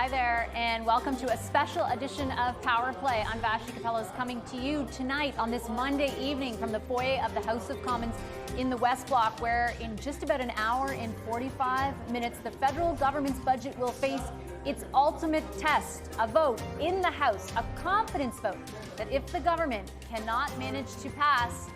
Hi there, and welcome to a special edition of Power Play. I'm Vashti Capellas coming to you tonight on this Monday evening from the foyer of the House of Commons in the West Block, where in just about an hour and 45 minutes, the federal government's budget will face its ultimate test, a vote in the House, a confidence vote that if the government cannot manage to pass,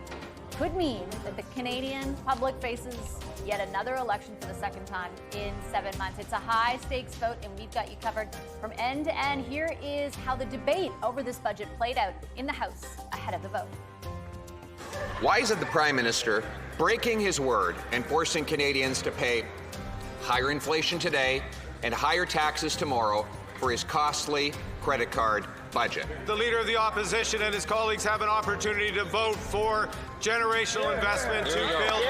could mean that the Canadian public faces yet another election for the second time in 7 months. It's a high-stakes vote, and we've got you covered from end to end. Here is how the debate over this budget played out in the House ahead of the vote. Why isn't the Prime Minister breaking his word and forcing Canadians to pay higher inflation today and higher taxes tomorrow for his costly credit card budget? The Leader of the Opposition and his colleagues have an opportunity to vote for generational investment to build.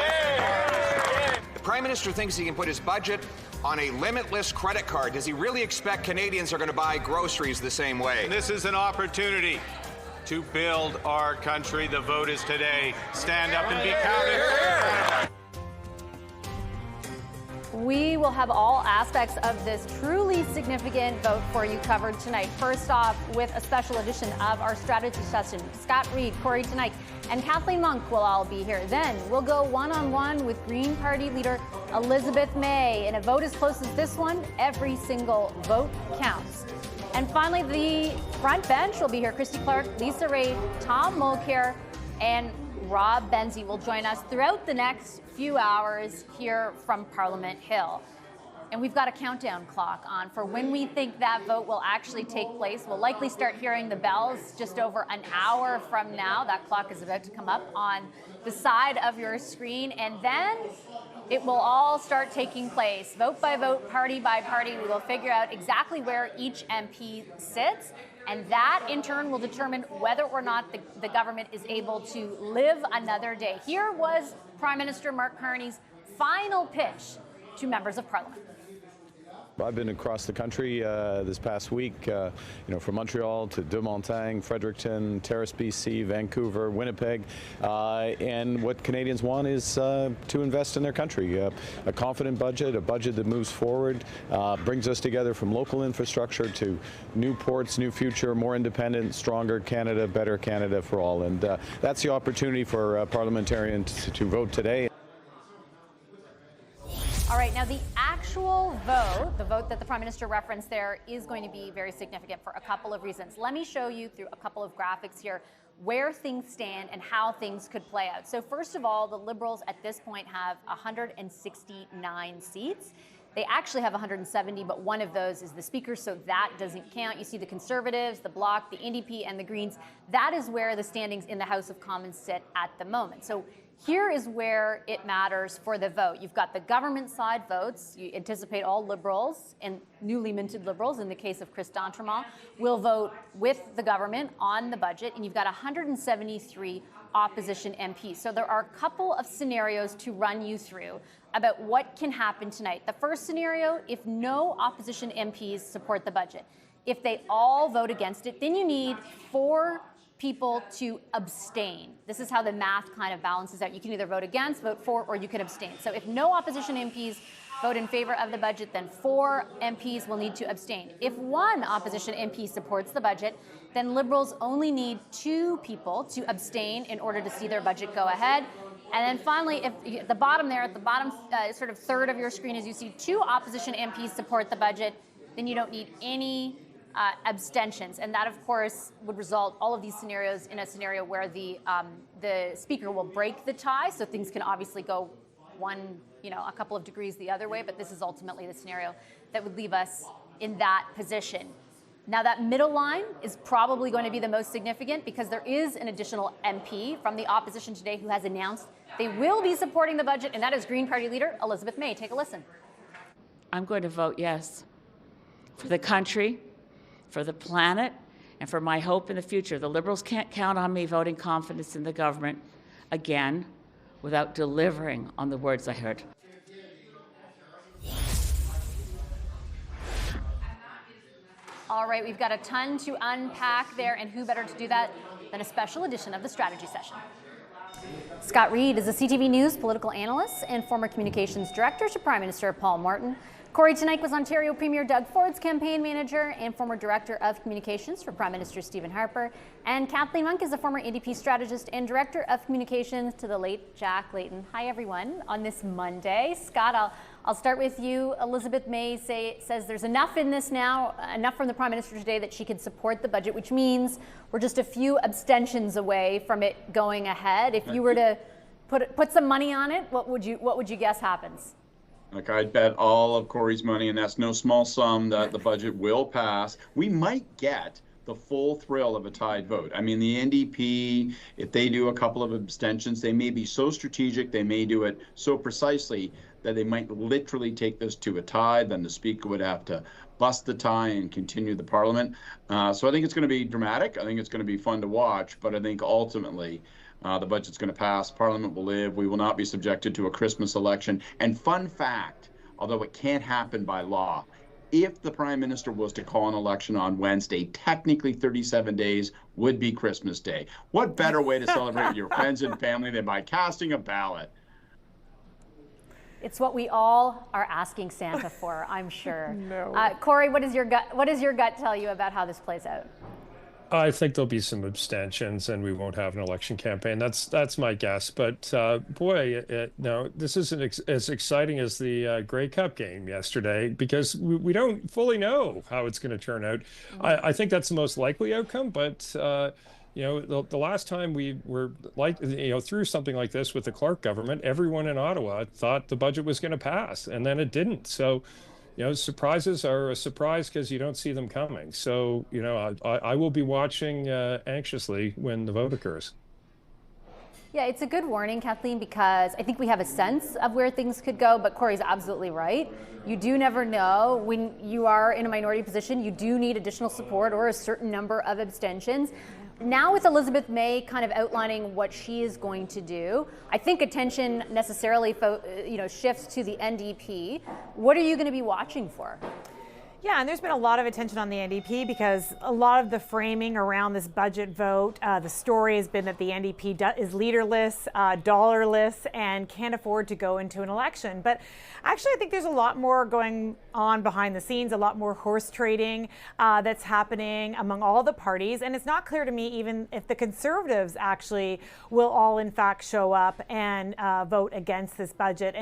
The Prime Minister thinks he can put his budget on a limitless credit card. Does he really expect Canadians are going to buy groceries the same way? This is an opportunity to build our country. The vote is today. Stand up and be counted. We will have all aspects of this truly significant vote for you covered tonight. First off, with a special edition of our strategy session. Scott Reid, Corey Tonight, and Kathleen Monk will all be here. Then we'll go one-on-one with Green Party leader Elizabeth May. In a vote as close as this one, every single vote counts. And finally, the front bench will be here. Christy Clark, Lisa Raitt, Tom Mulcair, and Rob Benzie will join us throughout the next few hours here from Parliament Hill. And we've got a countdown clock on for when we think that vote will actually take place. We'll likely start hearing the bells just over an hour from now. That clock is about to come up on the side of your screen. And then it will all start taking place. Vote by vote, party by party. We will figure out exactly where each MP sits. And that, in turn, will determine whether or not the government is able to live another day. Here was Prime Minister Mark Carney's final pitch to members of Parliament. I've been across the country this past week, from Montreal to Deux Montagnes, Fredericton, Terrace, BC, Vancouver, Winnipeg, and what Canadians want is to invest in their country. A confident budget, a budget that moves forward, brings us together from local infrastructure to new ports, new future, more independent, stronger Canada, better Canada for all. And that's the opportunity for parliamentarians to vote today. All right, now the actual vote, the vote that the Prime Minister referenced there, is going to be very significant for a couple of reasons. Let me show you through a couple of graphics here where things stand and how things could play out. So first of all, the Liberals at this point have 169 seats. They actually have 170, but one of those is the Speaker, so that doesn't count. You see the Conservatives, the Bloc, the NDP, and the Greens. That is where the standings in the House of Commons sit at the moment. So here is where it matters for the vote. You've got the government side votes. You anticipate all Liberals and newly minted Liberals, in the case of Chris D'Entremont, will vote with the government on the budget. And you've got 173 opposition MPs. So there are a couple of scenarios to run you through about what can happen tonight. The first scenario, if no opposition MPs support the budget, if they all vote against it, then you need 4 people to abstain. This is how the math kind of balances out. You can either vote against, vote for, or you can abstain. So if no opposition MPs vote in favor of the budget, then 4 MPs will need to abstain. If 1 opposition MP supports the budget, then Liberals only need 2 people to abstain in order to see their budget go ahead. And then finally, if at the bottom there, at the bottom sort of third of your screen, as you see 2 opposition MPs support the budget, then you don't need any abstentions. And that, of course, would result, all of these scenarios, in a scenario where the Speaker will break the tie. So things can obviously go a couple of degrees the other way, but this is ultimately the scenario that would leave us in that position. Now, that middle line is probably going to be the most significant because there is an additional MP from the opposition today who has announced they will be supporting the budget, and that is Green Party leader Elizabeth May. Take a listen. I'm going to vote yes for the country, for the planet, and for my hope in the future. The Liberals can't count on me voting confidence in the government again without delivering on the words I heard. All right, we've got a ton to unpack there, and who better to do that than a special edition of the strategy session. Scott Reid is a CTV News political analyst and former communications director to Prime Minister Paul Martin. Corey tonight was Ontario Premier Doug Ford's campaign manager and former Director of Communications for Prime Minister Stephen Harper. And Kathleen Monk is a former NDP strategist and Director of Communications to the late Jack Layton. Hi, everyone, on this Monday. Scott, I'll start with you. Elizabeth May says there's enough in this now, enough from the Prime Minister today that she could support the budget, which means we're just a few abstentions away from it going ahead. If you were to put some money on it, what would you guess happens? Like, I'd bet all of Corey's money, and that's no small sum, that the budget will pass. We might get the full thrill of a tied vote. I mean, the NDP, if they do a couple of abstentions, they may be so strategic, they may do it so precisely that they might literally take this to a tie. Then the Speaker would have to bust the tie and continue the Parliament. So I think it's going to be dramatic. I think it's going to be fun to watch, but I think ultimately the budget's going to pass. Parliament will live. We will not be subjected to a Christmas election. And fun fact, although it can't happen by law, if the Prime Minister was to call an election on Wednesday, technically 37 days would be Christmas Day. What better way to celebrate your friends and family than by casting a ballot? It's what we all are asking Santa for, I'm sure. No. Corey, what does your gut tell you about how this plays out? I think there'll be some abstentions, and we won't have an election campaign. That's my guess. But boy, no, this isn't as exciting as the Grey Cup game yesterday because we don't fully know how it's going to turn out. I think that's the most likely outcome. But you know, the last time we were through something like this with the Clark government, everyone in Ottawa thought the budget was going to pass, and then it didn't. So, you know, surprises are a surprise because you don't see them coming. So, you know, I will be watching anxiously when the vote occurs. Yeah, it's a good warning, Kathleen, because I think we have a sense of where things could go, but Corey's absolutely right. You do never know. When you are in a minority position, you do need additional support or a certain number of abstentions. Now with Elizabeth May kind of outlining what she is going to do, I think attention necessarily shifts to the NDP. What are you going to be watching for? Yeah, and there's been a lot of attention on the NDP because a lot of the framing around this budget vote, the story has been that the NDP is leaderless, dollarless, and can't afford to go into an election. But actually, I think there's a lot more going on behind the scenes, a lot more horse trading that's happening among all the parties. And it's not clear to me even if the Conservatives actually will all in fact show up and vote against this budget.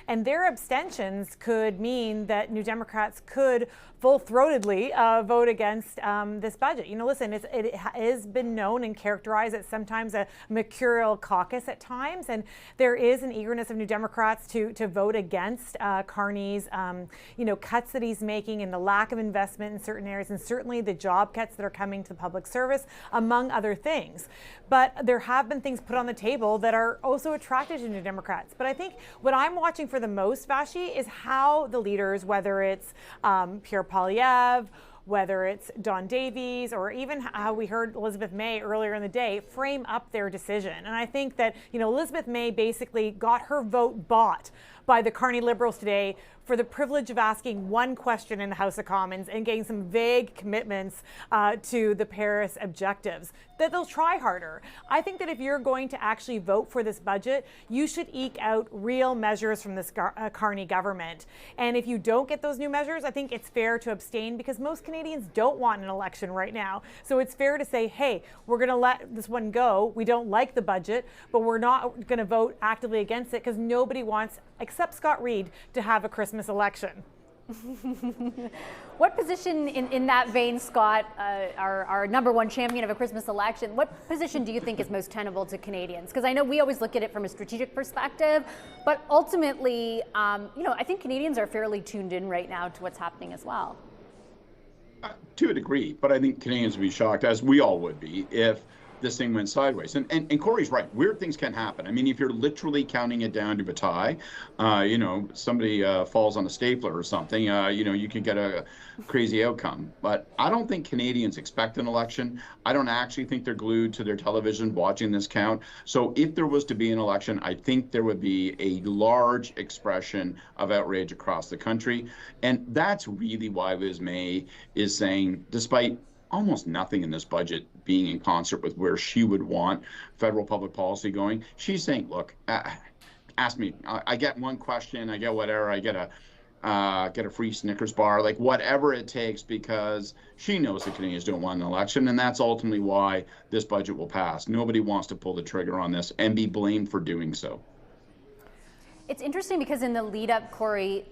And their abstentions could mean that New Democrats could full-throatedly vote against this budget. You know, listen, it has been known and characterized as sometimes a mercurial caucus at times, and there is an eagerness of New Democrats to vote against Carney's, cuts that he's making and the lack of investment in certain areas, and certainly the job cuts that are coming to the public service, among other things. But there have been things put on the table that are also attractive to New Democrats. But I think what I'm watching for the most, Vashi, is how the leaders, whether it's Pierre Poilievre, whether it's Don Davies, or even how we heard Elizabeth May earlier in the day, frame up their decision. And I think that, Elizabeth May basically got her vote bought by the Carney Liberals today for the privilege of asking one question in the House of Commons and getting some vague commitments to the Paris objectives, that they'll try harder. I think that if you're going to actually vote for this budget, you should eke out real measures from this Carney government. And if you don't get those new measures, I think it's fair to abstain because most Canadians don't want an election right now. So it's fair to say, hey, we're going to let this one go. We don't like the budget, but we're not going to vote actively against it because nobody wants, except Scott Reid, to have a Christmas election. What position in that vein, Scott, our number one champion of a Christmas election, what position do you think is most tenable to Canadians? Because I know we always look at it from a strategic perspective, but ultimately, I think Canadians are fairly tuned in right now to what's happening as well. To a degree, but I think Canadians would be shocked, as we all would be, if this thing went sideways. And Corey's right. Weird things can happen. I mean, if you're literally counting it down to a tie, somebody falls on a stapler or something, you can get a crazy outcome. But I don't think Canadians expect an election. I don't actually think they're glued to their television watching this count. So if there was to be an election, I think there would be a large expression of outrage across the country. And that's really why Liz May is saying, despite almost nothing in this budget being in concert with where she would want federal public policy going, she's saying, look, ask me. I get one question, I get whatever, I get get a free Snickers bar, like whatever it takes, because she knows the Canadians don't want an election, and that's ultimately why this budget will pass. Nobody wants to pull the trigger on this and be blamed for doing so. It's interesting because in the lead up, Corey,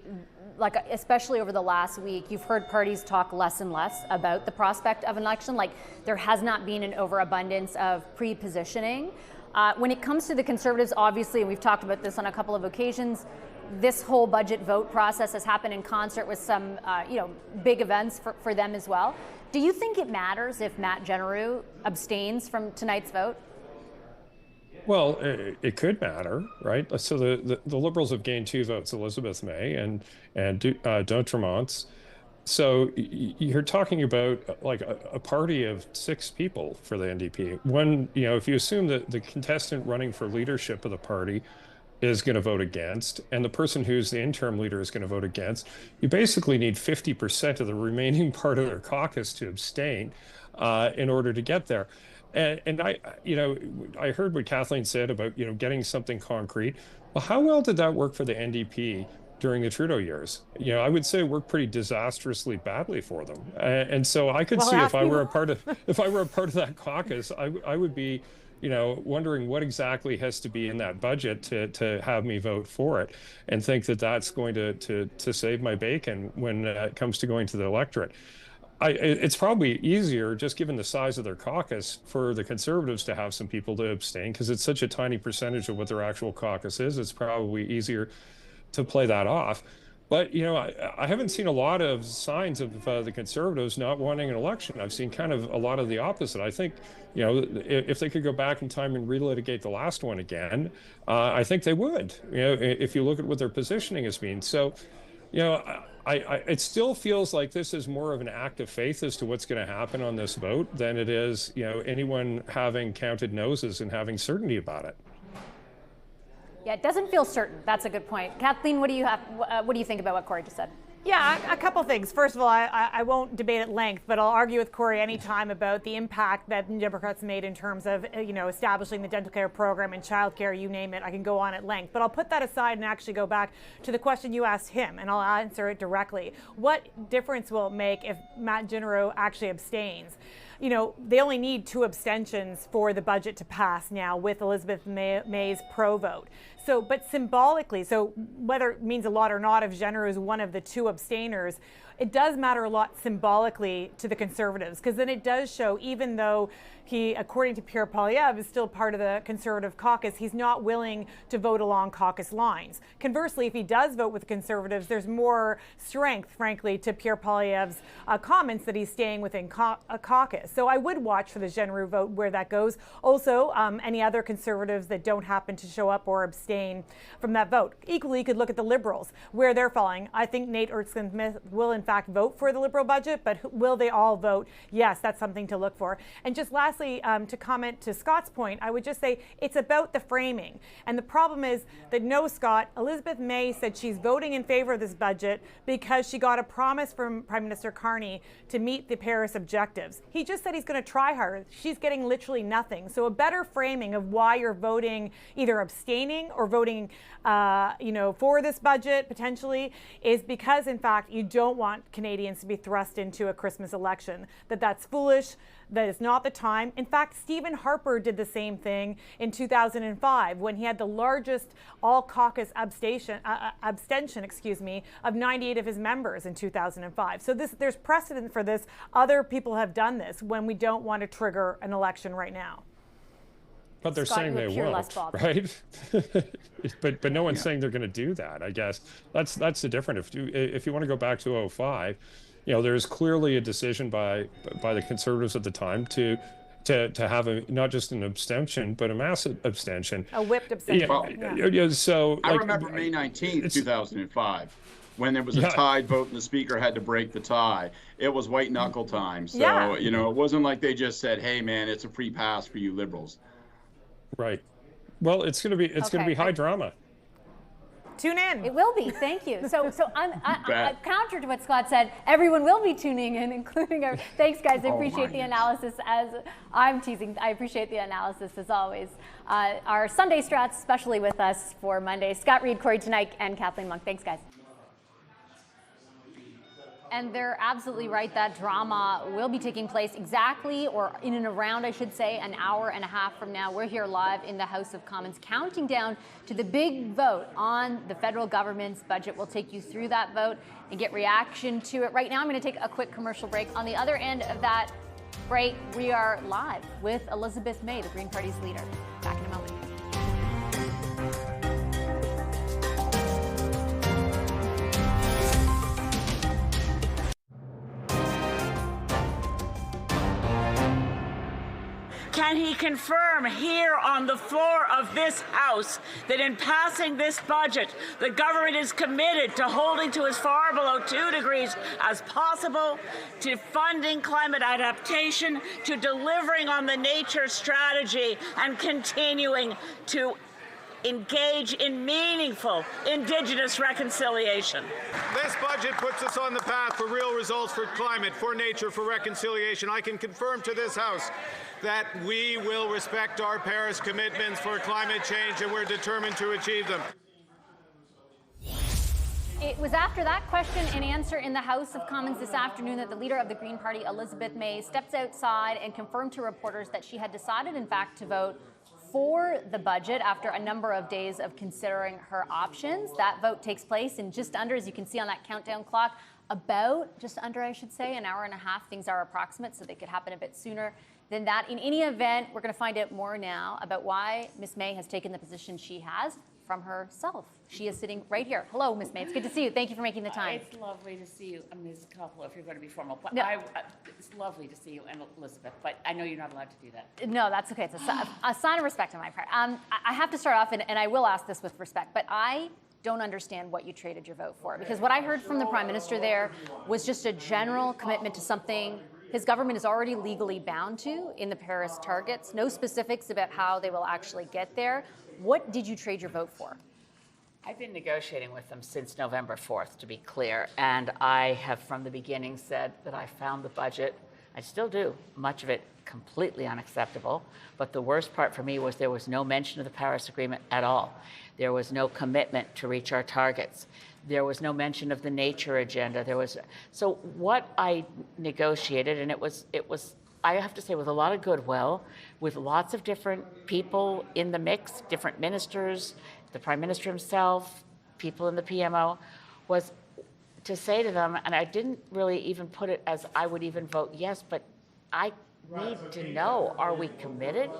like especially over the last week, you've heard parties talk less and less about the prospect of an election. Like there has not been an overabundance of pre-positioning. When it comes to the Conservatives, obviously, and we've talked about this on a couple of occasions, this whole budget vote process has happened in concert with some big events for them as well. Do you think it matters if Matt Genereux abstains from tonight's vote? Well, it could matter, right? So the Liberals have gained 2 votes, Elizabeth May and D'Outremont. So you're talking about like a party of 6 people for the NDP. One, if you assume that the contestant running for leadership of the party is going to vote against, and the person who's the interim leader is going to vote against, you basically need 50% of the remaining part of their caucus to abstain in order to get there. And I heard what Kathleen said about, getting something concrete. Well, how well did that work for the NDP during the Trudeau years? I would say it worked pretty disastrously badly for them. And so I could see if I were a part of that caucus, I would be, wondering what exactly has to be in that budget to have me vote for it, and think that that's going to save my bacon when it comes to going to the electorate. It's probably easier, just given the size of their caucus, for the Conservatives to have some people to abstain, because it's such a tiny percentage of what their actual caucus is. It's probably easier to play that off. But, I haven't seen a lot of signs of the Conservatives not wanting an election. I've seen kind of a lot of the opposite. I think, if they could go back in time and relitigate the last one again, I think they would, if you look at what their positioning has been. So, it still feels like this is more of an act of faith as to what's going to happen on this vote than it is, anyone having counted noses and having certainty about it. Yeah, it doesn't feel certain. That's a good point. Kathleen, what do you think about what Corey just said? Yeah, a couple things. First of all, I won't debate at length, but I'll argue with Corey anytime about the impact that Democrats made in terms of, establishing the dental care program and childcare, you name it. I can go on at length, but I'll put that aside and actually go back to the question you asked him, and I'll answer it directly. What difference will it make if Matt Genereux actually abstains? They only need 2 abstentions for the budget to pass now with Elizabeth May's pro vote. So, but symbolically, so whether it means a lot or not if Genereux is one of the 2 abstainers, it does matter a lot symbolically to the Conservatives, because then it does show, even though he, according to Pierre Poilievre, is still part of the Conservative caucus, he's not willing to vote along caucus lines. Conversely, if he does vote with the Conservatives, there's more strength, frankly, to Pierre Poilievre's comments that he's staying within a caucus. So I would watch for the Genereux vote where that goes. Also, any other Conservatives that don't happen to show up or abstain from that vote. Equally, you could look at the Liberals, where they're falling. I think Nate Erskine-Smith will, in fact, vote for the Liberal budget, but will they all vote? Yes, that's something to look for. And just lastly, to comment to Scott's point, I would just say it's about the framing. And the problem is that, no, Scott, Elizabeth May said she's voting in favor of this budget because she got a promise from Prime Minister Carney to meet the Paris objectives. He just said he's going to try hard. She's getting literally nothing. So a better framing of why you're voting, either abstaining or voting for this budget potentially, is because, in fact, you don't want Canadians to be thrust into a Christmas election. That's foolish. That is not the time. In fact, Stephen Harper did the same thing in 2005 when he had the largest all-caucus abstention, of 98 of his members in 2005. So there's precedent for this. Other people have done this when we don't want to trigger an election right now. But they're saying they won't, right? but no one's saying they're going to do that. I guess that's the difference. If you want to go back to 2005. There's clearly a decision by the Conservatives at the time to have not just an abstention, but a massive abstention. A whipped abstention. So I remember May 19th, 2005, when there was a tied vote and the Speaker had to break the tie. It was white knuckle time. So, it wasn't like they just said, hey, man, it's a free pass for you Liberals. Right. Well, it's going to be high drama. Tune in. It will be. Thank you. So I'm counter to what Scott said. Everyone will be tuning in, including our. Thanks, guys. I appreciate the analysis. As I'm teasing, I appreciate the analysis as always. Our Sunday strats, especially with us for Monday. Scott Reed, Corey Tonight, and Kathleen Monk. Thanks, guys. And they're absolutely right. That drama will be taking place exactly, or in and around, I should say, an hour and a half from now. We're here live in the House of Commons, counting down to the big vote on the federal government's budget. We'll take you through that vote and get reaction to it. Right now, I'm going to take a quick commercial break. On the other end of that break, we are live with Elizabeth May, the Green Party's leader. Back in a moment. Can he confirm here on the floor of this House that in passing this budget, the government is committed to holding to as far below 2 degrees as possible, to funding climate adaptation, to delivering on the nature strategy, and continuing to engage in meaningful Indigenous reconciliation? This budget puts us on the path for real results for climate, for nature, for reconciliation. I can confirm to this House that we will respect our Paris commitments for climate change, and we're determined to achieve them. It was after that question and answer in the House of Commons this afternoon that the leader of the Green Party, Elizabeth May, steps outside and confirmed to reporters that she had decided, in fact, to vote for the budget after a number of days of considering her options. That vote takes place in just under, as you can see on that countdown clock, about just under, I should say, an hour and a half. Things are approximate, so they could happen a bit sooner than that. In any event, we're going to find out more now about why Ms. May has taken the position she has from herself. She is sitting right here. Hello, Ms. May. It's good to see you. Thank you for making the time. It's lovely to see you, Ms. Koppel, if you're going to be formal. But No. it's lovely to see you, and Elizabeth, but I know you're not allowed to do that. No, that's okay. It's a sign of respect on my part. I have to start off, and I will ask this with respect, but I don't understand what you traded your vote for. Because what I heard from the Prime Minister there was just a general commitment to something his government is already legally bound to in the Paris targets. No specifics about how they will actually get there. What did you trade your vote for? I've been negotiating with them since November 4th, to be clear, and I have from the beginning said that I found the budget, I still do, much of it completely unacceptable, but the worst part for me was there was no mention of the Paris Agreement at all. There was no commitment to reach our targets. There was no mention of the nature agenda. So what I negotiated, and it was, I have to say, with a lot of goodwill, with lots of different people in the mix, different ministers, the Prime Minister himself, people in the PMO, was to say to them, and I didn't really even put it as I would even vote yes, but I need to know, are we committed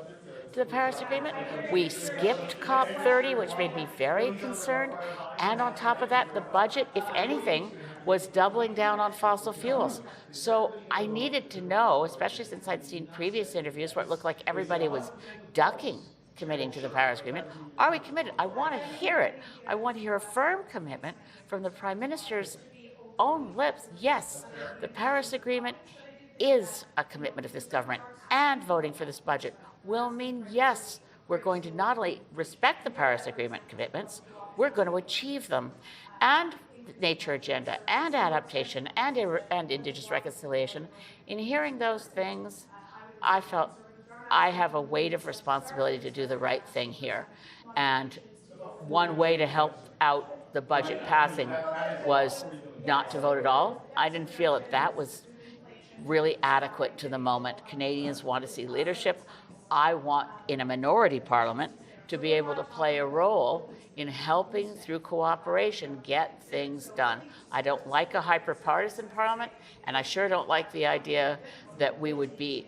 to the Paris Agreement? We skipped COP30, which made me very concerned. And on top of that, the budget, if anything, was doubling down on fossil fuels. So I needed to know, especially since I'd seen previous interviews where it looked like everybody was ducking committing to the Paris Agreement. Are we committed? I want to hear it. I want to hear a firm commitment from the Prime Minister's own lips. Yes, the Paris Agreement is a commitment of this government, and voting for this budget will mean, yes, we're going to not only respect the Paris Agreement commitments, we're going to achieve them. And the nature agenda, and adaptation, and Indigenous reconciliation. In hearing those things, I felt I have a weight of responsibility to do the right thing here. And one way to help out the budget passing was not to vote at all. I didn't feel that was really adequate to the moment. Canadians want to see leadership. I want, in a minority parliament, to be able to play a role in helping, through cooperation, get things done. I don't like a hyper-partisan parliament, and I sure don't like the idea that we would be,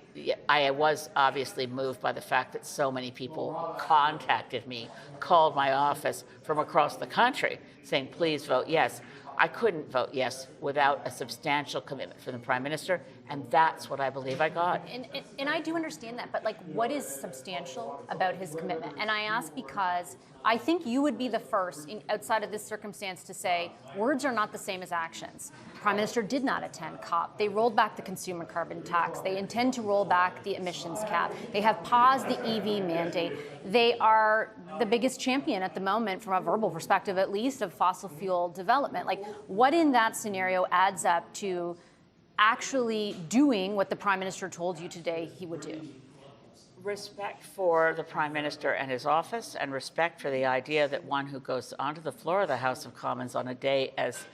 I was obviously moved by the fact that so many people contacted me, called my office from across the country saying, please vote yes. I couldn't vote yes without a substantial commitment from the Prime Minister, and that's what I believe I got. And I do understand that, but what is substantial about his commitment? And I ask because I think you would be the first outside of this circumstance to say words are not the same as actions. The Prime Minister did not attend COP. They rolled back the consumer carbon tax. They intend to roll back the emissions cap. They have paused the EV mandate. They are the biggest champion at the moment, from a verbal perspective at least, of fossil fuel development. What in that scenario adds up to actually doing what the Prime Minister told you today he would do? Respect for the Prime Minister and his office, and respect for the idea that one who goes onto the floor of the House of Commons on a day as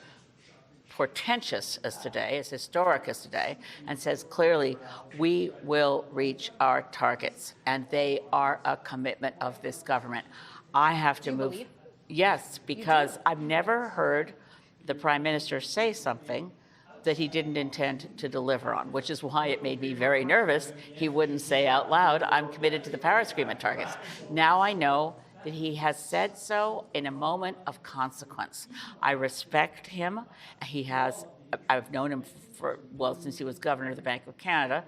portentous as today, as historic as today, and says clearly, we will reach our targets, and they are a commitment of this government. I have to move. Yes, because I've never heard the Prime Minister say something that he didn't intend to deliver on, which is why it made me very nervous. He wouldn't say out loud, I'm committed to the Paris Agreement targets. Now I know that he has said so in a moment of consequence. I respect him. I've known him since he was governor of the Bank of Canada.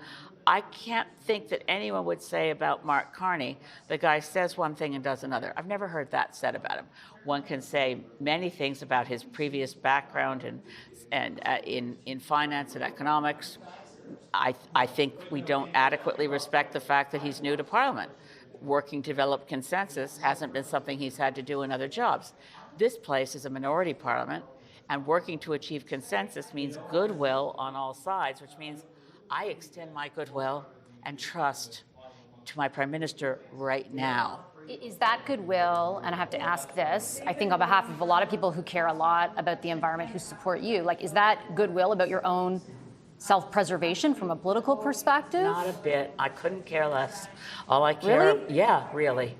I can't think that anyone would say about Mark Carney, the guy says one thing and does another. I've never heard that said about him. One can say many things about his previous background and in finance and economics. I think we don't adequately respect the fact that he's new to Parliament. Working to develop consensus hasn't been something he's had to do in other jobs. This place is a minority parliament, and working to achieve consensus means goodwill on all sides, which means I extend my goodwill and trust to my Prime Minister right now. Is that goodwill, and I have to ask this, I think on behalf of a lot of people who care a lot about the environment, who support you, like, is that goodwill about your own self-preservation from a political perspective? Not a bit. I couldn't care less. All I care... Really? Yeah, really.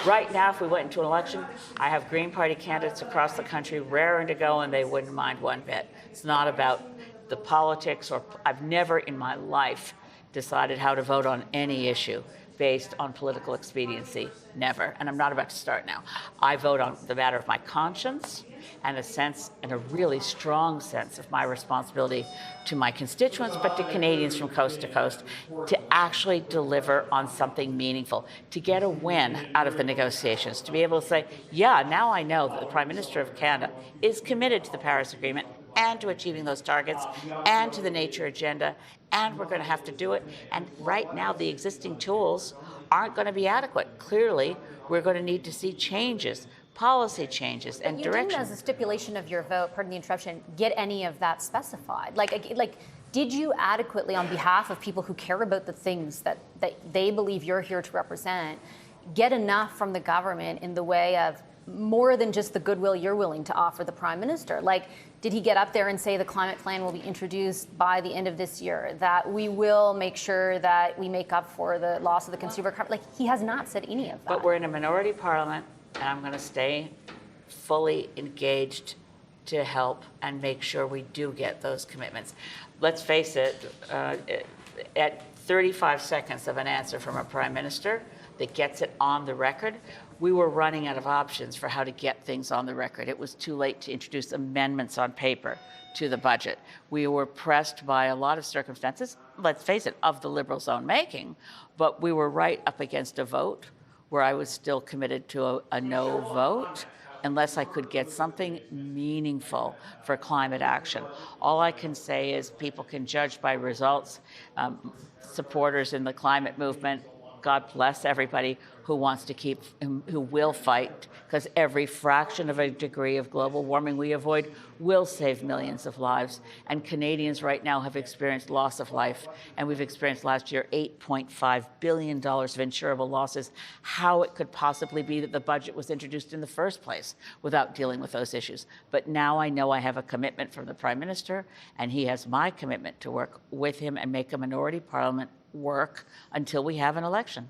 Right now, if we went into an election, I have Green Party candidates across the country raring to go, and they wouldn't mind one bit. It's not about the politics, or I've never in my life decided how to vote on any issue based on political expediency. Never. And I'm not about to start now. I vote on the matter of my conscience and a really strong sense of my responsibility to my constituents, but to Canadians from coast to coast, to actually deliver on something meaningful, to get a win out of the negotiations, to be able to say, yeah, now I know that the Prime Minister of Canada is committed to the Paris Agreement and to achieving those targets and to the nature agenda, and we're going to have to do it. And right now, the existing tools aren't going to be adequate. Clearly, we're going to need to see changes, policy changes, and direction. You didn't, as a stipulation of your vote, pardon the interruption, get any of that specified. Like, did you adequately, on behalf of people who care about the things that they believe you're here to represent, get enough from the government in the way of more than just the goodwill you're willing to offer the Prime Minister? Like, did he get up there and say the climate plan will be introduced by the end of this year, that we will make sure that we make up for the loss of the consumer? Like, he has not said any of that. But we're in a minority parliament, and I'm going to stay fully engaged to help and make sure we do get those commitments. Let's face it, at 35 seconds of an answer from a Prime Minister that gets it on the record, we were running out of options for how to get things on the record. It was too late to introduce amendments on paper to the budget. We were pressed by a lot of circumstances, let's face it, of the Liberals' own making, but we were right up against a vote where I was still committed to a no vote unless I could get something meaningful for climate action. All I can say is people can judge by results. Supporters in the climate movement, God bless everybody who wants to who will fight, because every fraction of a degree of global warming we avoid will save millions of lives. And Canadians right now have experienced loss of life, and we've experienced last year $8.5 billion of insurable losses. How it could possibly be that the budget was introduced in the first place without dealing with those issues. But now I know I have a commitment from the Prime Minister, and he has my commitment to work with him and make a minority parliament work until we have an election.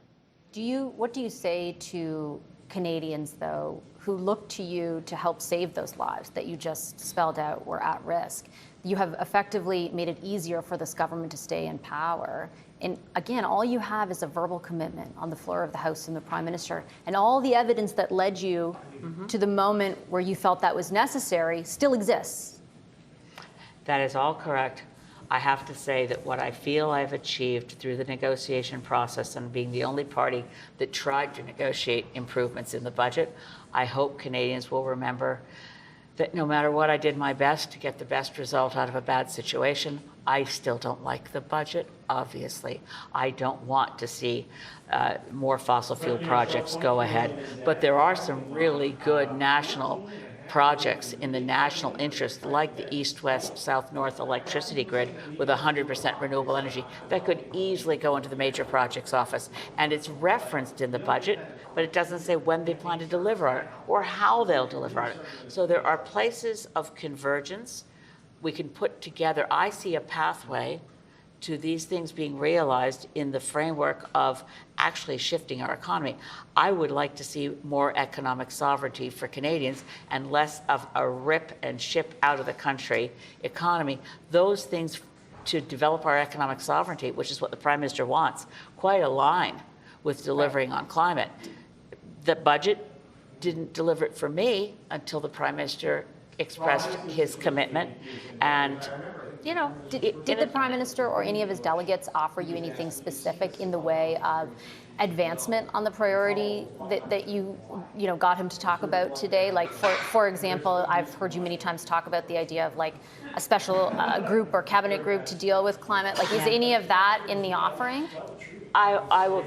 What do you say to Canadians, though, who look to you to help save those lives that you just spelled out were at risk? You have effectively made it easier for this government to stay in power. And again, all you have is a verbal commitment on the floor of the House and the Prime Minister. And all the evidence that led you to the moment where you felt that was necessary still exists. That is all correct. I have to say that what I feel I've achieved through the negotiation process and being the only party that tried to negotiate improvements in the budget, I hope Canadians will remember that no matter what, I did my best to get the best result out of a bad situation. I still don't like the budget, obviously. I don't want to see more fossil fuel projects go ahead. But there are some really good national projects in the national interest, like the east-west, south-north electricity grid with 100% renewable energy, that could easily go into the major projects office. And it's referenced in the budget, but it doesn't say when they plan to deliver on it or how they'll deliver on it. So there are places of convergence we can put together. I see a pathway to these things being realized in the framework of actually shifting our economy. I would like to see more economic sovereignty for Canadians and less of a rip and ship out of the country economy. Those things to develop our economic sovereignty, which is what the Prime Minister wants, quite align with delivering on climate. The budget didn't deliver it for me until the Prime Minister expressed his commitment. And you know, did the Prime Minister or any of his delegates offer you anything specific in the way of advancement on the priority that you got him to talk about today? Like, for example, I've heard you many times talk about the idea of like a special group or cabinet group to deal with climate. Like, is any of that in the offering? I will,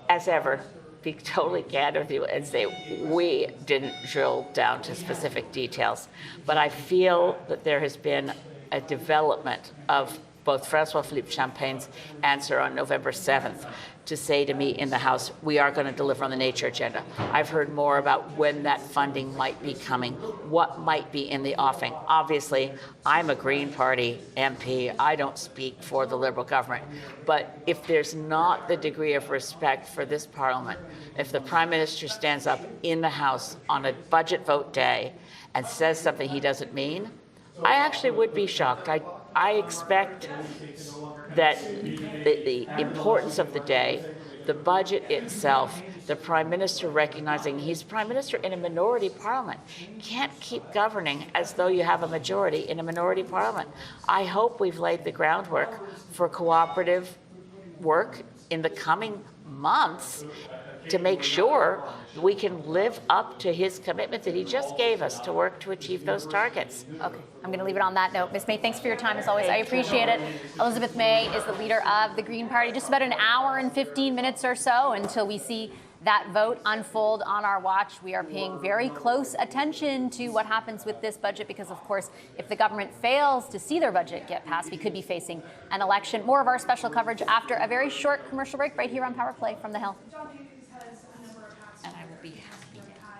as ever, be totally candid with you and say we didn't drill down to specific details. But I feel that there has been a development of both François-Philippe Champagne's answer on November 7th to say to me in the House, we are going to deliver on the nature agenda. I've heard more about when that funding might be coming, what might be in the offing. Obviously, I'm a Green Party MP. I don't speak for the Liberal government. But if there's not the degree of respect for this Parliament, if the Prime Minister stands up in the House on a budget vote day and says something he doesn't mean, I actually would be shocked. I expect that the importance of the day, the budget itself, the Prime Minister recognizing he's Prime Minister in a minority parliament, can't keep governing as though you have a majority in a minority parliament. I hope we've laid the groundwork for cooperative work in the coming months to make sure we can live up to his commitment that he just gave us to work to achieve those targets. Okay, I'm going to leave it on that note. Ms. May, thanks for your time as always. I appreciate it. Elizabeth May is the leader of the Green Party. Just about an hour and 15 minutes or so until we see that vote unfold on our watch. We are paying very close attention to what happens with this budget because, of course, if the government fails to see their budget get passed, we could be facing an election. More of our special coverage after a very short commercial break right here on Power Play from the Hill. And I will be happy to come.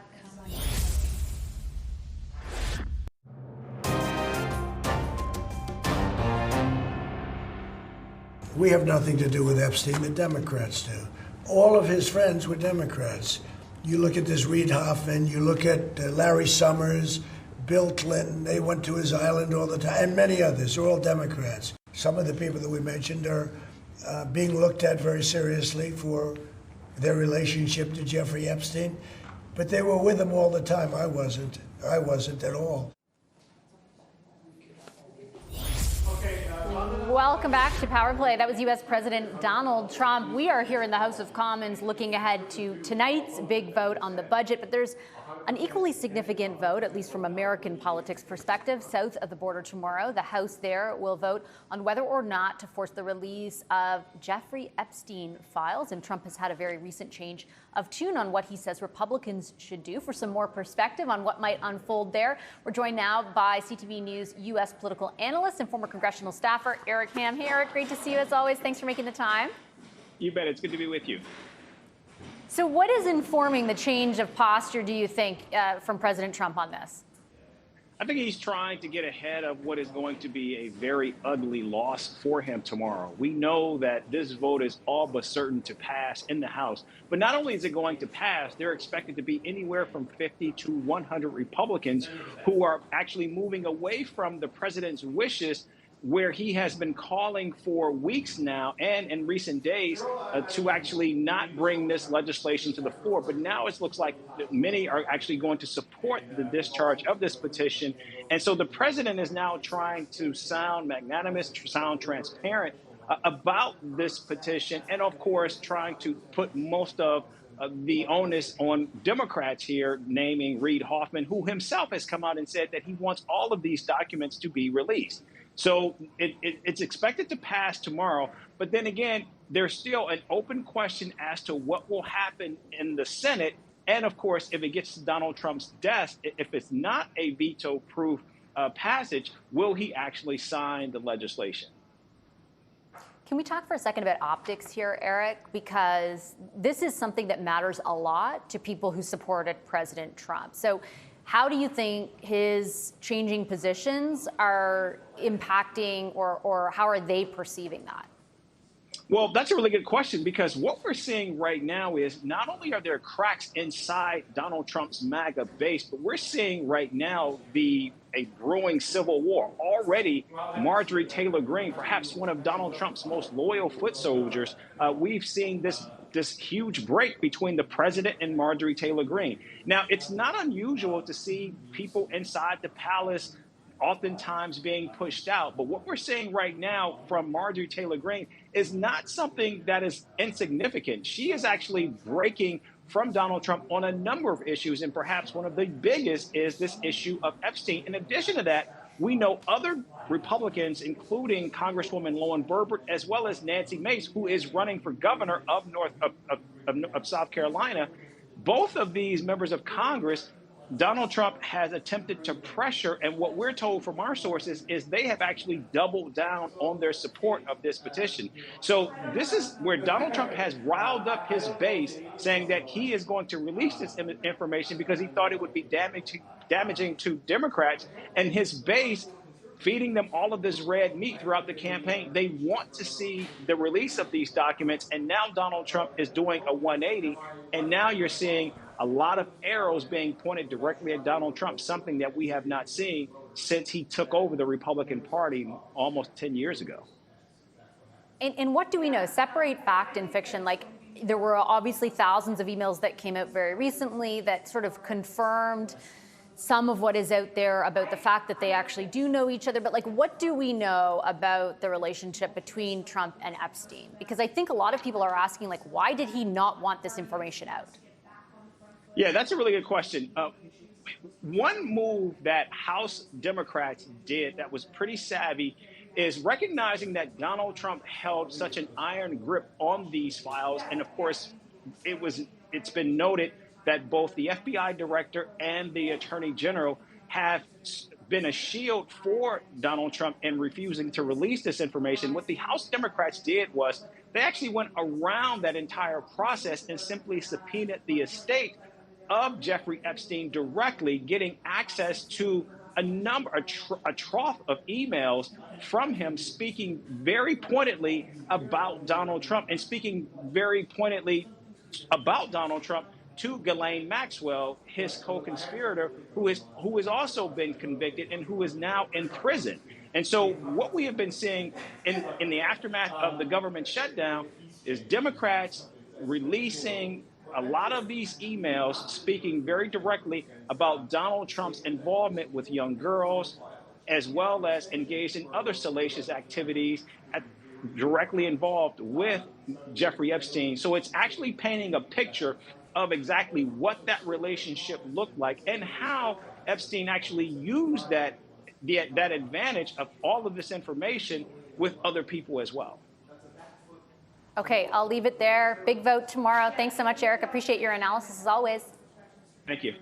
We have nothing to do with Epstein, the Democrats do. All of his friends were Democrats. You look at this Reid Hoffman, you look at Larry Summers, Bill Clinton, they went to his island all the time, and many others, they're all Democrats. Some of the people that we mentioned are being looked at very seriously for their relationship to Jeffrey Epstein, but they were with him all the time. I wasn't at all. Welcome back to Power Play. That was U.S. President Donald Trump. We are here in the House of Commons looking ahead to tonight's big vote on the budget, but there's an equally significant vote, at least from American politics perspective, south of the border tomorrow. The House there will vote on whether or not to force the release of Jeffrey Epstein files. And Trump has had a very recent change of tune on what he says Republicans should do. For some more perspective on what might unfold there, we're joined now by CTV News U.S. political analyst and former congressional staffer Eric Ham. Hey, Eric, great to see you as always. Thanks for making the time. You bet. It's good to be with you. So what is informing the change of posture, do you think, from President Trump on this? I think he's trying to get ahead of what is going to be a very ugly loss for him tomorrow. We know that this vote is all but certain to pass in the House. But not only is it going to pass, they're expected to be anywhere from 50 to 100 Republicans who are actually moving away from the president's wishes, where he has been calling for weeks now and in recent days to actually not bring this legislation to the floor. But now it looks like many are actually going to support the discharge of this petition. And so the president is now trying to sound magnanimous, sound transparent about this petition, and of course trying to put most of the onus on Democrats here, naming Reid Hoffman, who himself has come out and said that he wants all of these documents to be released. So it's expected to pass tomorrow. But then again, there's still an open question as to what will happen in the Senate And of course, if it gets to Donald Trump's desk, if it's not a veto-proof passage, will he actually sign the legislation? Can we talk for a second about optics here, Eric? Because this is something that matters a lot to people who supported President Trump. So how do you think his changing positions are impacting, or how are they perceiving that? Well, that's a really good question, because what we're seeing right now is not only are there cracks inside Donald Trump's MAGA base, but we're seeing right now a brewing civil war. Already, Marjorie Taylor Greene, perhaps one of Donald Trump's most loyal foot soldiers, we've seen this huge break between the president and Marjorie Taylor Greene. Now, it's not unusual to see people inside the palace oftentimes being pushed out. But what we're seeing right now from Marjorie Taylor Greene is not something that is insignificant. She is actually breaking from Donald Trump on a number of issues, and perhaps one of the biggest is this issue of Epstein. In addition to that, we know other Republicans, including Congresswoman Lauren Boebert, as well as Nancy Mace, who is running for governor of South Carolina. Both of these members of Congress, Donald Trump has attempted to pressure, and what we're told from our sources is they have actually doubled down on their support of this petition. So this is where Donald Trump has riled up his base, saying that he is going to release this information because he thought it would be damaging to Democrats, and his base feeding them all of this red meat throughout the campaign. They want to see the release of these documents, and now Donald Trump is doing a 180, and now you're seeing a lot of arrows being pointed directly at Donald Trump, something that we have not seen since he took over the Republican Party almost 10 years ago. And what do we know? Separate fact and fiction. Like, there were obviously thousands of emails that came out very recently that sort of confirmed some of what is out there about the fact that they actually do know each other. But like, what do we know about the relationship between Trump and Epstein? Because I think a lot of people are asking, like, why did he not want this information out? Yeah, that's a really good question. One move that House Democrats did that was pretty savvy is recognizing that Donald Trump held such an iron grip on these files. And of course, it's been noted that both the FBI director and the attorney general have been a shield for Donald Trump in refusing to release this information. What the House Democrats did was they actually went around that entire process and simply subpoenaed the estate of Jeffrey Epstein directly, getting access to a trough of emails from him, speaking very pointedly about Donald Trump, and speaking very pointedly about Donald Trump to Ghislaine Maxwell, his co-conspirator, who has also been convicted and who is now in prison. And so what we have been seeing in the aftermath of the government shutdown is Democrats releasing a lot of these emails speaking very directly about Donald Trump's involvement with young girls, as well as engaged in other salacious activities directly involved with Jeffrey Epstein. So it's actually painting a picture of exactly what that relationship looked like and how Epstein actually used that advantage of all of this information with other people as well. Okay, I'll leave it there. Big vote tomorrow. Thanks so much, Eric. Appreciate your analysis as always. Thank you.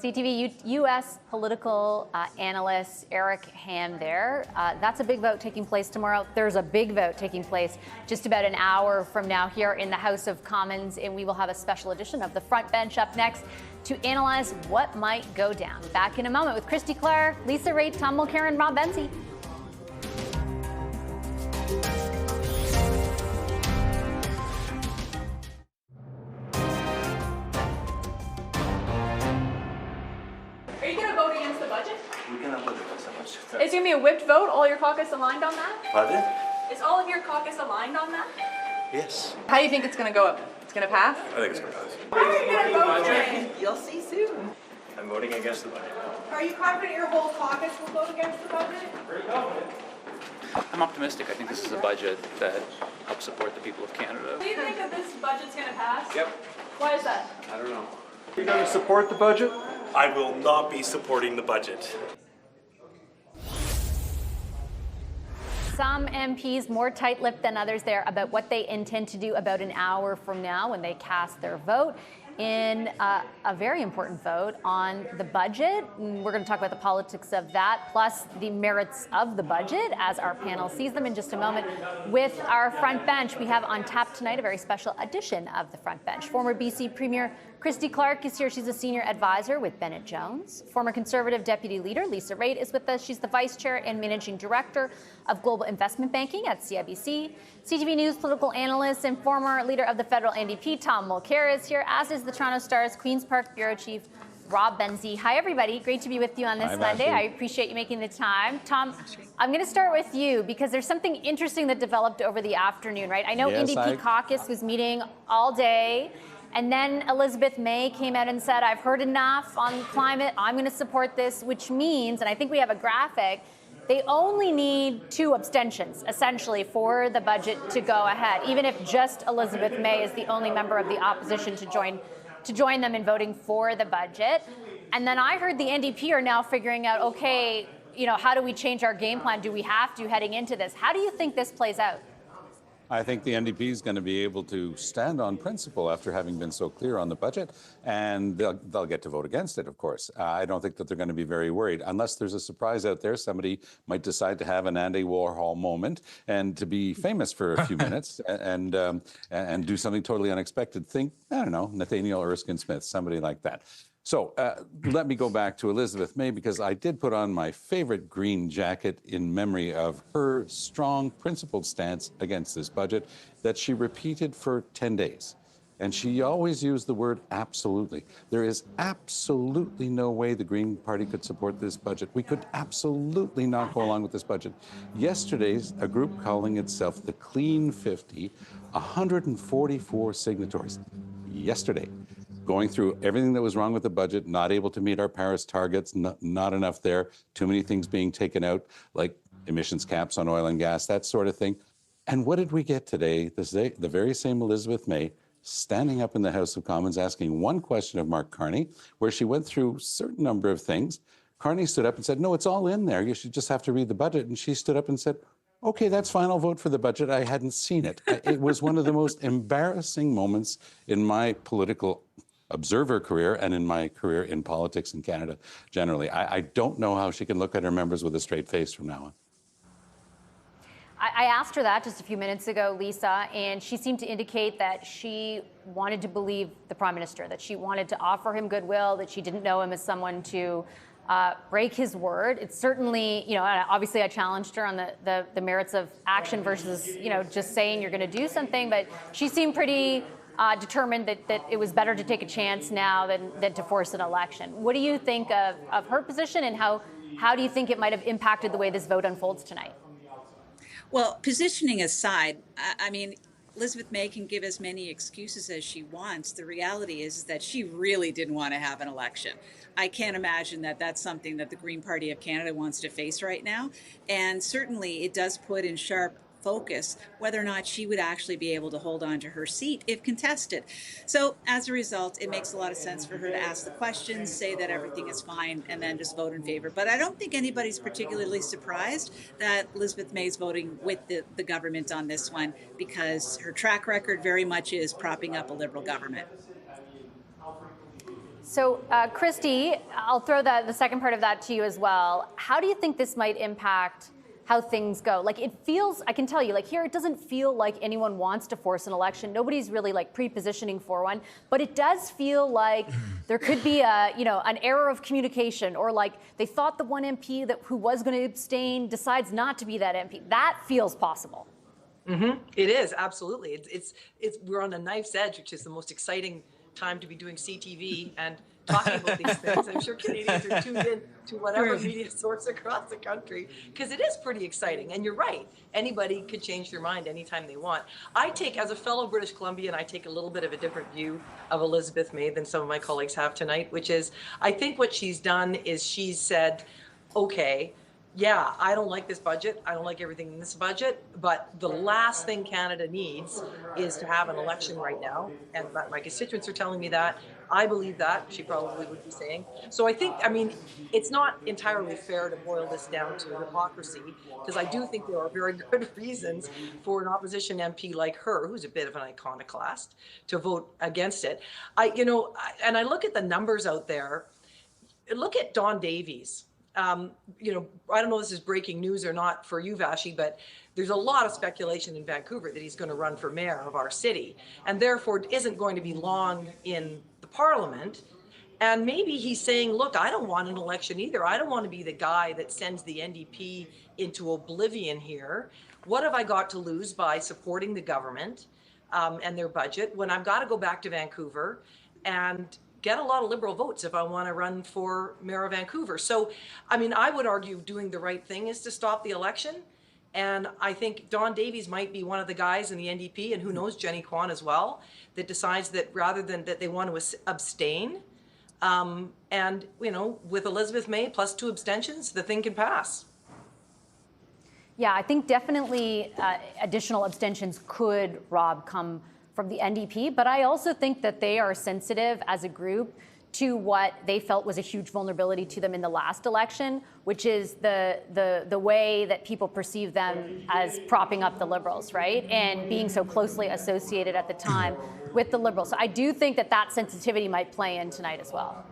CTV U.S. political analyst Eric Ham there. That's a big vote taking place tomorrow. There's a big vote taking place just about an hour from now here in the House of Commons, and we will have a special edition of The Front Bench up next to analyze what might go down. Back in a moment with Christy Clare, Lisa Raitt, Tom Mulcair, and Rob Benzie. Are you going to vote against the budget? We cannot vote against the budget. Is it going to be a whipped vote? All your caucus aligned on that? Pardon? Is all of your caucus aligned on that? Yes. How do you think it's going to go? It's going to pass? I think it's going to pass. How are you going to vote today? You'll see soon. I'm voting against the budget. Are you confident your whole caucus will vote against the budget? Very confident. I'm optimistic. I think this is a budget that helps support the people of Canada. Do you think that this budget's going to pass? Yep. Why is that? I don't know. Are you going to support the budget? I will not be supporting the budget. Some MPs more tight-lipped than others there about what they intend to do about an hour from now when they cast their vote. in a very important vote on the budget. And we're going to talk about the politics of that, plus the merits of the budget as our panel sees them in just a moment. With our front bench, we have on tap tonight a very special edition of the front bench. Former BC Premier Christy Clark is here. She's a senior advisor with Bennett Jones. Former Conservative Deputy Leader Lisa Raitt is with us. She's the Vice Chair and Managing Director of Global Investment Banking at CIBC. CTV News political analyst and former leader of the federal NDP, Tom Mulcair, is here, as is the Toronto Star's Queen's Park Bureau Chief, Rob Benzie. Hi, everybody. Great to be with you on this Monday. I appreciate you making the time. Tom, I'm going to start with you because there's something interesting that developed over the afternoon, right? I know NDP caucus was meeting all day. And then Elizabeth May came out and said, I've heard enough on climate. I'm going to support this, which means, and I think we have a graphic, they only need 2 abstentions, essentially, for the budget to go ahead, even if just Elizabeth May is the only member of the opposition to join them in voting for the budget. And then I heard the NDP are now figuring out, okay, you know, how do we change our game plan? Do we have to heading into this? How do you think this plays out? I think the NDP is going to be able to stand on principle after having been so clear on the budget, and they'll get to vote against it, of course. I don't think that they're going to be very worried. Unless there's a surprise out there, somebody might decide to have an Andy Warhol moment and to be famous for a few minutes and do something totally unexpected. Think, I don't know, Nathaniel Erskine Smith, somebody like that. So let me go back to Elizabeth May, because I did put on my favorite green jacket in memory of her strong, principled stance against this budget that she repeated for 10 days. And she always used the word absolutely. There is absolutely no way the Green Party could support this budget. We could absolutely not go along with this budget. Yesterday's, a group calling itself the Clean 50, 144 signatories. Yesterday, going through everything that was wrong with the budget, not able to meet our Paris targets, not enough there, too many things being taken out, like emissions caps on oil and gas, that sort of thing. And what did we get today? The very same Elizabeth May standing up in the House of Commons asking one question of Mark Carney, where she went through a certain number of things. Carney stood up and said, no, it's all in there. You should just have to read the budget. And she stood up and said, okay, that's fine. I'll vote for the budget. I hadn't seen it. It was one of the most embarrassing moments in my political observer career and in my career in politics in Canada generally. I don't know how she can look at her members with a straight face from now on. I asked her that just a few minutes ago, Lisa, and she seemed to indicate that she wanted to believe the Prime Minister, that she wanted to offer him goodwill, that she didn't know him as someone to break his word. It's certainly, you know, obviously I challenged her on the merits of action versus, you know, just saying you're going to do something, but she seemed pretty determined that it was better to take a chance now than to force an election. What do you think of her position, and how do you think it might have impacted the way this vote unfolds tonight? Well, positioning aside, I mean, Elizabeth May can give as many excuses as she wants. The reality is that she really didn't want to have an election. I can't imagine that that's something that the Green Party of Canada wants to face right now. And certainly it does put in sharp focus whether or not she would actually be able to hold on to her seat if contested. So as a result, it makes a lot of sense for her to ask the questions, say that everything is fine, and then just vote in favor. But I don't think anybody's particularly surprised that Elizabeth May is voting with the government on this one, because her track record very much is propping up a Liberal government. So, Christy, I'll throw the second part of that to you as well. How do you think this might impact how things go? Like, it feels, I can tell you, like here, it doesn't feel like anyone wants to force an election. Nobody's really like pre-positioning for one, but it does feel like there could be an error of communication, or like they thought the one MP who was going to abstain decides not to be that MP. That feels possible. Mm-hmm. It is, absolutely. It's we're on the knife's edge, which is the most exciting time to be doing CTV and talking about these things. I'm sure Canadians are tuned in to whatever media source across the country, because it is pretty exciting. And you're right, anybody could change their mind anytime they want. I take, as a fellow British Columbian, I take a little bit of a different view of Elizabeth May than some of my colleagues have tonight, which is, I think what she's done is she's said, okay, yeah, I don't like this budget. I don't like everything in this budget. But the last thing Canada needs is to have an election right now. And my constituents are telling me that. I believe that. She probably would be saying. So I think, I mean, it's not entirely fair to boil this down to hypocrisy, because I do think there are very good reasons for an opposition MP like her, who's a bit of an iconoclast, to vote against it. And I look at the numbers out there. Look at Don Davies. I don't know if this is breaking news or not for you, Vashi, but there's a lot of speculation in Vancouver that he's going to run for mayor of our city, and therefore isn't going to be long in the parliament. And maybe he's saying, look, I don't want an election either. I don't want to be the guy that sends the NDP into oblivion here. What have I got to lose by supporting the government and their budget when I've got to go back to Vancouver and get a lot of Liberal votes if I want to run for mayor of Vancouver? So, I mean, I would argue doing the right thing is to stop the election. And I think Don Davies might be one of the guys in the NDP, and who knows, Jenny Kwan as well, that decides that rather than that they want to abstain. And, with Elizabeth May plus 2 abstentions, the thing can pass. Yeah, I think definitely additional abstentions could, Rob, come from the NDP, but I also think that they are sensitive as a group to what they felt was a huge vulnerability to them in the last election, which is the way that people perceive them as propping up the Liberals, right? And being so closely associated at the time with the Liberals. So I do think that sensitivity might play in tonight as well.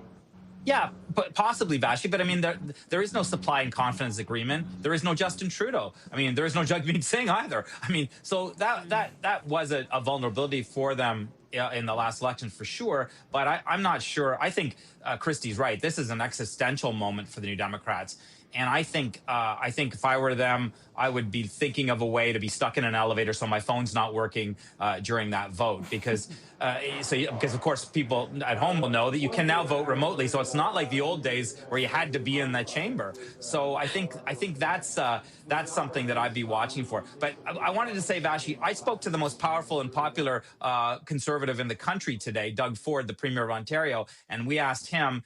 Yeah, but possibly, Vashi. But I mean, there is no supply and confidence agreement. There is no Justin Trudeau. I mean, there is no Jagmeet Singh either. I mean, so that was a vulnerability for them in the last election for sure. But I'm not sure. I think Christie's right. This is an existential moment for the New Democrats. And I think if I were them, I would be thinking of a way to be stuck in an elevator so my phone's not working during that vote, because of course people at home will know that you can now vote remotely. So it's not like the old days where you had to be in the chamber. So I think that's something that I'd be watching for. But I wanted to say, Vashi, I spoke to the most powerful and popular Conservative in the country today, Doug Ford, the Premier of Ontario, and we asked him,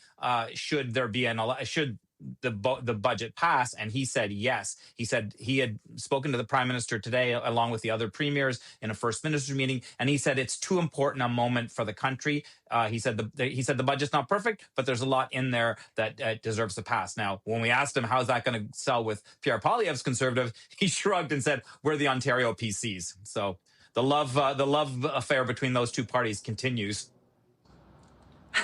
should there be should the budget pass, and he said yes. He said he had spoken to the Prime Minister today along with the other premiers in a First Minister meeting, and he said it's too important a moment for the country. He said the budget's not perfect, but there's a lot in there that deserves to pass. Now, when we asked him how's that going to sell with Pierre Poilievre's Conservative, he shrugged and said we're the Ontario PCs. So the love affair between those two parties continues.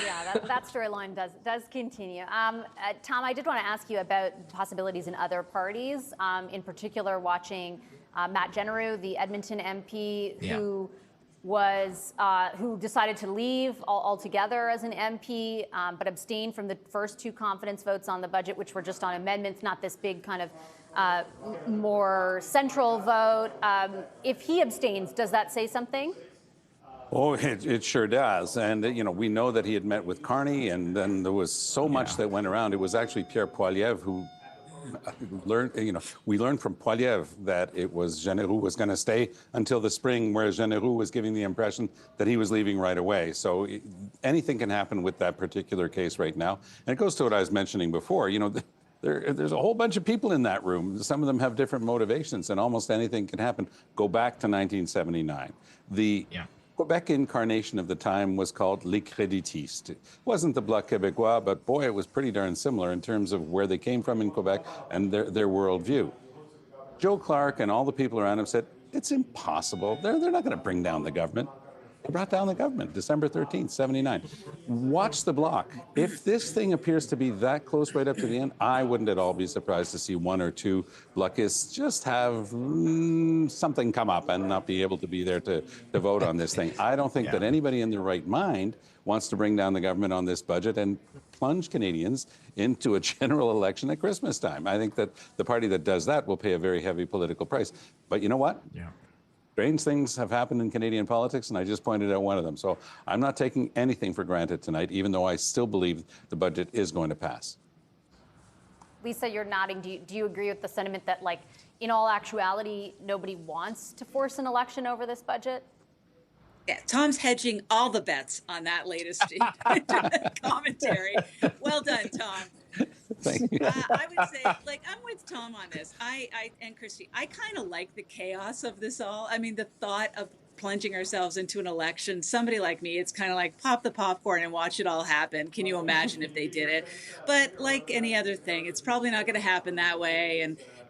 Yeah, that storyline does continue. Tom, I did want to ask you about possibilities in other parties, in particular watching Matt Genereux, the Edmonton MP, who decided to leave altogether as an MP, but abstained from the first 2 confidence votes on the budget, which were just on amendments, not this big kind of more central vote. If he abstains, does that say something? Oh, it sure does. And, we know that he had met with Carney, and then there was so much that went around. It was actually Pierre Poilievre who learned, we learned from Poilievre that it was Genereux was going to stay until the spring, whereas Genereux was giving the impression that he was leaving right away. So anything can happen with that particular case right now. And it goes to what I was mentioning before, there's a whole bunch of people in that room. Some of them have different motivations, and almost anything can happen. Go back to 1979. The Quebec incarnation of the time was called Les Créditistes. It wasn't the Bloc Québécois, but boy, it was pretty darn similar in terms of where they came from in Quebec and their worldview. Joe Clark and all the people around him said, it's impossible. They're not going to bring down the government. They brought down the government, December 13th, 79. Watch the Bloc. If this thing appears to be that close right up to the end, I wouldn't at all be surprised to see 1 or 2 Blocists just have something come up and not be able to be there to vote on this thing. I don't think that anybody in their right mind wants to bring down the government on this budget and plunge Canadians into a general election at Christmas time. I think that the party that does that will pay a very heavy political price. But you know what? Strange things have happened in Canadian politics, and I just pointed out one of them. So I'm not taking anything for granted tonight, even though I still believe the budget is going to pass. Lisa, you're nodding. Do you agree with the sentiment that, in all actuality, nobody wants to force an election over this budget? Yeah, Tom's hedging all the bets on that latest commentary. Well done, Tom. Thank you. I would say, like, I'm with Tom on this. And Christy, I kind of like the chaos of this all. I mean, the thought of plunging ourselves into an election, somebody like me, it's kind of like pop the popcorn and watch it all happen. Can you imagine if they did it? But like any other thing, it's probably not going to happen that way.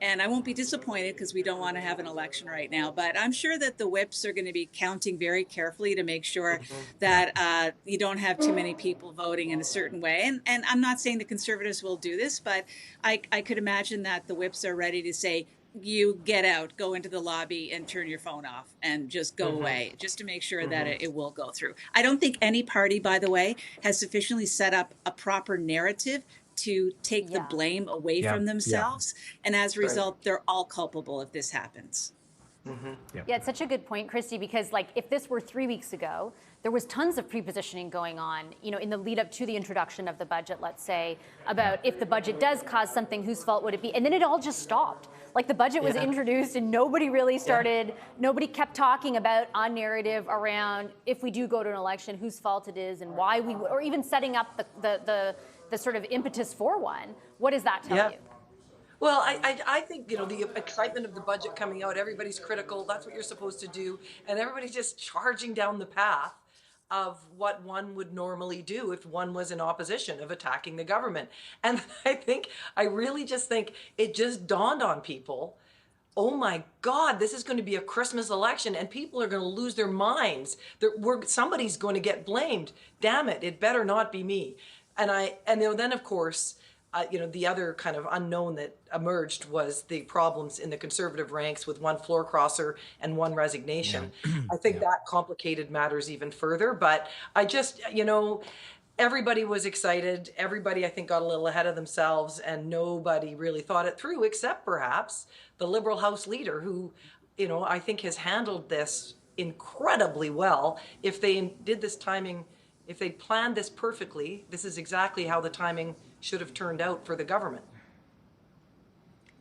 And I won't be disappointed because we don't want to have an election right now. But I'm sure that the whips are going to be counting very carefully to make sure that you don't have too many people voting in a certain way. And I'm not saying the Conservatives will do this, but I could imagine that the whips are ready to say, you get out, go into the lobby and turn your phone off and just go away, just to make sure that it will go through. I don't think any party, by the way, has sufficiently set up a proper narrative to take the blame away from themselves. And as a result, they're all culpable if this happens. Yeah, it's such a good point, Christy, because like if this were 3 weeks ago, there was tons of pre-positioning going on, you know, in the lead up to the introduction of the budget, let's say, about if the budget does cause something, whose fault would it be? And then it all just stopped. Like the budget was introduced and nobody really started, nobody kept talking about a narrative around if we do go to an election, whose fault it is and why we, or even setting up the sort of impetus for one. What does that tell you? Well, I think, you know, the excitement of the budget coming out, everybody's critical, that's what you're supposed to do, and everybody's just charging down the path of what one would normally do if one was in opposition, of attacking the government. And I really just think it just dawned on people, oh my God, this is going to be a Christmas election and people are going to lose their minds. Somebody's going to get blamed. Damn it, it better not be me. And then of course, you know, the other kind of unknown that emerged was the problems in the Conservative ranks with one floor crosser and one resignation. I think that complicated matters even further. But I just, you know, everybody was excited. Everybody, I think, got a little ahead of themselves and nobody really thought it through, except perhaps the Liberal House leader who, you know, I think has handled this incredibly well. If they did this timing, if they planned this perfectly, this is exactly how the timing should have turned out for the government.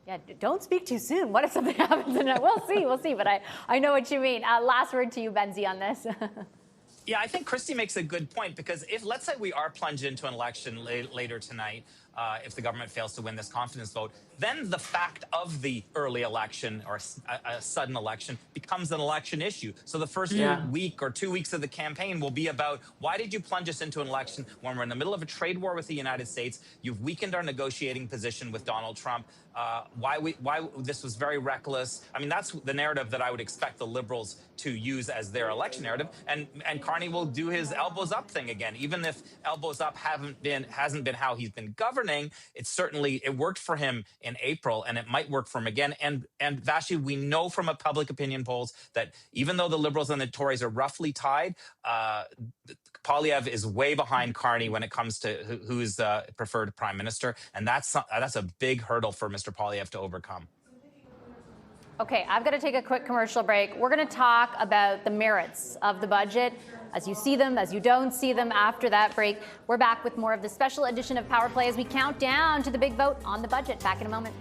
Yeah, don't speak too soon. What if something happens? And we'll see. But I know what you mean. Last word to you, Benzie, on this. Yeah, I think Christy makes a good point, because if, let's say we are plunged into an election later tonight, if the government fails to win this confidence vote, then the fact of the early election or a sudden election becomes an election issue. So the first week or 2 weeks of the campaign will be about, why did you plunge us into an election when we're in the middle of a trade war with the United States? You've weakened our negotiating position with Donald Trump. Why this was very reckless. I mean, that's the narrative that I would expect the Liberals to use as their election narrative. And Carney will do his elbows up thing again. Even if elbows up hasn't been how he's been governing, it worked for him in April, and it might work for him again. And Vashi, we know from a public opinion polls that even though the Liberals and the Tories are roughly tied, Poilievre is way behind Carney when it comes to who's preferred prime minister, and that's a big hurdle for Mr. Poilievre to overcome. Okay, I've got to take a quick commercial break. We're going to talk about the merits of the budget, as you see them, as you don't see them. After that break, we're back with more of the special edition of Power Play as we count down to the big vote on the budget. Back in a moment.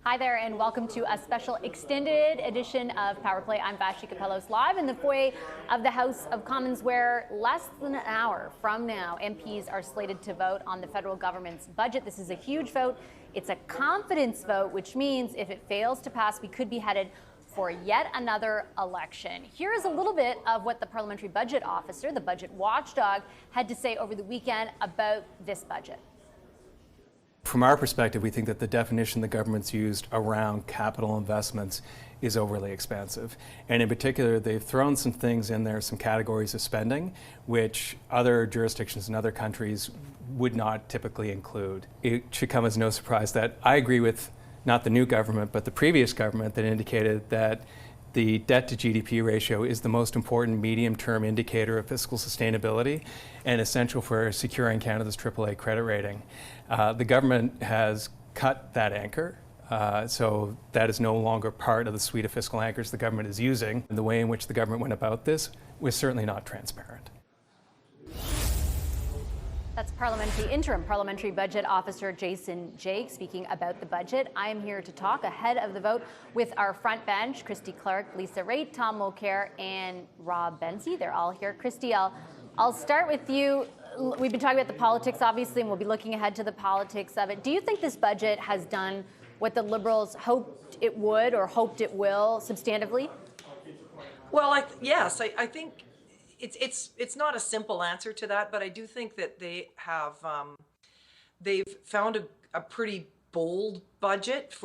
Hi there, and welcome to a special extended edition of Power Play. I'm Vashi Capellos, live in the foyer of the House of Commons, where less than an hour from now, MPs are slated to vote on the federal government's budget. This is a huge vote. It's a confidence vote, which means if it fails to pass, we could be headed for yet another election. Here is a little bit of what the Parliamentary Budget Officer, the budget watchdog, had to say over the weekend about this budget. From our perspective, we think that the definition the government's used around capital investments is overly expansive. And in particular, they've thrown some things in there, some categories of spending, which other jurisdictions in other countries would not typically include. It should come as no surprise that I agree with not the new government, but the previous government that indicated that the debt to GDP ratio is the most important medium-term indicator of fiscal sustainability and essential for securing Canada's AAA credit rating. The government has cut that anchor, so that is no longer part of the suite of fiscal anchors the government is using. And the way in which the government went about this was certainly not transparent. That's interim parliamentary budget officer Jason Jake speaking about the budget. I am here to talk ahead of the vote with our front bench, Christy Clark, Lisa Raitt, Tom Mulcair, and Rob Benzie. They're all here. Christy, I'll start with you. We've been talking about the politics, obviously, and we'll be looking ahead to the politics of it. Do you think this budget has done what the Liberals hoped it would or hoped it will substantively? Well, yes, I think it's not a simple answer to that, but I do think that they have they've found a pretty bold budget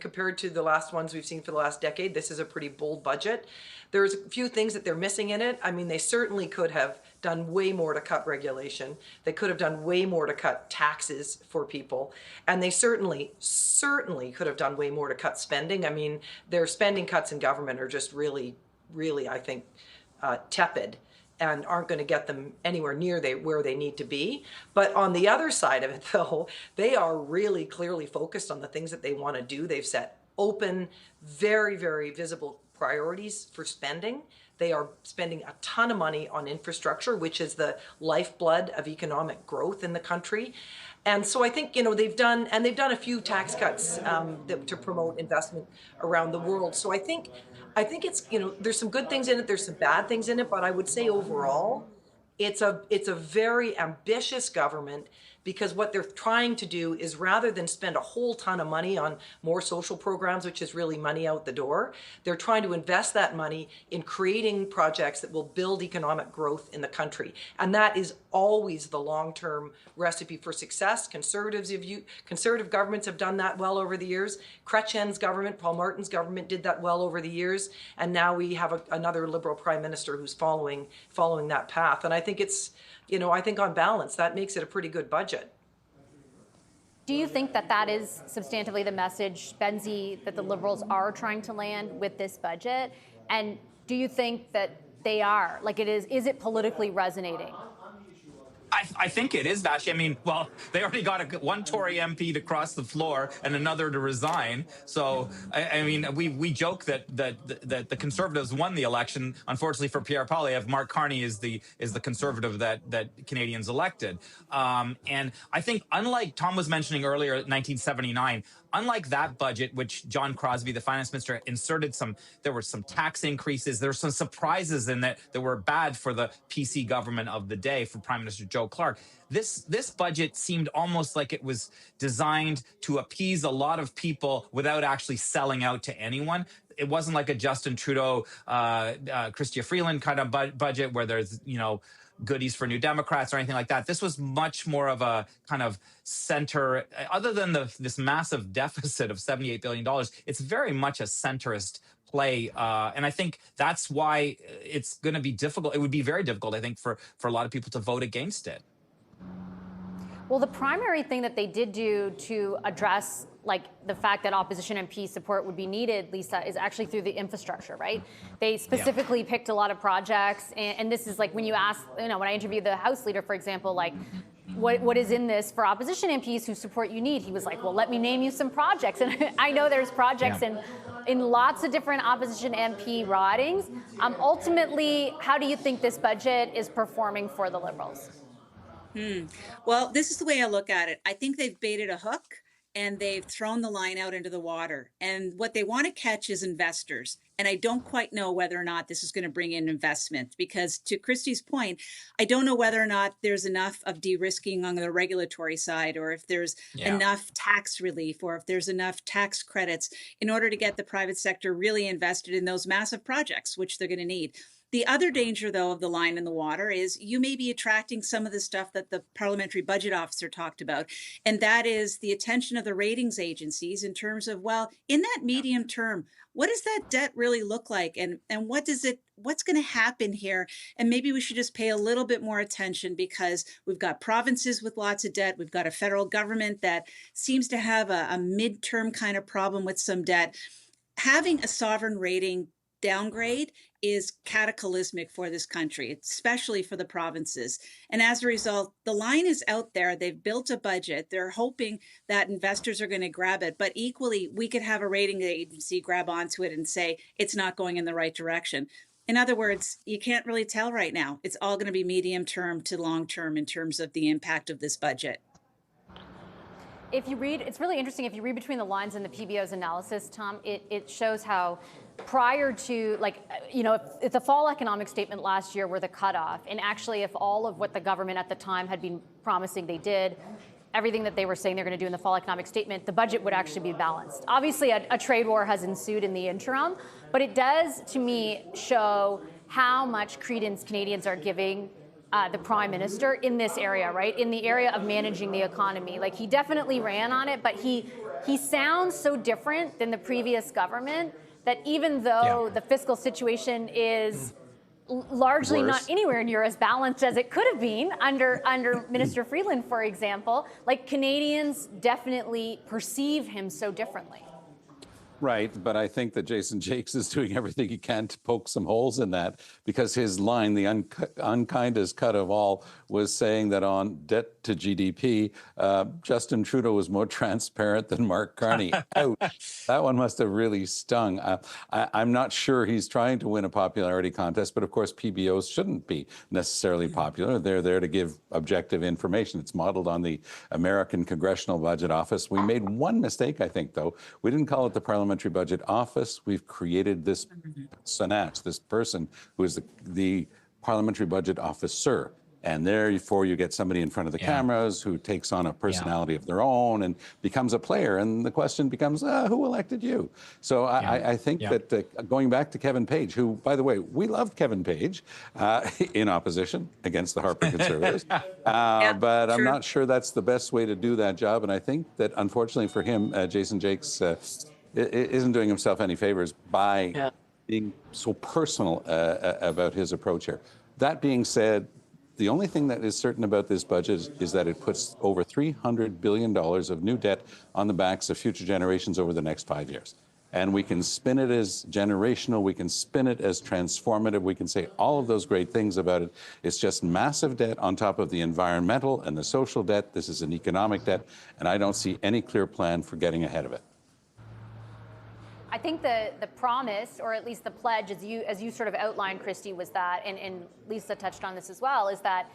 compared to the last ones we've seen for the last decade. This is a pretty bold budget. There's a few things that they're missing in it. I mean, they certainly could have done way more to cut regulation. They could have done way more to cut taxes for people. And they certainly could have done way more to cut spending. I mean, their spending cuts in government are just really, I think, tepid, and aren't going to get them anywhere near where they need to be. But on the other side of it, though, they are really clearly focused on the things that they want to do. They've set open, very, very visible priorities for spending. They are spending a ton of money on infrastructure, which is the lifeblood of economic growth in the country. And so I think, they've done a few tax cuts to promote investment around the world. So I think it's, there's some good things in it, there's some bad things in it, but I would say overall, it's a very ambitious government, because what they're trying to do is, rather than spend a whole ton of money on more social programs, which is really money out the door, they're trying to invest that money in creating projects that will build economic growth in the country. And that is always the long-term recipe for success. Conservative governments have done that well over the years. Chrétien's government, Paul Martin's government, did that well over the years. And now we have another Liberal Prime Minister who's following that path. And I think I think on balance, that makes it a pretty good budget. Do you think that is substantively the message, Benzie, that the Liberals are trying to land with this budget? And do you think that they are? Is it politically resonating? I think it is, Vashi. I mean, well, they already got one Tory MP to cross the floor and another to resign. So, I mean, we joke that the Conservatives won the election. Unfortunately for Pierre Poilievre, Mark Carney is the Conservative that Canadians elected. And I think, unlike Tom was mentioning earlier, 1979, unlike that budget, which John Crosbie, the finance minister, inserted there were some tax increases. There were some surprises in that were bad for the PC government of the day, for Prime Minister Joe Clark. This budget seemed almost like it was designed to appease a lot of people without actually selling out to anyone. It wasn't like a Justin Trudeau, Chrystia Freeland kind of budget where there's, goodies for New Democrats or anything like that. This was much more of a kind of center, other than this massive deficit of $78 billion, it's very much a centrist play. And I think that's why it's going to be difficult. It would be very difficult, I think, for a lot of people to vote against it. Well, the primary thing that they did do to address the fact that opposition MP support would be needed, Lisa, is actually through the infrastructure, right? They specifically picked a lot of projects, and this is when you ask, when I interviewed the House Leader, for example, what is in this for opposition MPs whose support you need? He was like, well, let me name you some projects. And I know there's projects in lots of different opposition MP ridings. Ultimately, how do you think this budget is performing for the Liberals? Well, this is the way I look at it. I think they've baited a hook and they've thrown the line out into the water. And what they want to catch is investors. And I don't quite know whether or not this is going to bring in investment, because to Christy's point, I don't know whether or not there's enough of de-risking on the regulatory side, or if there's enough tax relief, or if there's enough tax credits in order to get the private sector really invested in those massive projects, which they're going to need. The other danger, though, of the line in the water is you may be attracting some of the stuff that the parliamentary budget officer talked about, and that is the attention of the ratings agencies in terms of, well, in that medium term, what does that debt really look like, and what's going to happen here? And maybe we should just pay a little bit more attention, because we've got provinces with lots of debt, we've got a federal government that seems to have a midterm kind of problem with some debt. Having a sovereign rating downgrade is cataclysmic for this country, especially for the provinces. And as a result, the line is out there. They've built a budget. They're hoping that investors are going to grab it. But equally, we could have a rating agency grab onto it and say it's not going in the right direction. In other words, you can't really tell right now. It's all going to be medium term to long term in terms of the impact of this budget. If you read, it's really interesting, if you read between the lines in the PBO's analysis, Tom, it shows how prior to, if the fall economic statement last year were the cutoff, and actually if all of what the government at the time had been promising they did, everything that they were saying they're going to do in the fall economic statement, the budget would actually be balanced. Obviously, a trade war has ensued in the interim, but it does, to me, show how much credence Canadians are giving the Prime Minister in this area, right? In the area of managing the economy. Like, he definitely ran on it, but he sounds so different than the previous government that even though the fiscal situation is largely not anywhere near as balanced as it could have been under Minister Freeland, for example, like, Canadians definitely perceive him so differently. Right, but I think that Jason Jakes is doing everything he can to poke some holes in that, because his line, the unkindest cut of all, was saying that on debt to GDP, Justin Trudeau was more transparent than Mark Carney. Ouch. That one must have really stung. I'm not sure he's trying to win a popularity contest, but of course PBOs shouldn't be necessarily popular. They're there to give objective information. It's modeled on the American Congressional Budget Office. We made one mistake, I think, though. We didn't call it the Parliamentary Budget Office. We've created this Senat, this person who is the Parliamentary Budget Officer. And therefore, you get somebody in front of the cameras who takes on a personality of their own and becomes a player. And the question becomes, who elected you? So I think that going back to Kevin Page, who, by the way, we loved Kevin Page in opposition against the Harper Conservatives. But I'm not sure that's the best way to do that job. And I think that, unfortunately for him, Jason Jakes isn't doing himself any favors by being so personal about his approach here. That being said, the only thing that is certain about this budget is that it puts over $300 billion of new debt on the backs of future generations over the next 5 years. And we can spin it as generational, we can spin it as transformative, we can say all of those great things about it. It's just massive debt on top of the environmental and the social debt. This is an economic debt, and I don't see any clear plan for getting ahead of it. I think the promise, or at least the pledge, as you sort of outlined, Christy, was that, and Lisa touched on this as well, is that,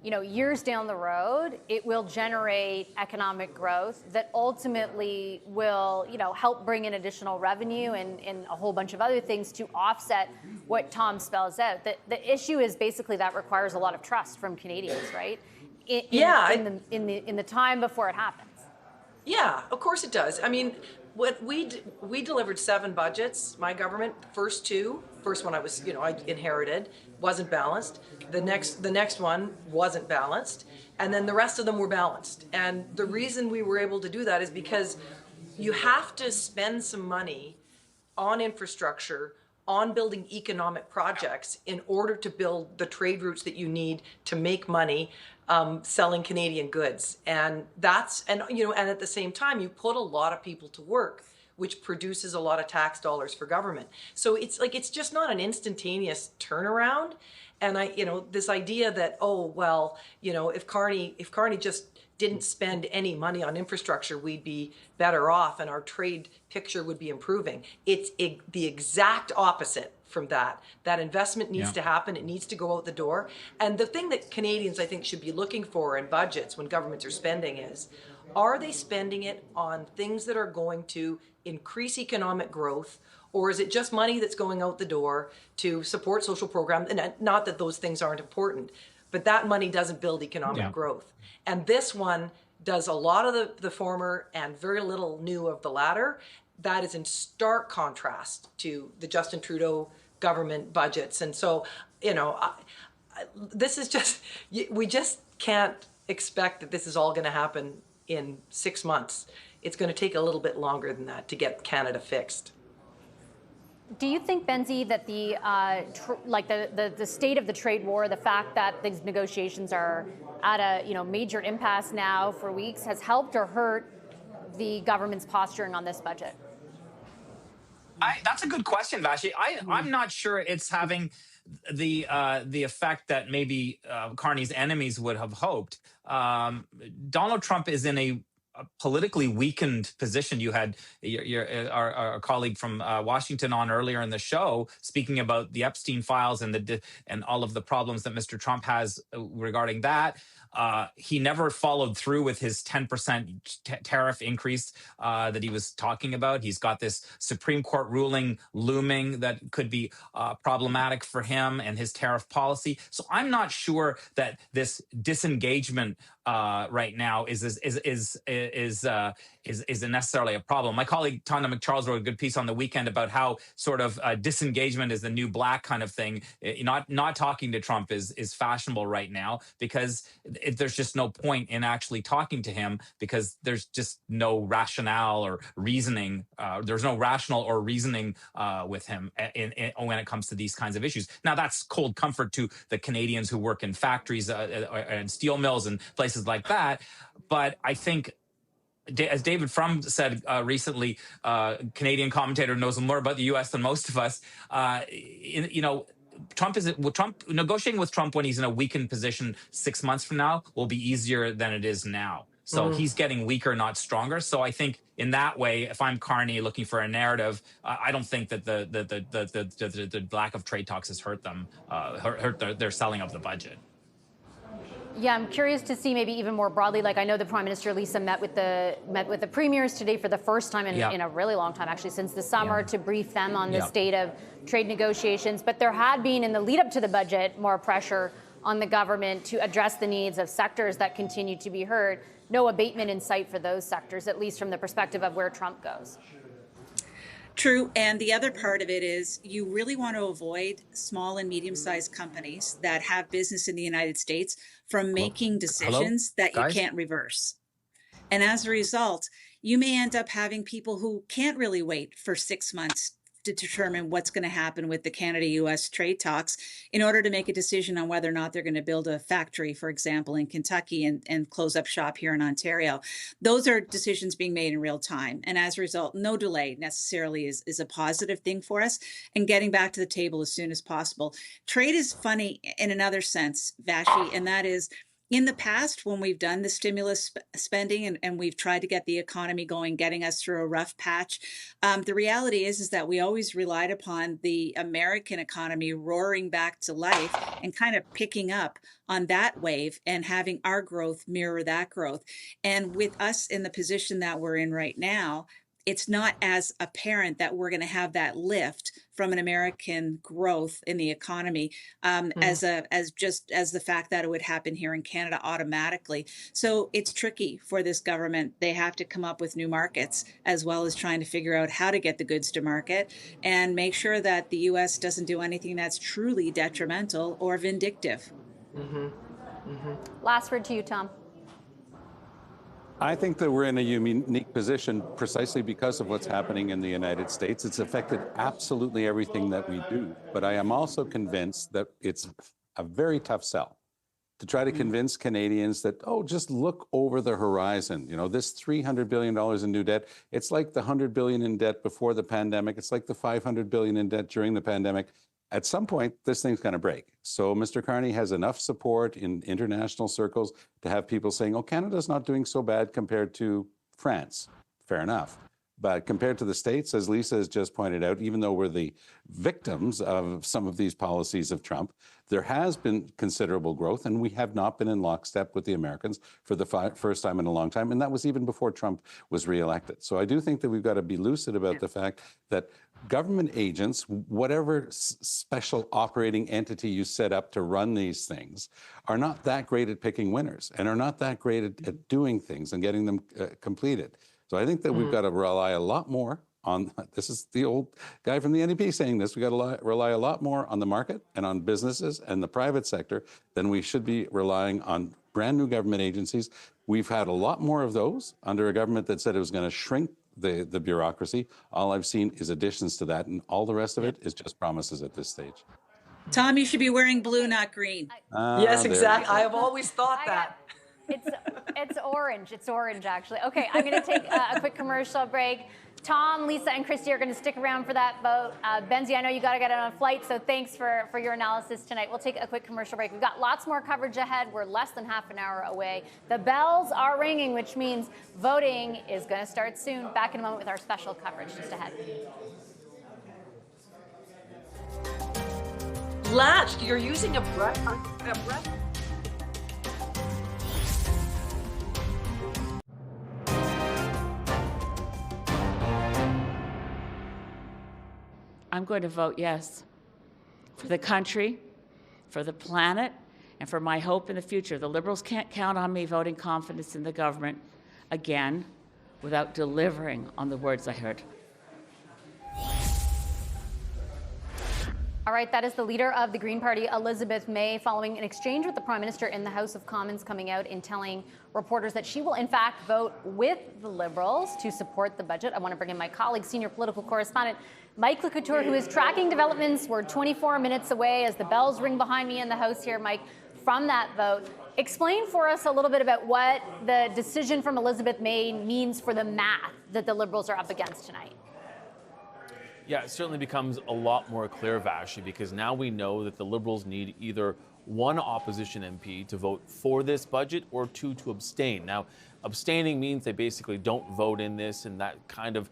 years down the road, it will generate economic growth that ultimately will, help bring in additional revenue and a whole bunch of other things to offset what Tom spells out. The issue is basically that requires a lot of trust from Canadians, right? In the time before it happens. Yeah, of course it does. I mean, what we delivered 7 budgets. My government, first one I inherited, wasn't balanced. The next one wasn't balanced, and then the rest of them were balanced. And the reason we were able to do that is because you have to spend some money on infrastructure, on building economic projects in order to build the trade routes that you need to make money selling Canadian goods. And at the same time, you put a lot of people to work, which produces a lot of tax dollars for government. So it's just not an instantaneous turnaround. And this idea that, if Carney just didn't spend any money on infrastructure, we'd be better off and our trade picture would be improving. It's the exact opposite from that. That investment needs to happen. It needs to go out the door. And the thing that Canadians, I think, should be looking for in budgets when governments are spending is, are they spending it on things that are going to increase economic growth, or is it just money that's going out the door to support social programs? And not that those things aren't important, but that money doesn't build economic growth. And this one does a lot of the former and very little new of the latter. That is in stark contrast to the Justin Trudeau government budgets. And so, this is just, we just can't expect that this is all going to happen in 6 months. It's going to take a little bit longer than that to get Canada fixed. Do you think, Benzie, that the state of the trade war, the fact that these negotiations are at a major impasse now for weeks, has helped or hurt the government's posturing on this budget? That's a good question, Vashi. I'm not sure it's having the effect that maybe Carney's enemies would have hoped. Donald Trump is in politically weakened position. You had our colleague from Washington on earlier in the show speaking about the Epstein files and all of the problems that Mr. Trump has regarding that. He never followed through with his 10% tariff increase that he was talking about. He's got this Supreme Court ruling looming that could be problematic for him and his tariff policy. So I'm not sure that this disengagement right now is necessarily a problem. My colleague Tanda McCharles wrote a good piece on the weekend about how sort of disengagement is the new black kind of thing. Not talking to Trump is fashionable right now because there's just no point in actually talking to him because there's just no rationale or reasoning. There's no rational or reasoning with him when it comes to these kinds of issues. Now, that's cold comfort to the Canadians who work in factories and steel mills and places like that. But I think, as David Frum said recently, Canadian commentator knows more about the U.S. than most of us. Trump negotiating with Trump when he's in a weakened position 6 months from now will be easier than it is now. So he's getting weaker, not stronger. So I think in that way, if I'm Carney looking for a narrative, I don't think that the lack of trade talks has hurt them, hurt their selling of the budget. Yeah, I'm curious to see maybe even more broadly. Like I know the Prime Minister Lisa met with the premiers today for the first time in a really long time, actually since the summer, to brief them on the state of trade negotiations. But there had been in the lead up to the budget more pressure on the government to address the needs of sectors that continue to be hurt. No abatement in sight for those sectors, at least from the perspective of where Trump goes. True. And the other part of it is you really want to avoid small and medium-sized companies that have business in the United States from making decisions that you can't reverse. And as a result, you may end up having people who can't really wait for 6 months to determine what's going to happen with the Canada-U.S. trade talks in order to make a decision on whether or not they're going to build a factory, for example, in Kentucky and close up shop here in Ontario. Those are decisions being made in real time. And as a result, no delay necessarily is a positive thing for us, and getting back to the table as soon as possible. Trade is funny in another sense, Vashi, and that is, in the past, when we've done the stimulus spending and we've tried to get the economy going, getting us through a rough patch, the reality is that we always relied upon the American economy roaring back to life and kind of picking up on that wave and having our growth mirror that growth. And with us in the position that we're in right now, it's not as apparent that we're going to have that lift from an American growth in the economy as the fact that it would happen here in Canada automatically. So it's tricky for this government. They have to come up with new markets as well as trying to figure out how to get the goods to market and make sure that the U.S. doesn't do anything that's truly detrimental or vindictive. Last word to you, Tom. I think that we're in a unique position precisely because of what's happening in the United States. It's affected absolutely everything that we do. But I am also convinced that it's a very tough sell to try to convince Canadians that, just look over the horizon. You know, this $300 billion in new debt, it's like the $100 billion in debt before the pandemic. It's like the $500 billion in debt during the pandemic. At some point, this thing's going to break. So Mr. Carney has enough support in international circles to have people saying, Canada's not doing so bad compared to France. Fair enough. But compared to the States, as Lisa has just pointed out, even though we're the victims of some of these policies of Trump, there has been considerable growth, and we have not been in lockstep with the Americans for the first time in a long time, and that was even before Trump was reelected. So I do think that we've got to be lucid about the fact that government agents, whatever special operating entity you set up to run these things, are not that great at picking winners and are not that great at doing things and getting them completed. So I think that we've got to rely a lot more on, this is the old guy from the NDP saying this, we've got to rely a lot more on the market and on businesses and the private sector than we should be relying on brand new government agencies. We've had a lot more of those under a government that said it was going to shrink the bureaucracy. All I've seen is additions to that, and all the rest of it is just promises at this stage. Tom, you should be wearing blue, not green. Yes, exactly. I have always thought that. It's orange. It's orange, actually. Okay, I'm going to take a quick commercial break. Tom, Lisa, and Christy are going to stick around for that vote. Benzie, I know you got to get on a flight, so thanks for your analysis tonight. We'll take a quick commercial break. We've got lots more coverage ahead. We're less than half an hour away. The bells are ringing, which means voting is going to start soon. Back in a moment with our special coverage just ahead. Latched, you're using a breath. I'm going to vote yes for the country, for the planet, and for my hope in the future. The Liberals can't count on me voting confidence in the government again without delivering on the words I heard. All right, that is the leader of the Green Party, Elizabeth May, following an exchange with the Prime Minister in the House of Commons, coming out and telling reporters that she will in fact vote with the Liberals to support the budget. I want to bring in my colleague, senior political correspondent Mike LeCouture, who is tracking developments. We're 24 minutes away as the bells ring behind me in the House here, Mike, from that vote. Explain for us a little bit about what the decision from Elizabeth May means for the math that the Liberals are up against tonight. Yeah, it certainly becomes a lot more clear, Vashi, because now we know that the Liberals need either one opposition MP to vote for this budget or two to abstain. Now, abstaining means they basically don't vote in this, and that kind of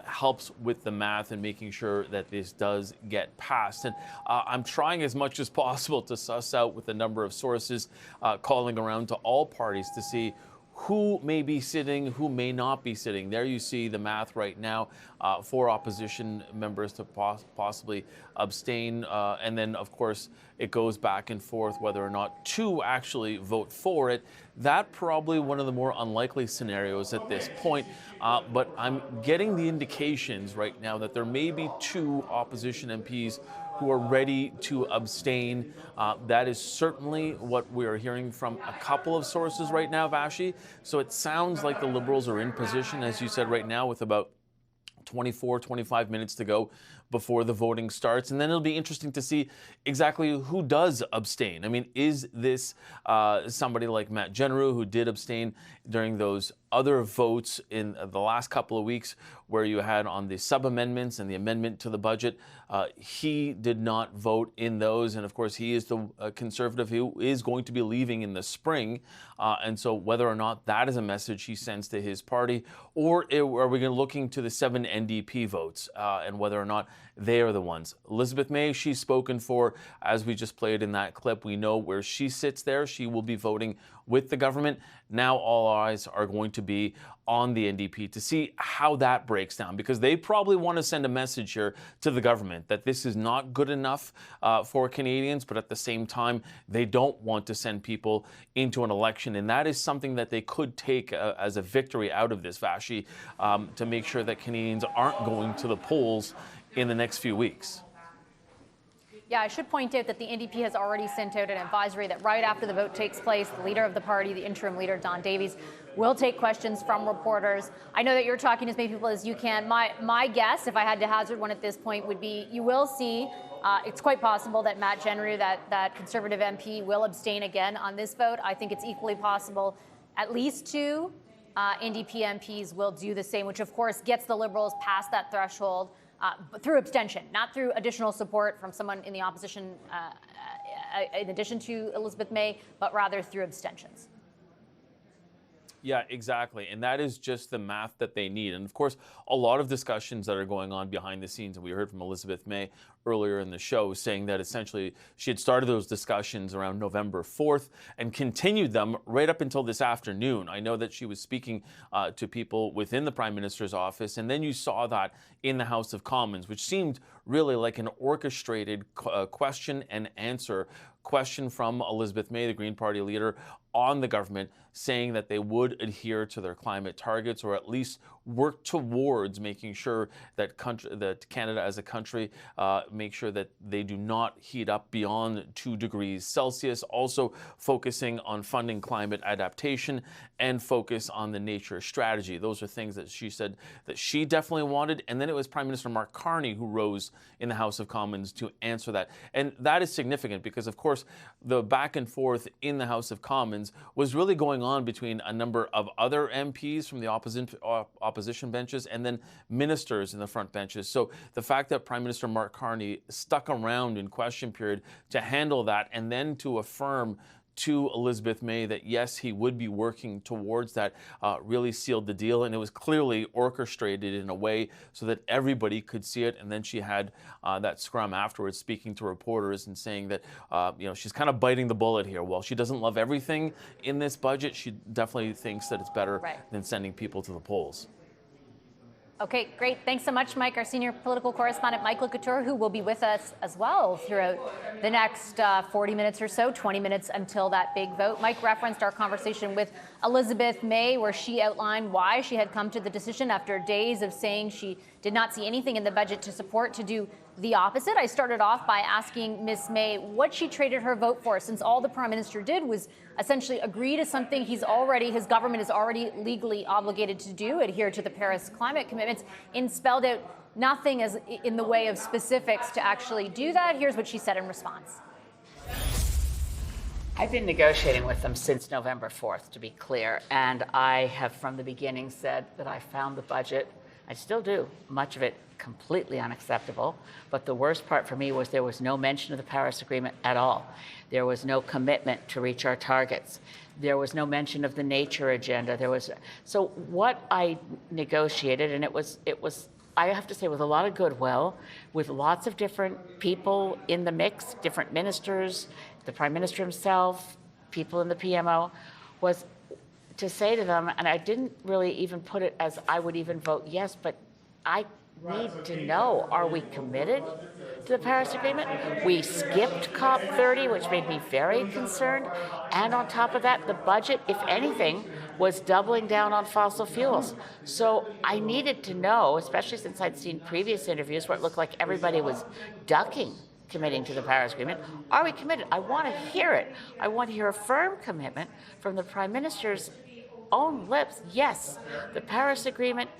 helps with the math and making sure that this does get passed. And I'm trying as much as possible to suss out with a number of sources calling around to all parties to see who may be sitting, who may not be sitting. There you see the math right now for opposition members to possibly abstain. And then, of course, it goes back and forth whether or not two actually vote for it. That probably one of the more unlikely scenarios at this point. But I'm getting the indications right now that there may be two opposition MPs who are ready to abstain. That is certainly what we are hearing from a couple of sources right now, Vashi. So it sounds like the Liberals are in position, as you said, right now with about 24, 25 minutes to go before the voting starts. And then it'll be interesting to see exactly who does abstain. I mean, is this somebody like Matt Genereux, who did abstain during those other votes in the last couple of weeks where you had on the sub-amendments and the amendment to the budget? He did not vote in those. And of course, he is the Conservative who is going to be leaving in the spring. And so whether or not that is a message he sends to his party, or are we looking to the 7 NDP votes and whether or not they are the ones? Elizabeth May, she's spoken for, as we just played in that clip. We know where she sits there. She will be voting with the government. Now all eyes are going to be on the NDP to see how that breaks down, because they probably want to send a message here to the government that this is not good enough for Canadians, but at the same time, they don't want to send people into an election. And that is something that they could take as a victory out of this, Vashi, to make sure that Canadians aren't going to the polls in the next few weeks. Yeah, I should point out that the NDP has already sent out an advisory that right after the vote takes place, the leader of the party, the interim leader, Don Davies, will take questions from reporters. I know that you're talking to as many people as you can. My guess, if I had to hazard one at this point, would be you will see, it's quite possible that Matt Genereux, that Conservative MP, will abstain again on this vote. I think it's equally possible at least two NDP MPs will do the same, which of course gets the Liberals past that threshold. Through abstention, not through additional support from someone in the opposition in addition to Elizabeth May, but rather through abstentions. Yeah, exactly. And that is just the math that they need. And of course, a lot of discussions that are going on behind the scenes. And we heard from Elizabeth May earlier in the show saying that essentially she had started those discussions around November 4th and continued them right up until this afternoon. I know that she was speaking to people within the Prime Minister's office. And then you saw that in the House of Commons, which seemed really like an orchestrated question and answer question from Elizabeth May, the Green Party leader, on the government, saying that they would adhere to their climate targets, or at least work towards making sure that Canada as a country make sure that they do not heat up beyond 2 degrees Celsius. Also focusing on funding climate adaptation and focus on the nature of strategy. Those are things that she said that she definitely wanted. And then it was Prime Minister Mark Carney who rose in the House of Commons to answer that. And that is significant because, of course, the back and forth in the House of Commons was really going on between a number of other MPs from the opposition benches and then ministers in the front benches. So the fact that Prime Minister Mark Carney stuck around in question period to handle that and then to affirm to Elizabeth May that yes, he would be working towards that, really sealed the deal. And it was clearly orchestrated in a way so that everybody could see it. And then she had that scrum afterwards, speaking to reporters and saying that she's kind of biting the bullet here. While she doesn't love everything in this budget, she definitely thinks that it's better than sending people to the polls. Okay, great. Thanks so much, Mike. Our senior political correspondent, Michael Couture, who will be with us as well throughout the next 40 minutes or so, 20 minutes until that big vote. Mike referenced our conversation with Elizabeth May, where she outlined why she had come to the decision after days of saying she did not see anything in the budget to support to do the opposite. I started off by asking Ms. May what she traded her vote for, since all the Prime Minister did was essentially agree to something his government is already legally obligated to do, adhere to the Paris climate commitments, and spelled out nothing as in the way of specifics to actually do that. Here's what she said in response. I've been negotiating with them since November 4th, to be clear, and I have from the beginning said that I found the budget, I still do, much of it completely unacceptable. But the worst part for me was there was no mention of the Paris Agreement at all. There was no commitment to reach our targets. There was no mention of the nature agenda. So what I negotiated, and it was, I have to say, with a lot of goodwill, with lots of different people in the mix, different ministers, the Prime Minister himself, people in the PMO, was to say to them, and I didn't really even put it as I would even vote yes, but I need to know, are we committed to the Paris Agreement? We skipped COP30, which made me very concerned. And on top of that, the budget, if anything, was doubling down on fossil fuels. So I needed to know, especially since I'd seen previous interviews where it looked like everybody was ducking committing to the Paris Agreement. Are we committed? I want to hear it. I want to hear a firm commitment from the Prime Minister's own lips. Yes, the Paris Agreement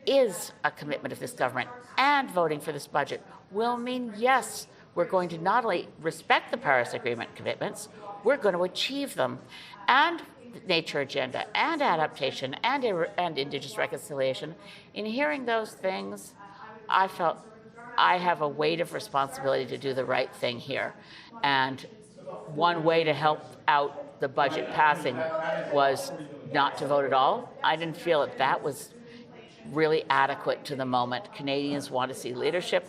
is a commitment of this government, and voting for this budget will mean, yes, we're going to not only respect the Paris Agreement commitments, we're going to achieve them. And the nature agenda, and adaptation, and Indigenous reconciliation. In hearing those things, I felt I have a weight of responsibility to do the right thing here. And one way to help out the budget passing was not to vote at all. I didn't feel that was really adequate to the moment. Canadians want to see leadership.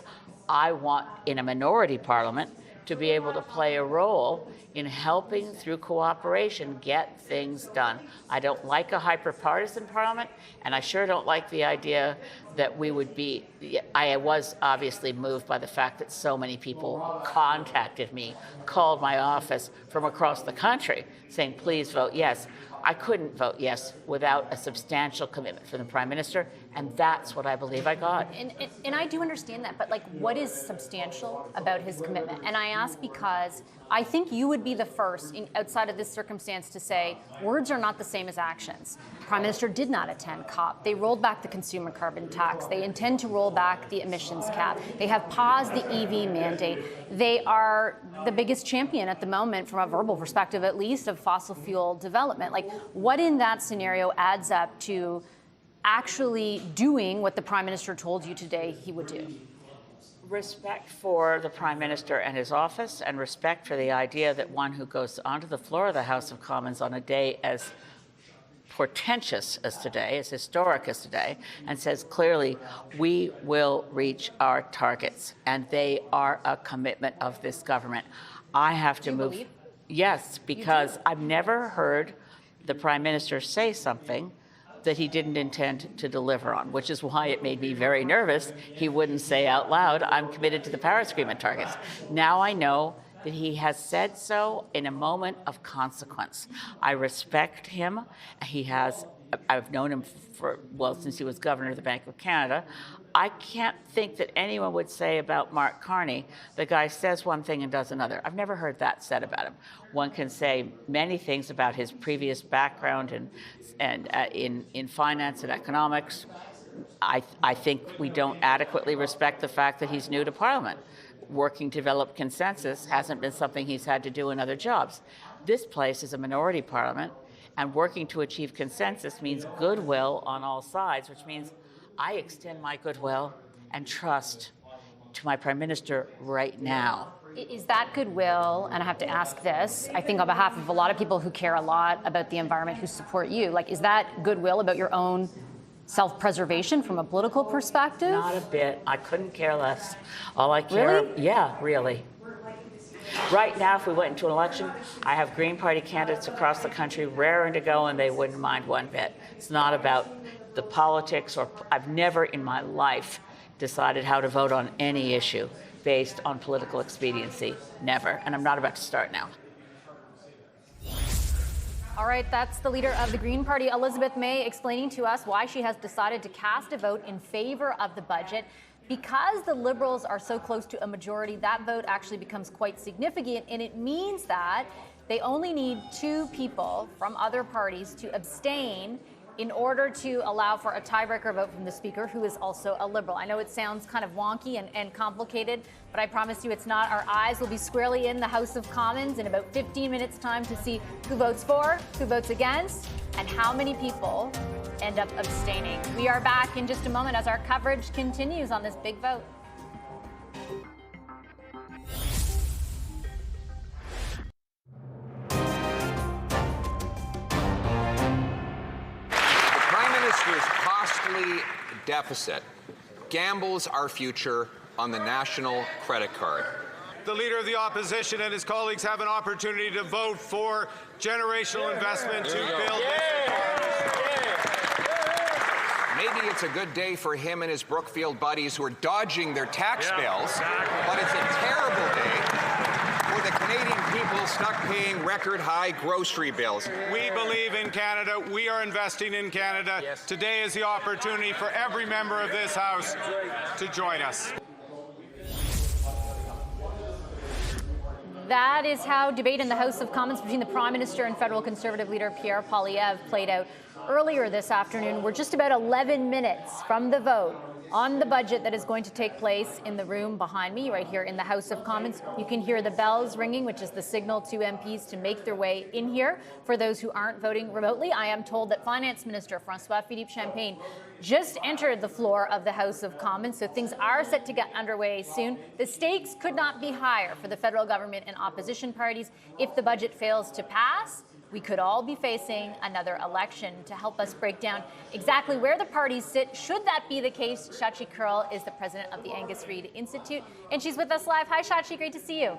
I want, in a minority parliament, to be able to play a role in helping, through cooperation, get things done. I don't like a hyper-partisan parliament, and I sure don't like the idea that we would be. I was obviously moved by the fact that so many people contacted me, called my office from across the country, saying, please vote yes. I couldn't vote yes without a substantial commitment from the Prime Minister, and that's what I believe I got. And I do understand that, but what is substantial about his commitment? And I ask because I think you would be the first, outside of this circumstance, to say words are not the same as actions. Prime Minister did not attend COP. They rolled back the consumer carbon tax. They intend to roll back the emissions cap. They have paused the EV mandate. They are the biggest champion at the moment, from a verbal perspective at least, of fossil fuel development. What in that scenario adds up to actually doing what the Prime Minister told you today he would do? Respect for the Prime Minister and his office, and respect for the idea that one who goes onto the floor of the House of Commons on a day as portentous as today, as historic as today, and says clearly, we will reach our targets, and they are a commitment of this government. I have to move. Believe? Yes, because I've never heard the Prime Minister say something that he didn't intend to deliver on, which is why it made me very nervous. He wouldn't say out loud, I'm committed to the Paris Agreement targets. Now I know that he has said so in a moment of consequence. I respect him. He has I've known him since he was governor of the Bank of Canada. I can't think that anyone would say about Mark Carney, the guy says one thing and does another. I've never heard that said about him. One can say many things about his previous background and in finance and economics. I think we don't adequately respect the fact that he's new to Parliament. Working to develop consensus hasn't been something he's had to do in other jobs. This place is a minority parliament, and working to achieve consensus means goodwill on all sides, which means I extend my goodwill and trust to my Prime Minister right now. Is that goodwill, and I have to ask this, I think on behalf of a lot of people who care a lot about the environment who support you, like, is that goodwill about your own self-preservation from a political perspective? Not a bit. I couldn't care less. All I care... Really? Yeah, really. Right now, if we went into an election, I have Green Party candidates across the country raring to go, and they wouldn't mind one bit. It's not about the politics, or I've never in my life decided how to vote on any issue based on political expediency. Never. And I'm not about to start now. All right, that's the leader of the Green Party, Elizabeth May, explaining to us why she has decided to cast a vote in favor of the budget. Because the Liberals are so close to a majority, that vote actually becomes quite significant, and it means that they only need 2 people from other parties to abstain in order to allow for a tiebreaker vote from the Speaker, who is also a Liberal. I know it sounds kind of wonky and complicated, but I promise you it's not. Our eyes will be squarely in the House of Commons in about 15 minutes' time to see who votes for, who votes against, and how many people end up abstaining. We are back in just a moment as our coverage continues on this big vote. Costly deficit gambles our future on the national credit card. The Leader of the Opposition and his colleagues have an opportunity to vote for generational investment to build Maybe it's a good day for him and his Brookfield buddies who are dodging their tax bills, but it's a terrible day for the Canadian people stuck paying record-high grocery bills. We believe in Canada. We are investing in Canada. Yes. Today is the opportunity for every member of this House to join us. That is how debate in the House of Commons between the Prime Minister and federal Conservative leader Pierre Poilievre played out earlier this afternoon. We're just about 11 minutes from the vote on the budget that is going to take place in the room behind me, right here in the House of Commons. You can hear the bells ringing, which is the signal to MPs to make their way in here. For those who aren't voting remotely, I am told that Finance Minister François-Philippe Champagne just entered the floor of the House of Commons, so things are set to get underway soon. The stakes could not be higher for the federal government and opposition parties. If the budget fails to pass, we could all be facing another election. To help us break down exactly where the parties sit, should that be the case, Shachi Kurl is the president of the Angus Reid Institute, and she's with us live. Hi, Shachi, great to see you.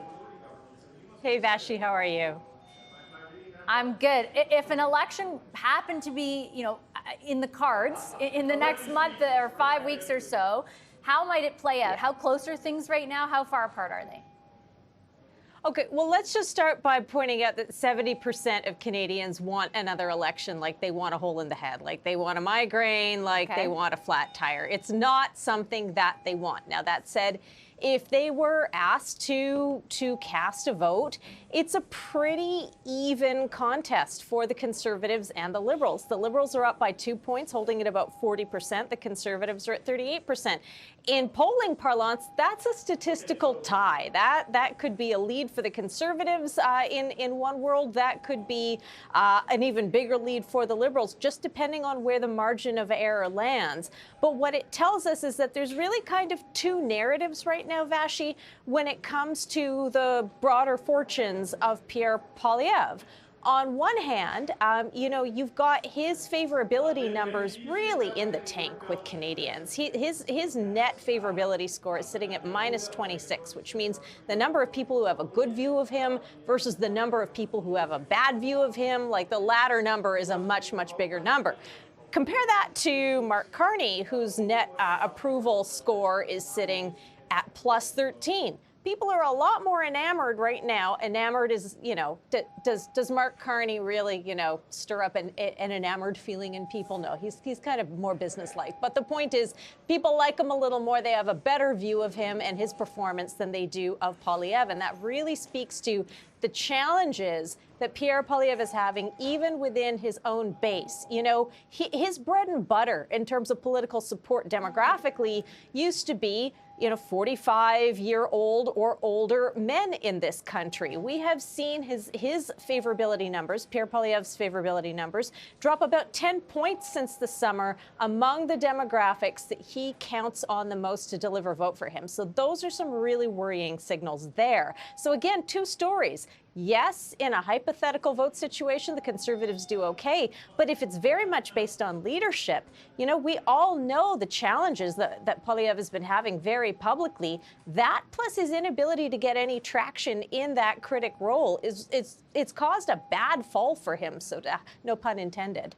Hey, Vashi, how are you? I'm good. If an election happened to be, in the cards in the next month or 5 weeks or so, how might it play out? How close are things right now? How far apart are they? Okay, well, let's just start by pointing out that 70% of Canadians want another election, like they want a hole in the head, like they want a migraine, like they want a flat tire. It's not something that they want. Now, that said, if they were asked to cast a vote, it's a pretty even contest for the Conservatives and the Liberals. The Liberals are up by 2 points, holding at about 40%. The Conservatives are at 38%. In polling parlance, that's a statistical tie. That could be a lead for the Conservatives in one world. That could be an even bigger lead for the Liberals, just depending on where the margin of error lands. But what it tells us is that there's really kind of 2 narratives right now, Vashi, when it comes to the broader fortunes of Pierre Poilievre. On one hand, you've got his favorability numbers really in the tank with Canadians. His net favorability score is sitting at -26, which means the number of people who have a good view of him versus the number of people who have a bad view of him, like the latter number is a much, much bigger number. Compare that to Mark Carney, whose net approval score is sitting at +13. people are a lot more enamored right now. Enamored is, does Mark Carney really, stir up an enamored feeling in people? No, he's kind of more businesslike. But the point is, people like him a little more. They have a better view of him and his performance than they do of Poilievre. And that really speaks to the challenges that Pierre Poilievre is having, even within his own base. His bread and butter in terms of political support demographically used to be 45-year-old or older men in this country. We have seen his favorability numbers, Pierre Poilievre's favorability numbers, drop about 10 points since the summer among the demographics that he counts on the most to deliver a vote for him. So those are some really worrying signals there. So again, two stories. Yes, in a hypothetical vote situation, the Conservatives do okay. But if it's very much based on leadership, we all know the challenges that Poilievre has been having very publicly. That plus his inability to get any traction in that critic role it's caused a bad fall for him. So no pun intended.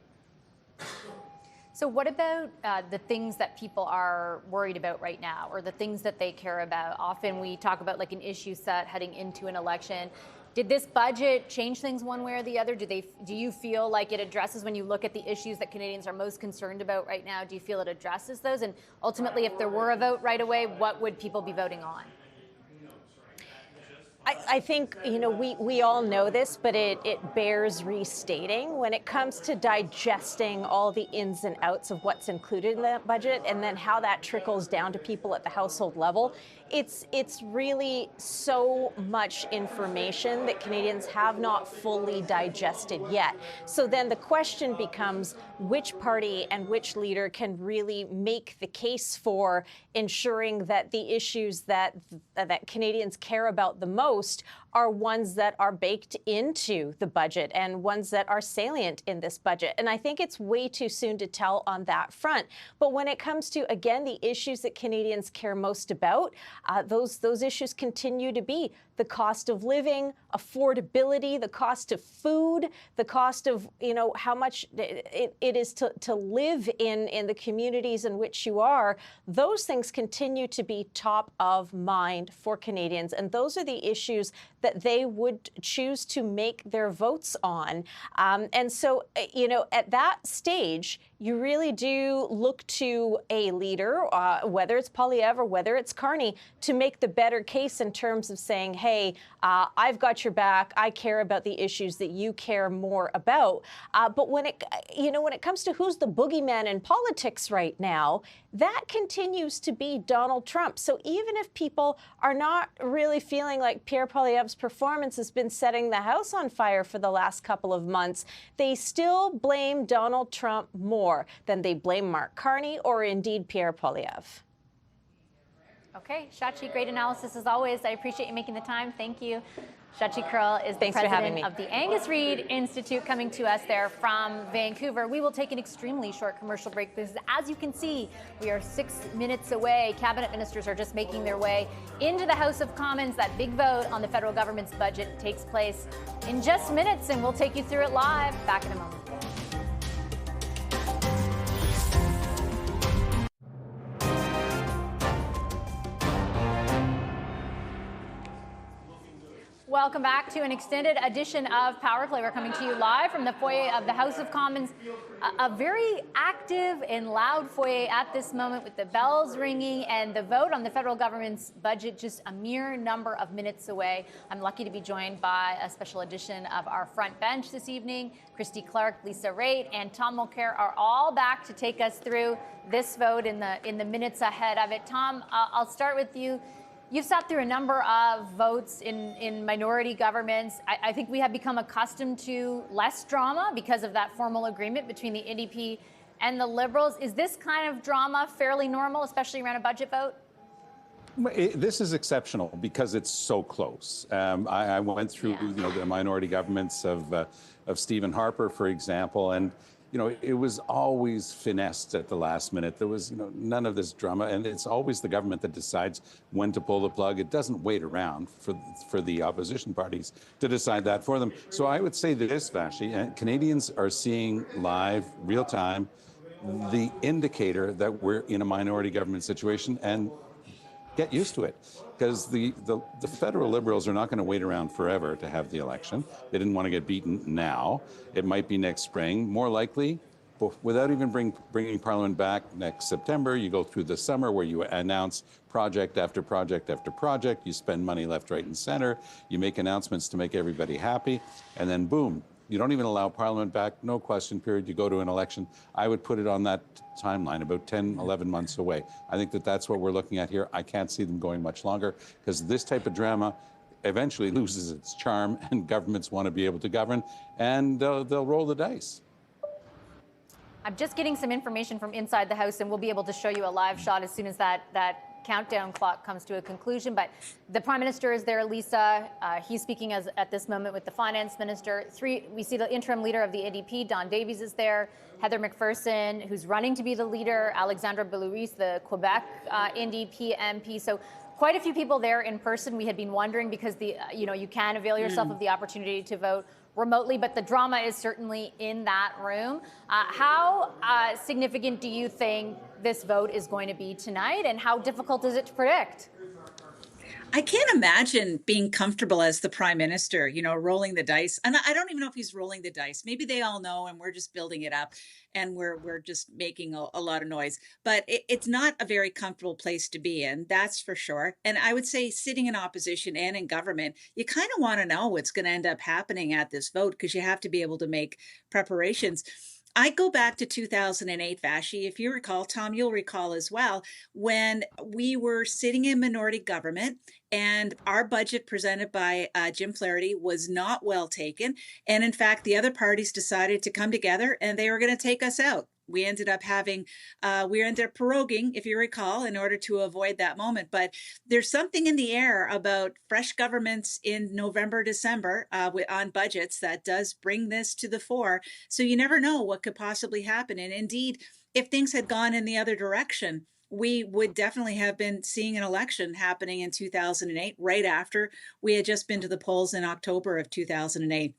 So what about the things that people are worried about right now, or the things that they care about? Often we talk about like an issue set heading into an election. Did this budget change things one way or the other? Do you feel like it addresses, when you look at the issues that Canadians are most concerned about right now, do you feel it addresses those? And ultimately, if there were a vote right away, what would people be voting on? I think, we all know this, but it bears restating. When it comes to digesting all the ins and outs of what's included in that budget and then how that trickles down to people at the household level, it's really so much information that Canadians have not fully digested yet. So then the question becomes, which party and which leader can really make the case for ensuring that the issues that Canadians care about the most are ones that are baked into the budget and ones that are salient in this budget. And I think it's way too soon to tell on that front. But when it comes to, again, the issues that Canadians care most about, those issues continue to be the cost of living, affordability, the cost of food, the cost of, how much it is to live in the communities in which you are. Those things continue to be top of mind for Canadians. And those are the issues that they would choose to make their votes on. And so, at that stage, you really do look to a leader, whether it's Poilievre or whether it's Carney, to make the better case in terms of saying, hey, I've got your back. I care about the issues that you care more about. But when it comes to who's the boogeyman in politics right now, that continues to be Donald Trump. So even if people are not really feeling like Pierre Poilievre's performance has been setting the house on fire for the last couple of months, they still blame Donald Trump more than they blame Mark Carney or indeed Pierre Poilievre. Okay, Shachi, great analysis as always. I appreciate you making the time. Thank you. Shachi Kurl is the president of the Angus Reid Institute, coming to us there from Vancouver. We will take an extremely short commercial break because, as you can see, we are 6 minutes away. Cabinet ministers are just making their way into the House of Commons. That big vote on the federal government's budget takes place in just minutes, and we'll take you through it live. Back in a moment. Welcome back to an extended edition of Power Play. We're coming to you live from the foyer of the House of Commons. A very active and loud foyer at this moment, with the bells ringing and the vote on the federal government's budget just a mere number of minutes away. I'm lucky to be joined by a special edition of our front bench this evening. Christy Clark, Lisa Raitt, and Tom Mulcair are all back to take us through this vote in the minutes ahead of it. Tom, I'll start with you. You've sat through a number of votes in minority governments. I think we have become accustomed to less drama because of that formal agreement between the NDP and the Liberals. Is this kind of drama fairly normal, especially around a budget vote? This is exceptional because it's so close. I went through the minority governments of Stephen Harper, for example, and it was always finessed at the last minute. There was, none of this drama, and it's always the government that decides when to pull the plug. It doesn't wait around for the opposition parties to decide that for them. So I would say this, Vashi, Canadians are seeing live, real time, the indicator that we're in a minority government situation, and get used to it, because the federal Liberals are not going to wait around forever to have the election. They didn't want to get beaten now. It might be next spring. More likely, without even bringing Parliament back next September, you go through the summer where you announce project after project after project. You spend money left, right, and center. You make announcements to make everybody happy. And then boom, you don't even allow Parliament back, no question period. You go to an election. I would put it on that timeline, about 10, 11 months away. I think that that's what we're looking at here. I can't see them going much longer, because this type of drama eventually loses its charm, and governments want to be able to govern, and they'll roll the dice. I'm just getting some information from inside the House, and we'll be able to show you a live shot as soon as that countdown clock comes to a conclusion. But the Prime Minister is there, Lisa. He's speaking at this moment with the Finance Minister. We see the interim leader of the NDP, Don Davies, is there. Heather McPherson, who's running to be the leader. Alexandra Belouris, the Quebec NDP MP. So quite a few people there in person. We had been wondering, because you can avail yourself of the opportunity to vote remotely, but the drama is certainly in that room. How significant do you think this vote is going to be tonight, and how difficult is it to predict? I can't imagine being comfortable as the Prime Minister, rolling the dice. And I don't even know if he's rolling the dice. Maybe they all know, and we're just building it up, and we're just making a lot of noise. But it's not a very comfortable place to be in, that's for sure. And I would say, sitting in opposition and in government, you kind of want to know what's going to end up happening at this vote, because you have to be able to make preparations. I go back to 2008, Vashi. If you recall, Tom, you'll recall as well, when we were sitting in minority government and our budget presented by Jim Flaherty was not well taken. And in fact, the other parties decided to come together and they were going to take us out. We ended up proroguing, if you recall, in order to avoid that moment. But there's something in the air about fresh governments in November, December on budgets that does bring this to the fore. So you never know what could possibly happen. And indeed, if things had gone in the other direction, we would definitely have been seeing an election happening in 2008, right after we had just been to the polls in October of 2008.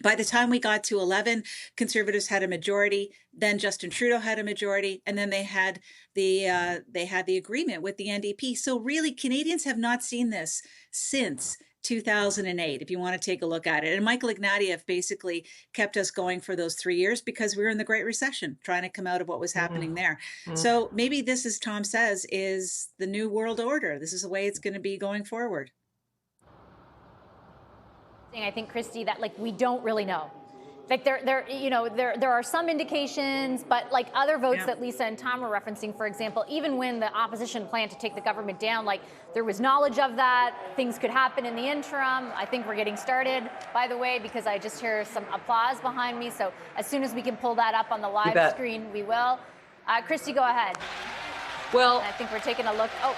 By the time we got to 11, Conservatives had a majority. Then Justin Trudeau had a majority, and then they had the agreement with the NDP. So really, Canadians have not seen this since 2008, if you want to take a look at it. And Michael Ignatieff basically kept us going for those 3 years, because we were in the Great Recession, trying to come out of what was happening there. So maybe this, as Tom says, is the new world order. This is the way it's going to be going forward. I think, Christy, that we don't really know. There are some indications, but other votes that Lisa and Tom were referencing, for example, even when the opposition planned to take the government down, there was knowledge of that. Things could happen in the interim. I think we're getting started, by the way, because I just hear some applause behind me. So as soon as we can pull that up on the live screen, we will. Christy, go ahead. Well, and I think we're taking a look. Oh,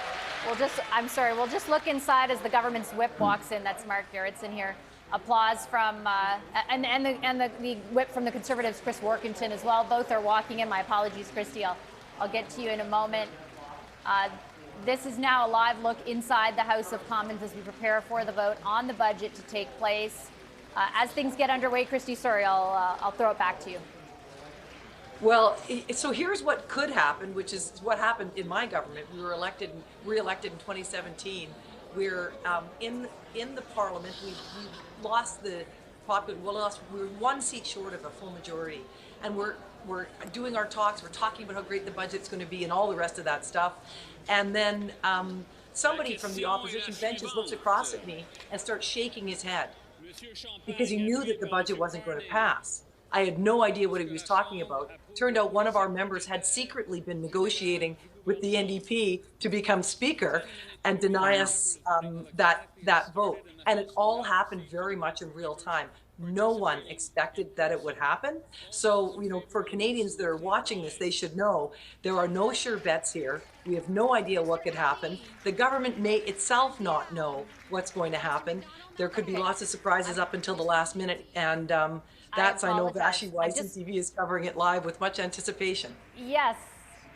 I'm sorry. We'll just look inside as the government's whip walks in. That's Mark Garrettson here. Applause from and the whip from the Conservatives, Chris Workington, as well. Both are walking in. My apologies, Christy. I'll get to you in a moment. This is now a live look inside the House of Commons as we prepare for the vote on the budget to take place. As things get underway, Christy, sorry, I'll throw it back to you. Well, so here's what could happen, which is what happened in my government. We were re-elected in 2017. We're in the Parliament. We lost the popular. We were one seat short of a full majority, and we're doing our talks. We're talking about how great the budget's going to be and all the rest of that stuff. And then somebody from the opposition benches looks across at me and starts shaking his head because he knew that the budget wasn't going to pass. I had no idea what he was talking about. Turned out one of our members had secretly been negotiating with the NDP to become speaker and deny us that vote. And it all happened very much in real time. No one expected that it would happen. So, for Canadians that are watching this, they should know there are no sure bets here. We have no idea what could happen. The government may itself not know what's going to happen. There could be lots of surprises up until the last minute. And I know Vashi Weiss and TV is covering it live with much anticipation. Yes.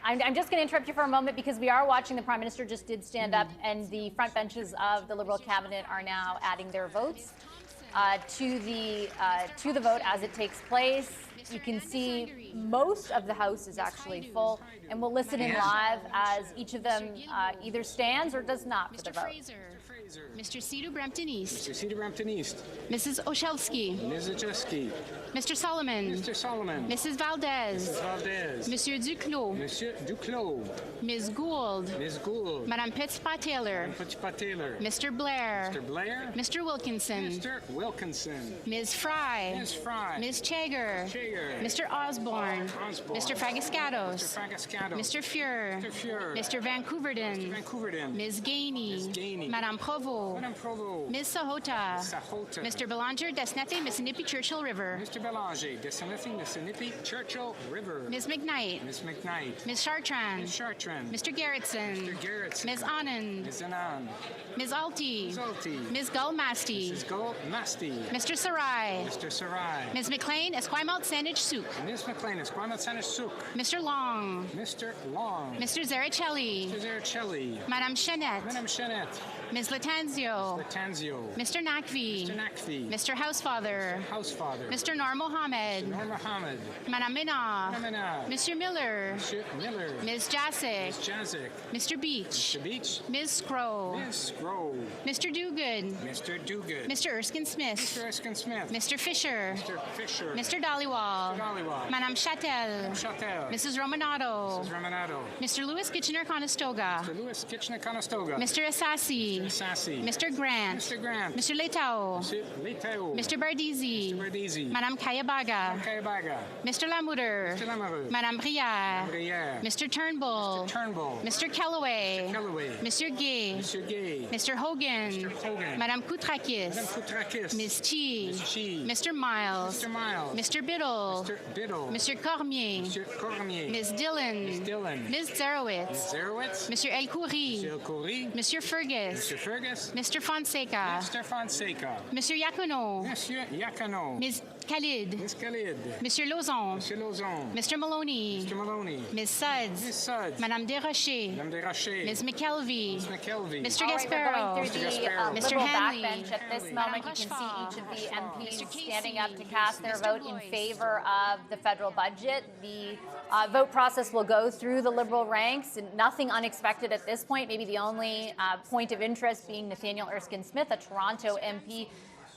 I'm just going to interrupt you for a moment because we are watching. The Prime Minister just did stand up, and the front benches of the Liberal cabinet are now adding their votes to the vote as it takes place. You can see most of the House is actually full, and we'll listen in live as each of them either stands or does not for the vote. Mr. Cedar Brampton East. Mr. Cedar Brampton East. Mrs. Oshelski. Mrs. Oshelski. Mr. Solomon. Mr. Solomon. Mrs. Valdez. Mrs. Valdez. Monsieur Duclos. Monsieur Duclos. Ms. Gould. Ms. Gould. Madame Petitpas-Taylor. Madame Petitpas-Taylor. Mr. Blair. Mr. Blair. Mr. Wilkinson. Mr. Wilkinson. Ms. Fry. Ms. Fry. Ms. Chager. Mr. Osborne. Mr. Fragaskatos. Mr. Fragaskatos. Mr. Fuhr. Mr. Fuhr. Mr. Vancouverden. Mr. Vancouverden. Ms. Gainey. Ms. Gainey. Madame Provost. Madame Provost. Ms. Sahota. Sahota. Mr. Belanger, Desnethe, Mississippi Churchill River. Mr. Belanger, Desnethe, Mississippi Churchill River. Ms. McKnight. Ms. McKnight. Ms. Chartrand. Ms. Chartrand. Mr. Garrettson. Mr. Garrettson. Ms. Anand. Ms. Anand. Ms. Alty. Ms. Alty. Ms. Gull-Masty. Mrs. Gull-Masty. Mr. Sarai. Mr. Sarai. Ms. McLean, Esquimalt Sandwich Souk. Ms. McLean, Esquimalt Sandwich Souk. Mr. Long. Mr. Long. Mr. Zaricelli. Mr. Zaricelli. Madame Chanette. Madame Chanette. Ms. Latanzio. Latanzio. Mr. Nakvi. Mr. Nakvi. Mr. Housefather. Mr. Housefather. Mr. Noor Mohammed. Mr. Noor Mohammed. Madame Menard. Madame Menard. Mr. Miller. Mr. Miller. Ms. Jacek. Ms. Jacek. Mr. Beach. Mr. Beach. Ms. Scrow. Ms. Scrow. Mr. Duguid. Mr. Duguid. Mr. Erskine Smith. Mr. Erskine Smith. Mr. Fisher. Mr. Fisher. Mr. Dhaliwal. Mr. Dhaliwal. Madame Chatel. Madame Chatel. Mrs. Romanato. Mrs. Romanato. Mr. Lewis Kitchener-Conestoga. Mr. Lewis Kitchener-Conestoga. Mr. Assassi. Mr. Assassi. Mr. Grant. Mr. Grant. Mr. Letao. Mr. Letao. Mr. Bardizzi. Mr. Bardizzi. Madame Kayabaga. Madame Kayabaga. Mr. Lamoureux. Mr. Lamoureux. Madame Brière. Brière. Mr. Turnbull. Mr. Turnbull. Mr. Kellaway. Mr. Kellaway. Mr. Gay. Mr. Gay. Mr. Hogan. Mr. Hogan. Madame Koutrakis. Madame Koutrakis. Ms. Chi. Ms. Chi. Mr. Miles. Mr. Miles. Mr. Biddle. Mr. Biddle. Mr. Cormier. Mr. Cormier. Ms. Dillon. Ms. Dillon. Ms. Zerowitz. Ms. Zerowitz. Mr. El Khoury. Mr. El Khoury. Monsieur Fergus. Mr. Fergus. Mr. Fonseca. Mr. Fonseca. Monsieur Yacono. Monsieur Yacono. Ms. Khalid. Ms. Khalid. Monsieur Lauzon. Monsieur Lauzon. Mr. Maloney. Mr. Maloney. Ms. Suds. Ms. Suds. Madame Desrochers. Madame Desrochers. Ms. McKelvey. Ms. McKelvey. Mr. Gasparo. Mr. Gasparo. Mr. Hanley. Backbench. At this moment, you can see each of the MPs standing up to cast their vote in favor of the federal budget. The vote process will go through the Liberal ranks. Nothing unexpected at this point. Maybe the only point of interest being Nathaniel Erskine Smith, a Toronto MP,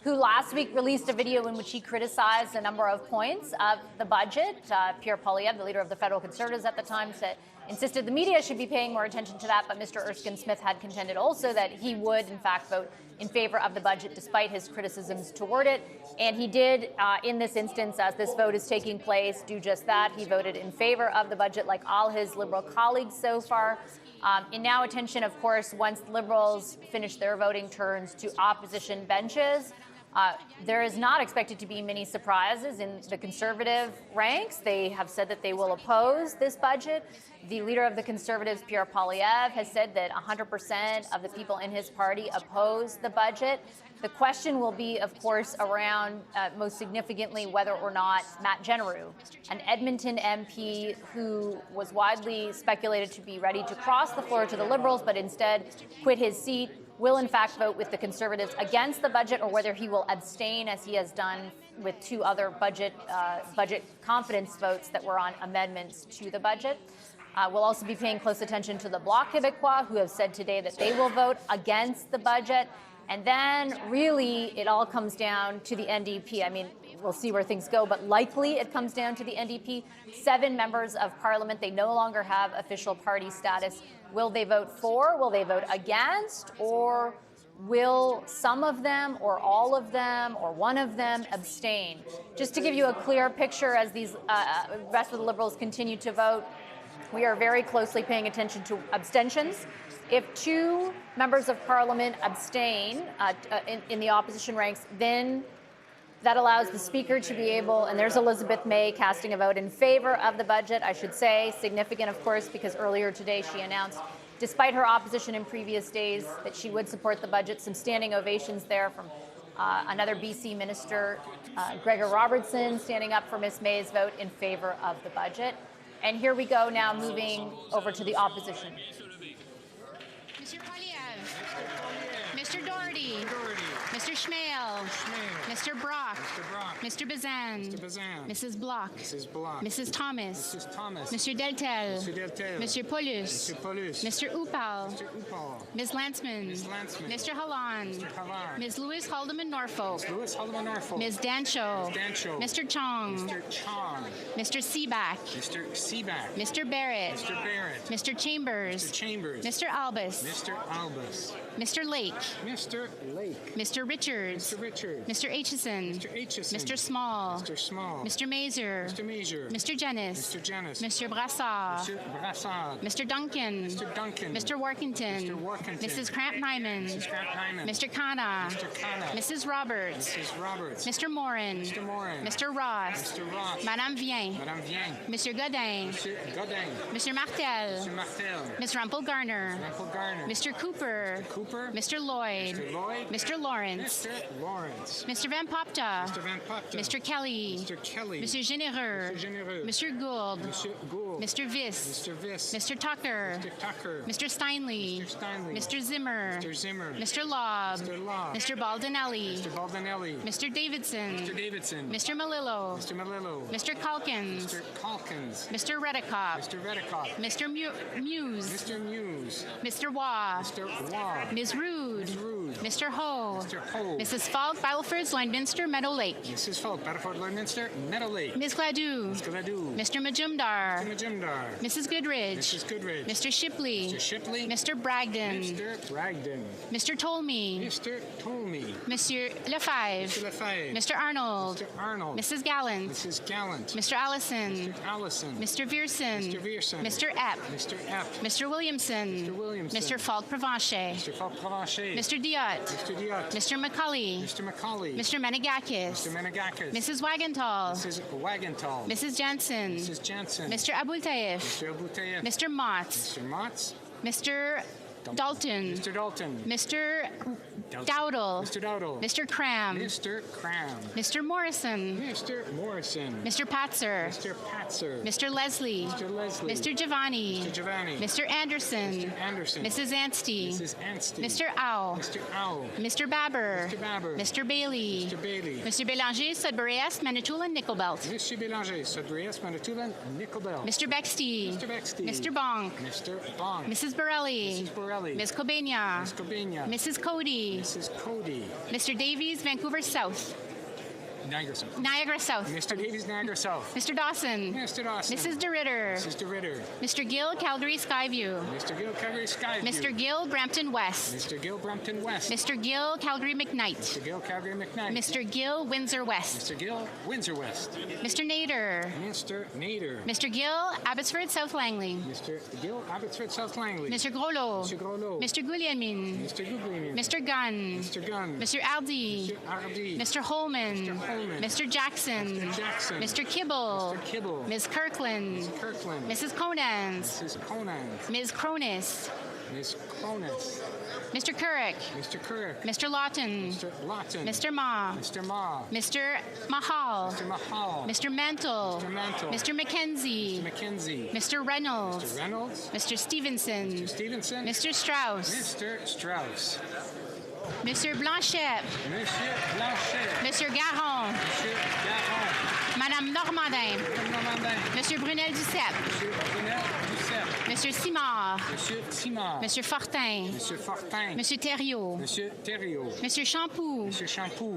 who last week released a video in which he criticized a number of points of the budget. Pierre Poilievre, the leader of the federal Conservatives at the time, insisted the media should be paying more attention to that, but Mr. Erskine Smith had contended also that he would, in fact, vote in favor of the budget despite his criticisms toward it. And he did, in this instance, as this vote is taking place, do just that. He voted in favor of the budget like all his Liberal colleagues so far. And now attention, of course, once Liberals finish their voting turns to opposition benches. There is not expected to be many surprises in the Conservative ranks. They have said that they will oppose this budget. The leader of the Conservatives, Pierre Poilievre, has said that 100% of the people in his party oppose the budget. The question will be, of course, around, most significantly, whether or not Matt Genereux, an Edmonton MP who was widely speculated to be ready to cross the floor to the Liberals, but instead quit his seat, will in fact vote with the Conservatives against the budget, or whether he will abstain, as he has done with two other budget confidence votes that were on amendments to the budget. We'll also be paying close attention to the Bloc Québécois, who have said today that they will vote against the budget. And then really it all comes down to the NDP. I mean, we'll see where things go, but likely it comes down to the NDP. 7 members of parliament, they no longer have official party status. Will they vote for? Will they vote against? Or will some of them or all of them or one of them abstain? Just to give you a clear picture as these rest of the Liberals continue to vote, we are very closely paying attention to abstentions. If 2 members of parliament abstain in the opposition ranks, then that allows the speaker to be able, and there's Elizabeth May casting a vote in favor of the budget, I should say, significant, of course, because earlier today she announced, despite her opposition in previous days, that she would support the budget. Some standing ovations there from another BC minister, Gregor Robertson, standing up for Ms. May's vote in favor of the budget. And here we go now, moving over to the opposition. Mr. Poilievre. Mr. Doherty. Mr. Schmale. Mr. Brock. Mr. Bazan. Mrs. Block. Mrs. Thomas. Mr. Deltel. Mr. Paulus. Mr. Upal. Ms. Landsman. Mr. Halland. Ms. Lewis Haldeman Norfolk. Ms. Dancho. Mr. Chong. Mr. Seaback. Mr. Barrett. Mr. Chambers. Mr. Albus. Mr. Lake. Mr. Richards. Mr. Aitchison. Mr. Small. Mr. Mazer. Mr. Jennis. Mr. Brassard. Mr. Duncan. Mr. Workington. Mrs. Cramp-Nyman. Mr. Khanna. Mrs. Roberts. Mr. Morin. Mr. Ross. Madame Vien. Mr. Godin. Mr. Martel. Ms. Rumpel-Garner. Mr. Cooper. Mr. Lloyd. Mr. Lawrence. Mr. Van Popta. Mr. Kelly. Mr. Généreux. Mr. Gould. Mr. Viss. Mr. Tucker. Mr. Steinley. Mr. Zimmer. Mr. Lobb. Mr. Baldinelli. Mr. Davidson. Mr. Malillo. Mr. Calkins. Mr. Redekop. Mr. Muse. Mr. Waugh. Ms. Rude. Mr. Ho. Mrs. Falk, Battleford, Lloydminster, Meadow Lake. Ms. Gladue. Mr. Majumdar. Mrs. Goodridge. Mr. Shipley. Mr. Bragdon. Mr. Tolmie. Monsieur Lefebvre. Mr. Arnold. Mrs. Gallant. Mr. Allison. Mr. Vierson. Mr. Epp. Mr. Williamson. Mr. Falk-Provencher. Mr. Diot. Mr. McCulley. Mr. Menegakis. Mrs. Wagenthal. Mrs. Jensen. Mr. Abultaif. Mr. Motz. Mr. Dalton. Mr. Dowdle. Mr. Cram. Mr. Morrison. Mr. Patzer. Mr. Leslie. Mr. Giovanni. Mr. Anderson. Mrs. Anstey. Mr. Au. Mr. Babber. Mr. Bailey. Mr. Bélanger, Sudbury Est, Manitoulin, Nickel Belt. Mr. Bexty. Mr. Bonk. Mrs. Borelli. Ms. Kobania. Mrs. Cody. Mr. Davies, Vancouver South. Niagara South. Mr. Davies, Niagara South. Mr. Dawson. Mrs. DeRitter. Mr. Gill, Calgary Skyview. Mr. Gill, Brampton West. Mr. Gill, Calgary McKnight. Mr. Gill, Windsor West. Mr. Nader. Mr. Gill, Abbotsford South Langley. Mr. Groslo. Mr. Guglielmin. Mr. Gunn. Mr. Aldi. Mr. Holman. Mr. Jackson. Mr. Kibble. Ms. Kirkland. Mrs. Conans. Ms. Cronus. Mr. Couric. Mr. Lawton. Mr. Ma. Mr. Mahal. Mr. Mantle. Mr. McKenzie. Mr. Reynolds. Mr. Stevenson. Mr. Strauss. Monsieur Blanchet. Monsieur Garon. Madame Normandin. Monsieur Brunel Duceppe. Monsieur Simard. Monsieur Fortin. Monsieur Thériault. Monsieur Champoux.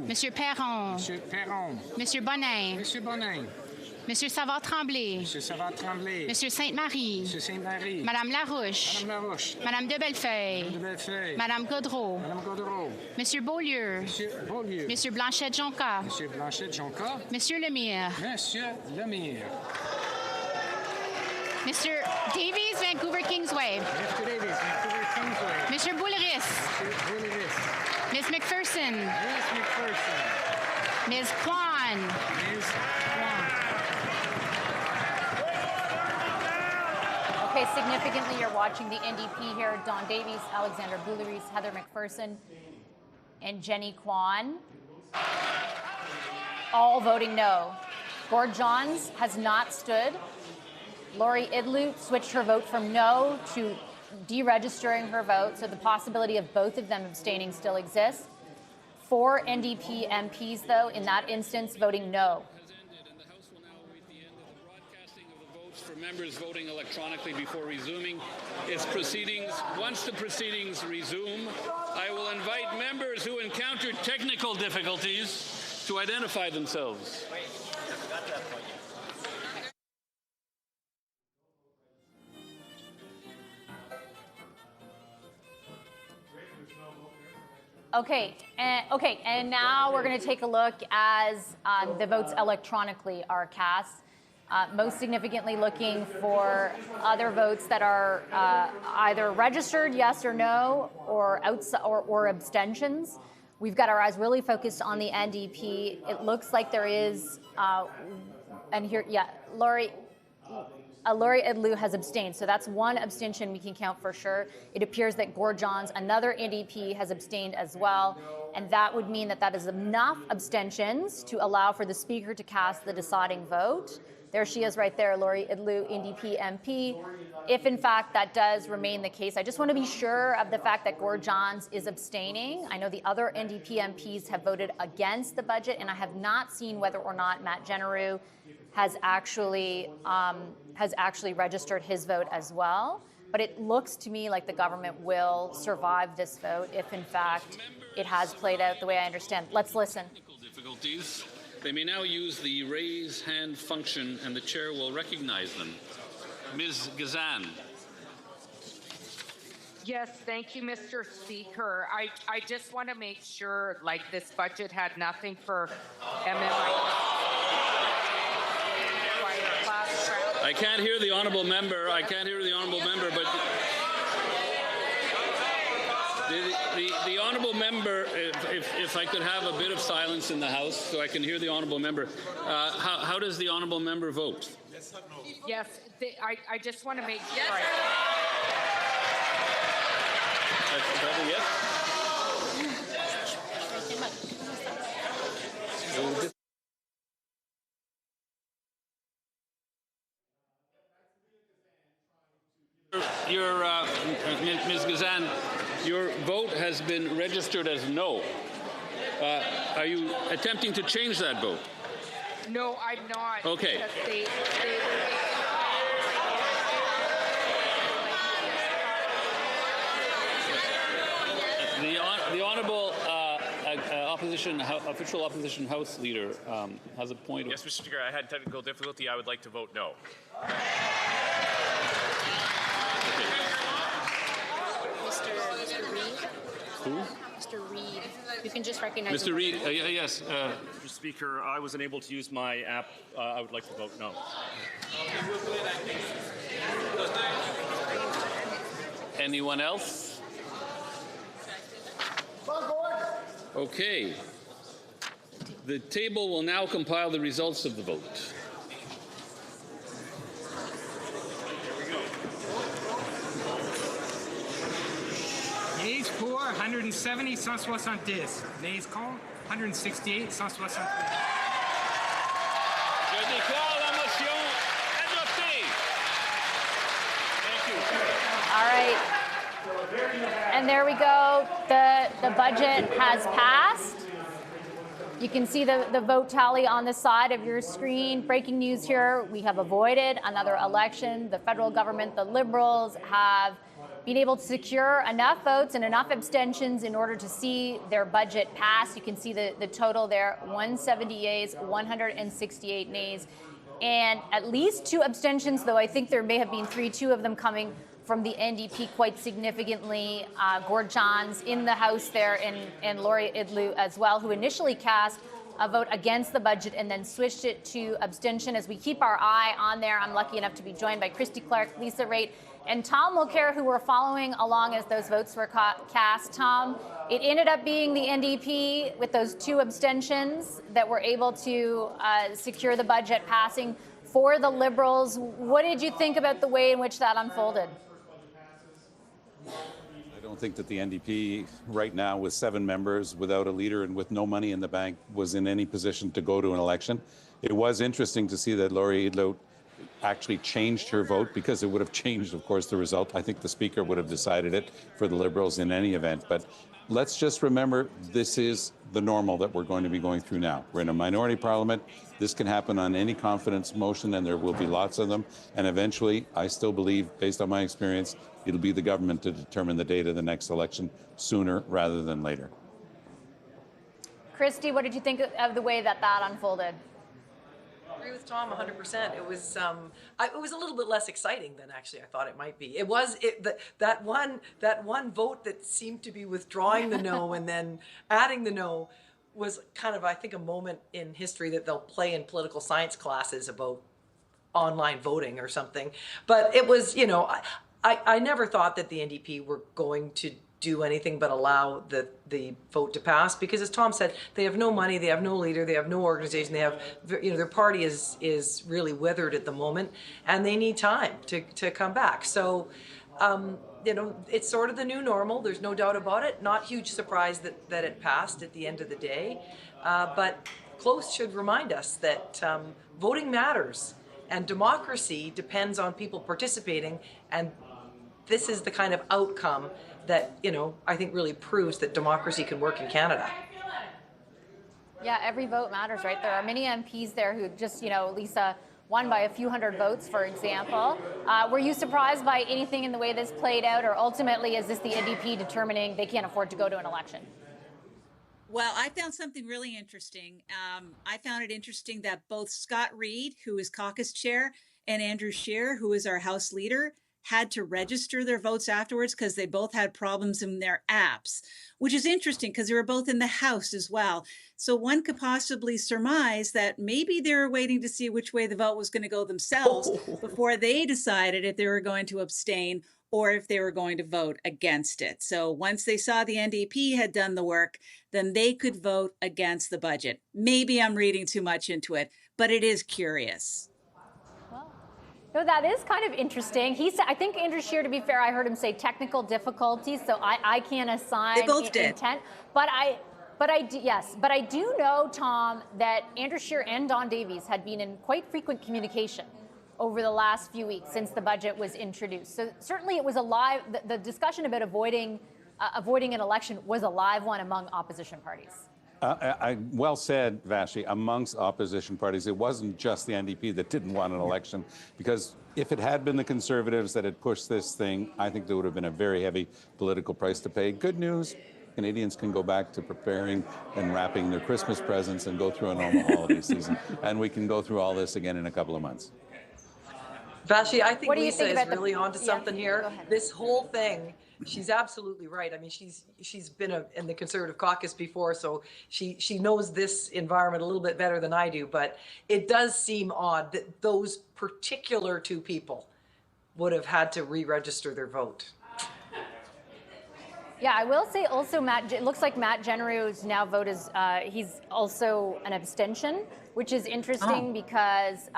Monsieur Perron. Monsieur Bonin. Monsieur Savard-Tremblay. Monsieur Sainte-Marie. Madame Larouche. Madame de Bellefeuille. Madame Gaudreau. Monsieur Beaulieu. Monsieur Blanchette-Jonca. Monsieur Lemire. Mr. Davies, Vancouver Kingsway. Mr. Boulris. Ms. McPherson. Ms. Kwan. Okay, significantly, you're watching the NDP here. Don Davies, Alexander Boulris, Heather McPherson, and Jenny Kwan, all voting no. Gord Johns has not stood. Lori Idlut switched her vote from no to deregistering her vote, so the possibility of both of them abstaining still exists. 4 NDP MPs, though, in that instance, voting no. For members voting electronically before resuming its proceedings. Once the proceedings resume, I will invite members who encounter technical difficulties to identify themselves. Okay, and now we're going to take a look as the votes electronically are cast. Most significantly looking for other votes that are either registered yes or no, or abstentions. We've got our eyes really focused on the NDP. It looks like there is, and here, yeah, Laurie Idlew has abstained, so that's one abstention we can count for sure. It appears that Gord Johns, another NDP, has abstained as well, and that would mean that that is enough abstentions to allow for the Speaker to cast the deciding vote. There she is right there, Laurie Idlew, NDP MP. If in fact that does remain the case, I just want to be sure of the fact that Gord Johns is abstaining. I know the other NDP MPs have voted against the budget, and I have not seen whether or not Matt Genereux has actually registered his vote as well. But it looks to me like the government will survive this vote if in fact it has played out the way I understand. Let's listen. Difficulties. They may now use the raise hand function and the chair will recognize them. Ms. Gazan. Yes, thank you, Mr. Speaker. I just want to make sure, like, this budget had nothing for MMI. I can't hear the honourable member. But the honourable member, if I could have a bit of silence in the House so I can hear the honourable member. How does the honourable member vote? Yes, I just want to make sure. Yes. Ms. Gazan, your vote has been registered as no. Are you attempting to change that vote? No, I'm not. Okay. The honourable official opposition House leader has a point. Yes, Mr. Speaker, I had technical difficulty. I would like to vote no. Mr. Reid? Who? Mr. Reid. You can just recognize Mr. Reid, yes. Mr. Speaker, I was unable to use my app. I would like to vote no. Anyone else? Okay. The table will now compile the results of the vote. Nays pour 170, sans 70. Nays call 168, sans 70. Je déclare la motion adoptée. Thank you. All right. And there we go. The budget has passed. You can see the vote tally on the side of your screen. Breaking news here, we have avoided another election. The federal government, the Liberals, have been able to secure enough votes and enough abstentions in order to see their budget pass. You can see the total there, 170 yeas, 168 nays, and at least 2 abstentions, though I think there may have been 3, 2 of them coming from the NDP quite significantly. Gord Johns in the House there, and Laurie Idlew as well, who initially cast a vote against the budget and then switched it to abstention. As we keep our eye on there, I'm lucky enough to be joined by Christy Clark, Lisa Raitt, and Tom Mulcair, who were following along as those votes were cast. Tom, it ended up being the NDP with those 2 abstentions that were able to secure the budget passing for the Liberals. What did you think about the way in which that unfolded? I don't think that the NDP right now, with 7 members, without a leader and with no money in the bank, was in any position to go to an election. It was interesting to see that Laurie Idlew actually changed her vote, because it would have changed, of course, the result. I think the Speaker would have decided it for the Liberals in any event. But let's just remember this is the normal that we're going to be going through now. We're in a minority parliament. This can happen on any confidence motion, and there will be lots of them. And eventually, I still believe, based on my experience, it'll be the government to determine the date of the next election sooner rather than later. Christy, what did you think of the way that unfolded? I agree with Tom 100%. It was a little bit less exciting than actually I thought it might be. It was that one vote that seemed to be withdrawing the no and then adding the no was kind of, I think, a moment in history that they'll play in political science classes about online voting or something. But it was, I never thought that the NDP were going to do anything but allow the vote to pass, because as Tom said, they have no money, they have no leader, they have no organization, they have, their party is really withered at the moment, and they need time to come back. So, it's sort of the new normal. There's no doubt about it. Not huge surprise that it passed at the end of the day, but close should remind us that voting matters, and democracy depends on people participating, and this is the kind of outcome that, I think really proves that democracy can work in Canada. Yeah, every vote matters, right? There are many MPs there who just, Lisa, won by a few hundred votes, for example. Were you surprised by anything in the way this played out, or ultimately is this the NDP determining they can't afford to go to an election? Well, I found something really interesting. I found it interesting that both Scott Reid, who is caucus chair, and Andrew Scheer, who is our House leader, had to register their votes afterwards because they both had problems in their apps, which is interesting because they were both in the House as well. So one could possibly surmise that maybe they were waiting to see which way the vote was going to go themselves before they decided if they were going to abstain or if they were going to vote against it. So once they saw the NDP had done the work, then they could vote against the budget. Maybe I'm reading too much into it, but it is curious. No, that is kind of interesting. He said, I think Andrew Scheer, to be fair, I heard him say technical difficulties, so I can't assign they both did. Intent. But I do know, Tom, that Andrew Scheer and Don Davies had been in quite frequent communication over the last few weeks since the budget was introduced. So certainly it was a live, the discussion about avoiding an election was a live one among opposition parties. Well said, Vashi. Amongst opposition parties, it wasn't just the NDP that didn't want an election, because if it had been the Conservatives that had pushed this thing, I think there would have been a very heavy political price to pay. Good news, Canadians can go back to preparing and wrapping their Christmas presents and go through a normal holiday season. And we can go through all this again in a couple of months. Vashi, I think Lisa is really onto something here. This whole thing, she's absolutely right. I mean, she's been in the Conservative caucus before, so she knows this environment a little bit better than I do. But it does seem odd that those particular two people would have had to re-register their vote. Yeah, I will say also, it looks like Matt Genereu's now vote is, he's also an abstention, which is interesting because,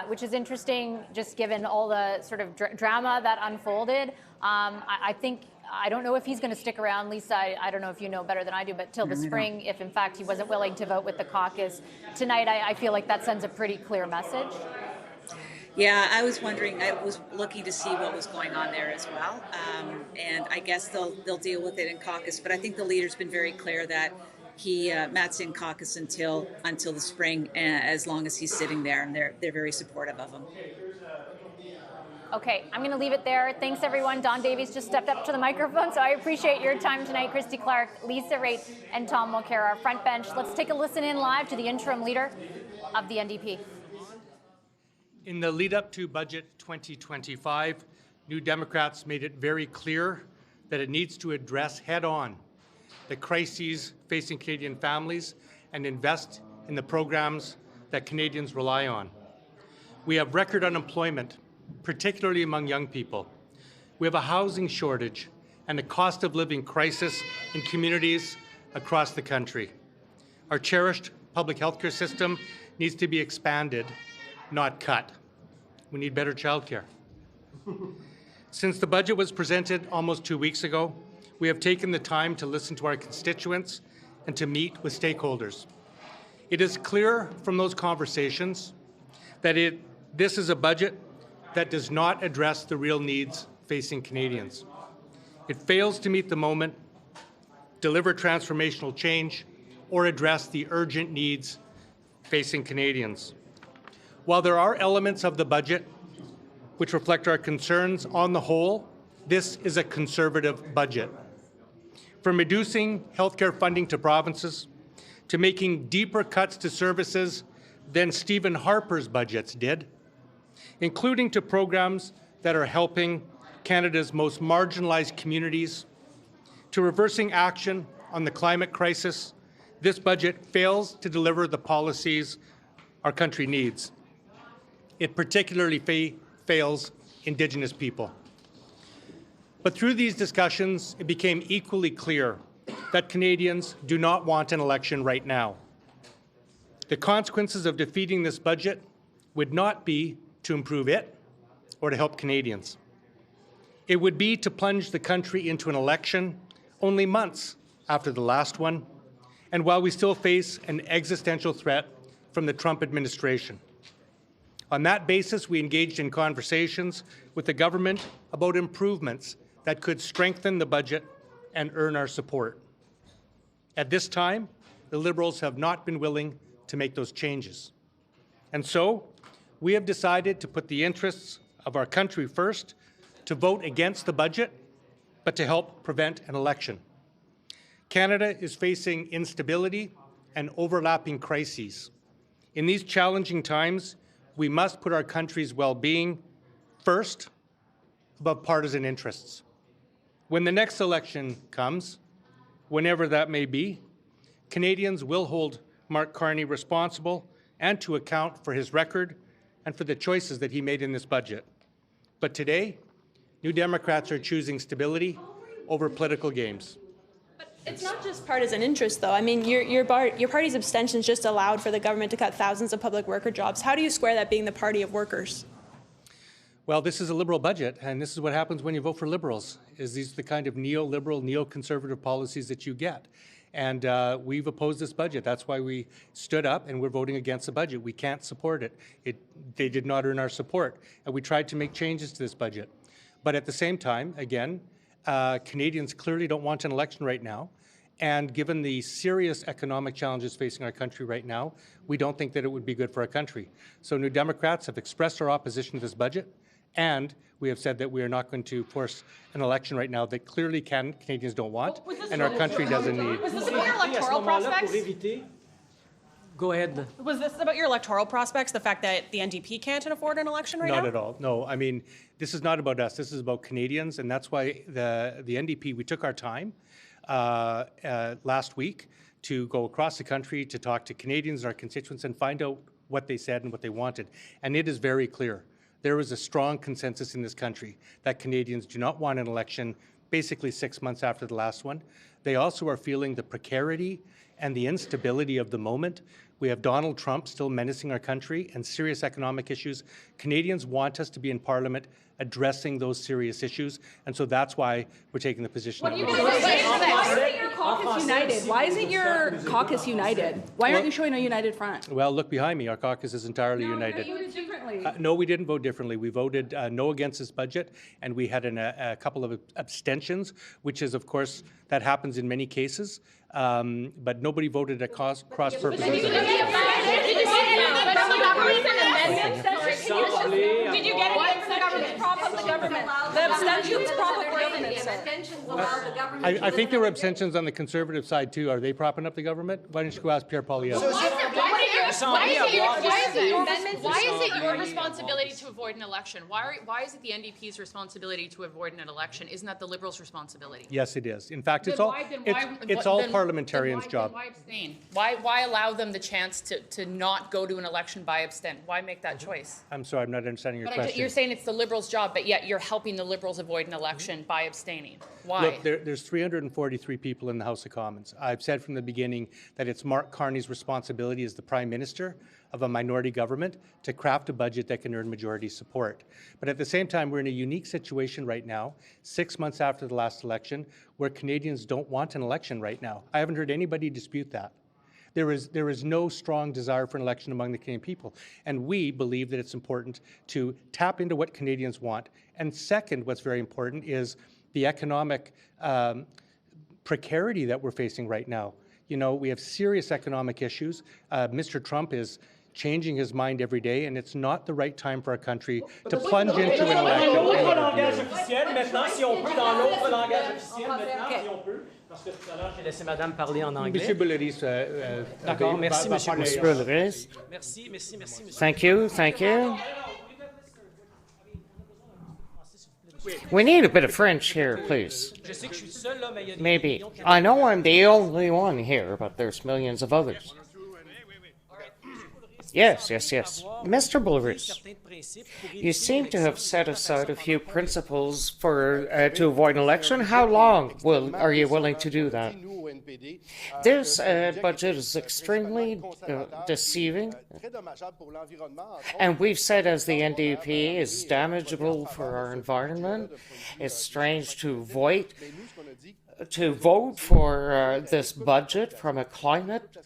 which is interesting just given all the sort of drama that unfolded. I don't know if he's going to stick around, Lisa. I don't know if you know better than I do, but till the spring, if in fact he wasn't willing to vote with the caucus tonight, I feel like that sends a pretty clear message. Yeah, I was wondering, I was looking to see what was going on there as well. And I guess they'll deal with it in caucus. But I think the leader's been very clear that Matt's in caucus until the spring, as long as he's sitting there, and they're very supportive of him. Okay, I'm going to leave it there. Thanks, everyone. Don Davies just stepped up to the microphone, so I appreciate your time tonight. Christy Clark, Lisa Raitt, and Tom Mulcair, our front bench. Let's take a listen in live to the interim leader of the NDP. In the lead up to Budget 2025, New Democrats made it very clear that it needs to address head-on the crises facing Canadian families and invest in the programs that Canadians rely on. We have record unemployment, particularly among young people. We have a housing shortage and a cost of living crisis in communities across the country. Our cherished public health care system needs to be expanded, not cut. We need better childcare. Since the budget was presented almost 2 weeks ago, we have taken the time to listen to our constituents and to meet with stakeholders. It is clear from those conversations that this is a budget that does not address the real needs facing Canadians. It fails to meet the moment deliver transformational change, or address the urgent needs facing Canadians. While there are elements of the budget which reflect our concerns, on the whole, this is a conservative budget. From reducing healthcare funding to provinces, to making deeper cuts to services than Stephen Harper's budgets did, including to programs that are helping Canada's most marginalized communities, to reversing action on the climate crisis, this budget fails to deliver the policies our country needs. It particularly fails Indigenous people. But through these discussions, it became equally clear that Canadians do not want an election right now. The consequences of defeating this budget would not be to improve it or to help Canadians. It would be to plunge the country into an election only months after the last one, and while we still face an existential threat from the Trump administration. On that basis, we engaged in conversations with the government about improvements that could strengthen the budget and earn our support. At this time, the Liberals have not been willing to make those changes. And so, we have decided to put the interests of our country first, to vote against the budget, but to help prevent an election. Canada is facing instability and overlapping crises. In these challenging times, we must put our country's well-being first above partisan interests. When the next election comes, whenever that may be, Canadians will hold Mark Carney responsible and to account for his record and for the choices that he made in this budget. But today, New Democrats are choosing stability over political games. It's not just partisan interest, though. I mean, your party's abstention just allowed for the government to cut thousands of public worker jobs. How do you square that being the party of workers? Well, this is a Liberal budget, and this is what happens when you vote for Liberals, is these are the kind of neoliberal, neoconservative policies that you get. And we've opposed this budget. That's why we stood up and we're voting against the budget. We can't support it. They did not earn our support. And we tried to make changes to this budget. But at the same time, again, Canadians clearly don't want an election right now. And given the serious economic challenges facing our country right now, we don't think that it would be good for our country. So New Democrats have expressed our opposition to this budget, and we have said that we are not going to force an election right now that clearly Canadians don't want, and our country doesn't need. Was this about your electoral prospects? Go ahead. Was this about your electoral prospects, the fact that the NDP can't afford an election right now? Not at all. No, I mean, this is not about us. This is about Canadians, and that's why the NDP, we took our time last week to go across the country to talk to Canadians, our constituents, and find out what they said and what they wanted. And it is very clear. There is a strong consensus in this country that Canadians do not want an election basically 6 months after the last one. They also are feeling the precarity and the instability of the moment. We have Donald Trump still menacing our country and serious economic issues. Canadians want us to be in Parliament addressing those serious issues, and so that's why we're taking the position that we're doing. Why isn't your caucus united? Why isn't your caucus united? Why aren't you showing a united front? Well, look behind me. Our caucus is entirely united. You voted differently. No, we didn't vote differently. We voted no against this budget, and we had a couple of abstentions, which is, of course, that happens in many cases, but nobody voted at cross purposes. Did you get any abstentions prop up the government? The abstentions prop up the government. I think there were abstentions on the Conservative side too. Are they propping up the government? Why don't you go ask Pierre Poilievre? Why is it your responsibility to avoid an election? Why is it the NDP's responsibility to avoid an election? Isn't that the Liberals' responsibility? Yes, it is. In fact, it's all parliamentarians' job. Why abstain? Why allow them the chance to not go to an election by abstent? Why make that choice? I'm sorry, I'm not understanding your question. You're saying it's the Liberals' job, but yet you're helping the Liberals avoid an election by abstaining. Why? Look, there's 343 people in the House of Commons. I've said from the beginning that it's Mark Carney's responsibility as the Prime Minister of a minority government to craft a budget that can earn majority support. But at the same time, we're in a unique situation right now, 6 months after the last election, where Canadians don't want an election right now. I haven't heard anybody dispute that. There is no strong desire for an election among the Canadian people. And we believe that it's important to tap into what Canadians want. And second, what's very important is the economic precarity that we're facing right now. You know, we have serious economic issues. Mr. Trump is changing his mind every day, and it's not the right time for our country to plunge into an election. Monsieur Boulris, D'accord, merci, Monsieur Boulris. Merci. Thank you. We need a bit of French here, please. Maybe. I know I'm the only one here, but there's millions of others. Yes. Mr. Boulris, you seem to have set aside a few principles for to avoid an election. How long are you willing to do that? This budget is extremely deceiving, and we've said as the NDP is damageable for our environment. It's strange to vote for this budget from a climate.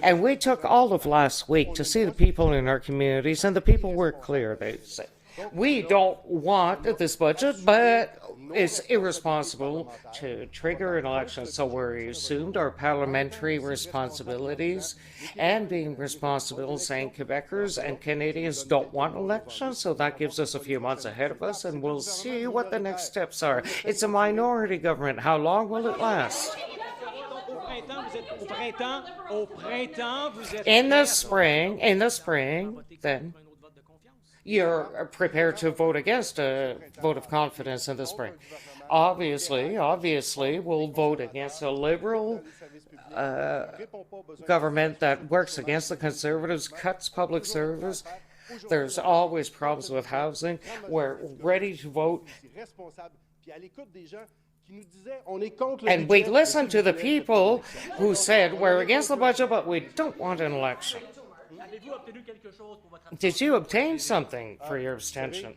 And we took all of last week to see the people in our communities, and the people were clear. They said, we don't want this budget, but it's irresponsible to trigger an election. So we assumed our parliamentary responsibilities and being responsible, saying Quebecers and Canadians don't want elections. So that gives us a few months ahead of us, and we'll see what the next steps are. It's a minority government. How long will it last? In the spring, then you're prepared to vote against a vote of confidence in the spring. Obviously, we'll vote against a Liberal government that works against the Conservatives, cuts public service. There's always problems with housing. We're ready to vote. And we listened to the people who said, we're against the budget, but we don't want an election. Did you obtain something for your abstention?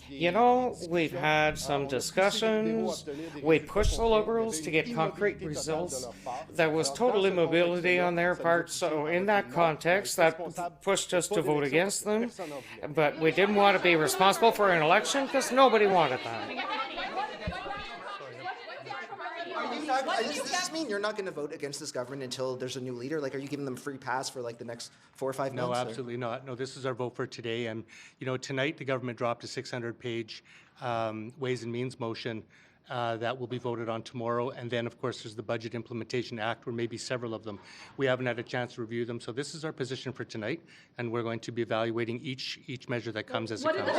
You know, we've had some discussions. We pushed the Liberals to get concrete results. There was total immobility on their part, so in that context, that pushed us to vote against them. But we didn't want to be responsible for an election because nobody wanted that. Does this mean you're not going to vote against this government until there's a new leader? Like, are you giving them free pass for like the next 4 or 5 months? No, absolutely not. No, this is our vote for today. And, you know, tonight the government dropped a 600-page Ways and Means motion that will be voted on tomorrow. And then, of course, there's the Budget Implementation Act, or maybe several of them. We haven't had a chance to review them. So this is our position for tonight, and we're going to be evaluating each measure that comes as it comes.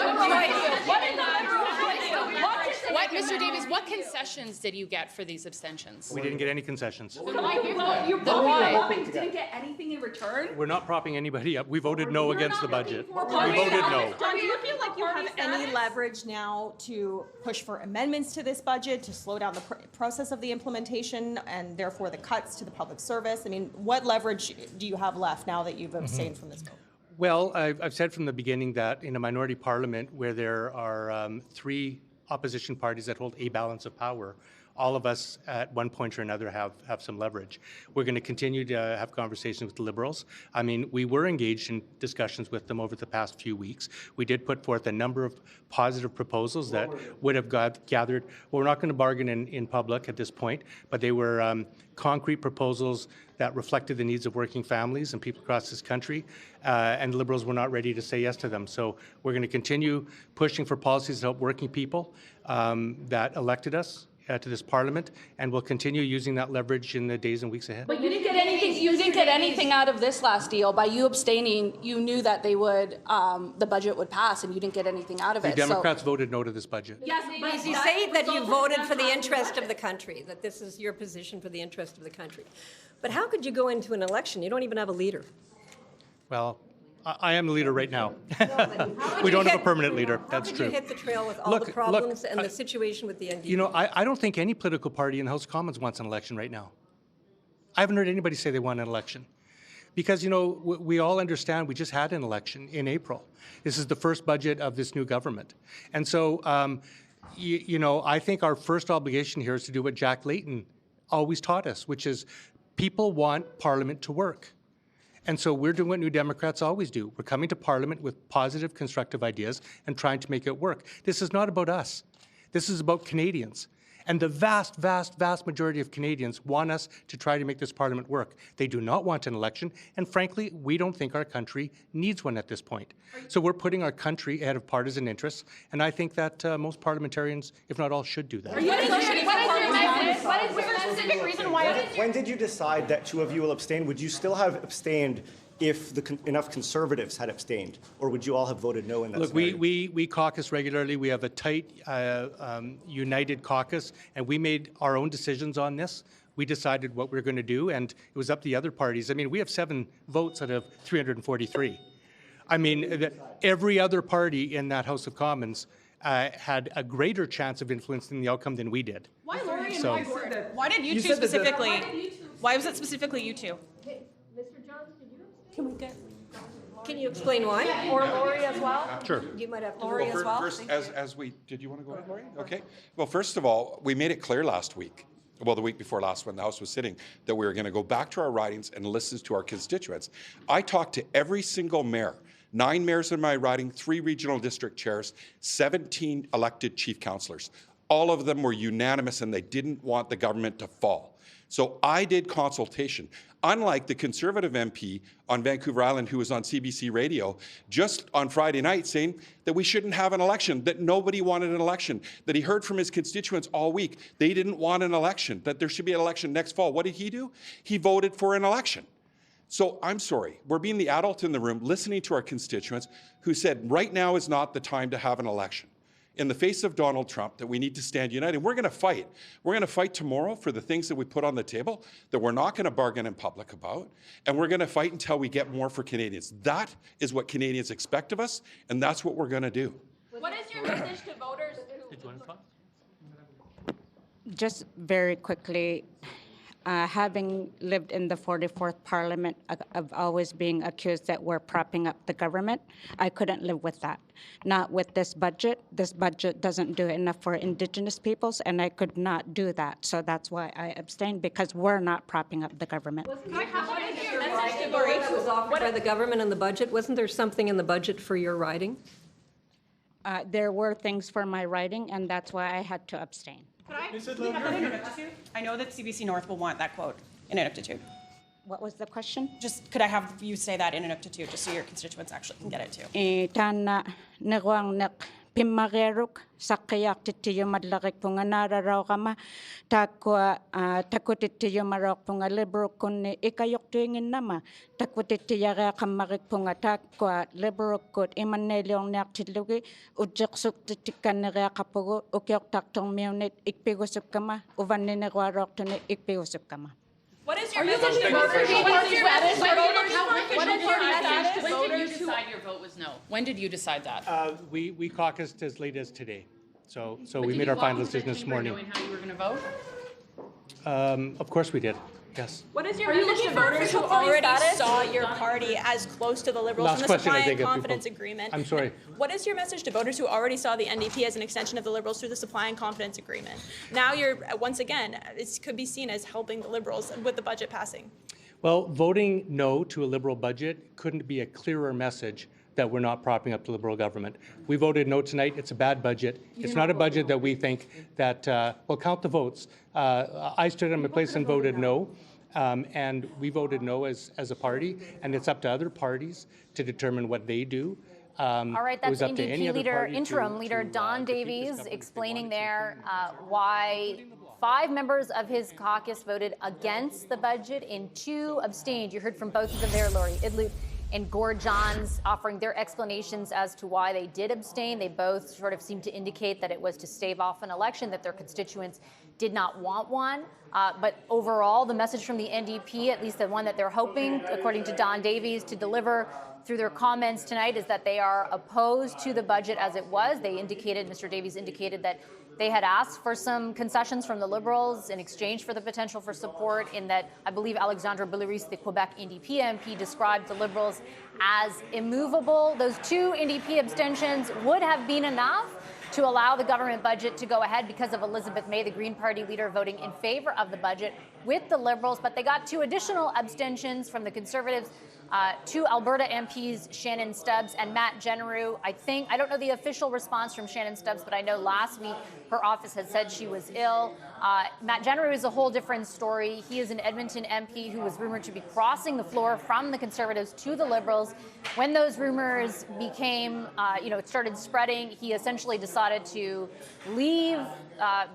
Mr. Davies, what concessions did you get for these abstentions? We didn't get any concessions. You're hoping you didn't get anything in return? We're not propping anybody up. We voted no against the budget. We voted no. Do you feel like you have any leverage now to push for amendments to this budget, to slow down the process of the implementation and therefore the cuts to the public service? I mean, what leverage do you have left now that you've abstained from this vote? Well, I've said from the beginning that in a minority parliament where there are 3 opposition parties that hold a balance of power, all of us at one point or another have some leverage. We're going to continue to have conversations with the Liberals. I mean, we were engaged in discussions with them over the past few weeks. We did put forth a number of positive proposals that would have gathered, well, we're not going to bargain in public at this point, but they were concrete proposals that reflected the needs of working families and people across this country, and the Liberals were not ready to say yes to them. So we're going to continue pushing for policies to help working people that elected us to this parliament, and we'll continue using that leverage in the days and weeks ahead. But you didn't get anything. You didn't get anything out of this last deal. By you abstaining, you knew that they would, the budget would pass, and you didn't get anything out of it. The Democrats voted no to this budget. Yes, but you say that you voted for the interest of the country, that this is your position for the interest of the country. But how could you go into an election? You don't even have a leader. Well, I am the leader right now. We don't have a permanent leader. That's true. How could you hit the trail with all the problems and the situation with the NDP? You know, I don't think any political party in the House of Commons wants an election right now. I haven't heard anybody say they want an election. Because, you know, we all understand we just had an election in April. This is the first budget of this new government. And so, you know, I think our first obligation here is to do what Jack Layton always taught us, which is people want Parliament to work. And so we're doing what New Democrats always do. We're coming to Parliament with positive, constructive ideas and trying to make it work. This is not about us. This is about Canadians. And the vast, vast, vast majority of Canadians want us to try to make this Parliament work. They do not want an election, and frankly, we don't think our country needs one at this point. So we're putting our country ahead of partisan interests, and I think that most parliamentarians, if not all, should do that. What is your specific reason why? When did you decide that two of you will abstain? Would you still have abstained if enough Conservatives had abstained, or would you all have voted no in that scenario? We caucus regularly. We have a tight, united caucus, and we made our own decisions on this. We decided what we were going to do, and it was up to the other parties. I mean, we have 7 votes out of 343. I mean, every other party in that House of Commons had a greater chance of influencing the outcome than we did. Why Laurie and So- why did you two specifically? Why was it specifically you two? Can you explain why? Or Lori as well? Sure. You might have to. Lori as well. First, did you want to go ahead, Laurie? Okay. Well, first of all, we made it clear last week, well, the week before last when the House was sitting, that we were going to go back to our ridings and listen to our constituents. I talked to every single mayor, 9 mayors in my riding, 3 regional district chairs, 17 elected chief councillors. All of them were unanimous and they didn't want the government to fall. So I did consultation. Unlike the Conservative MP on Vancouver Island who was on CBC radio just on Friday night saying that we shouldn't have an election, that nobody wanted an election, that he heard from his constituents all week they didn't want an election, that there should be an election next fall. What did he do? He voted for an election. So I'm sorry, we're being the adult in the room listening to our constituents who said right now is not the time to have an election. In the face of Donald Trump, that we need to stand united. We're going to fight. We're going to fight tomorrow for the things that we put on the table that we're not going to bargain in public about. And we're going to fight until we get more for Canadians. That is what Canadians expect of us, and that's what we're going to do. What is your message to voters Just very quickly, having lived in the 44th Parliament of always being accused that we're propping up the government, I couldn't live with that. Not with this budget. This budget doesn't do enough for Indigenous peoples, and I could not do that. So that's why I abstained, because we're not propping up the government. That was offered by the government in the budget. Wasn't there something in the budget for your riding? There were things for my riding, and that's why I had to abstain. I know that CBC North will want that quote in ineptitude. What was the question? Just could I have you say that in ineptitude, just so your constituents actually can get it too? Tana negwang nek pimageruk sakyak titiyo madlakik punga nararaw kama takwa takutitiyo marok punga libro kun ikayok tuingin nama takwatitiya kamarik punga takwa libro kut imanelyong nek tilugi ujiksuk titikan nere kapugo ukyok taktong mionit ikpigusuk kama uvaninegwarok tuni ikpigusuk kama. What is your message to voters? When did you decide your vote was no? When did you decide that? We caucused as late as today. So we made our final decision this morning. Knowing how you were going to vote? Of course we did. Yes. What is your message to voters who already saw your party as close to the Liberals Last in the question, supply I think, and of confidence people. agreement? I'm sorry. What is your message to voters who already saw the NDP as an extension of the Liberals through the supply and confidence agreement? Now you're, once again, it could be seen as helping the Liberals with the budget passing. Well, voting no to a Liberal budget couldn't be a clearer message that we're not propping up the Liberal government. We voted no tonight. It's a bad budget. It's not a budget that we think that, well, count the votes. I stood in my place and voted no. And we voted no as a party, and it's up to other parties to determine what they do. All right, that's NDP leader, interim leader Don Davies explaining there why 5 members of his caucus voted against the budget and 2 abstained. You heard from both of them there, Laurie Idlut and Gord Johns, offering their explanations as to why they did abstain. They both sort of seemed to indicate that it was to stave off an election, that their constituents did not want one. But overall, the message from the NDP, at least the one that they're hoping, according to Don Davies, to deliver through their comments tonight, is that they are opposed to the budget as it was. They indicated, Mr. Davies indicated, that they had asked for some concessions from the Liberals in exchange for the potential for support, in that I believe Alexandre Bellerice, the Quebec NDP MP, described the Liberals as immovable. Those 2 NDP abstentions would have been enough to allow the government budget to go ahead because of Elizabeth May, the Green Party leader, voting in favor of the budget with the Liberals. But they got 2 additional abstentions from the Conservatives, Two Alberta MPs, Shannon Stubbs and Matt Genereux. I don't know the official response from Shannon Stubbs, but I know last week her office had said she was ill. Matt Genereux is a whole different story. He is an Edmonton MP who was rumored to be crossing the floor from the Conservatives to the Liberals. When those rumors became, it started spreading, he essentially decided to leave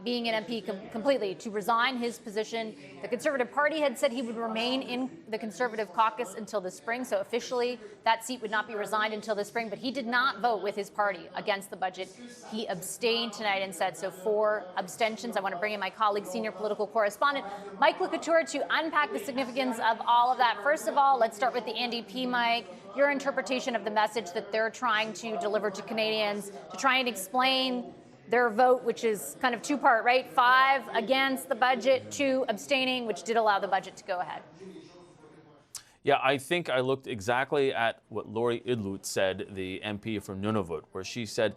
being an MP completely, to resign his position. The Conservative Party had said he would remain in the Conservative caucus until the spring, so officially that seat would not be resigned until the spring, but he did not vote with his party against the budget. He abstained tonight instead, so 4 abstentions. I want to bring in my colleague, senior political correspondent Mike LeCouture, to unpack the significance of all of that. First of all, let's start with the NDP, Mike. Your interpretation of the message that they're trying to deliver to Canadians to try and explain their vote, which is kind of two-part, right? 5 against the budget, 2 abstaining, which did allow the budget to go ahead. Yeah, I think I looked exactly at what Laurie Idlut said, the MP from Nunavut, where she said,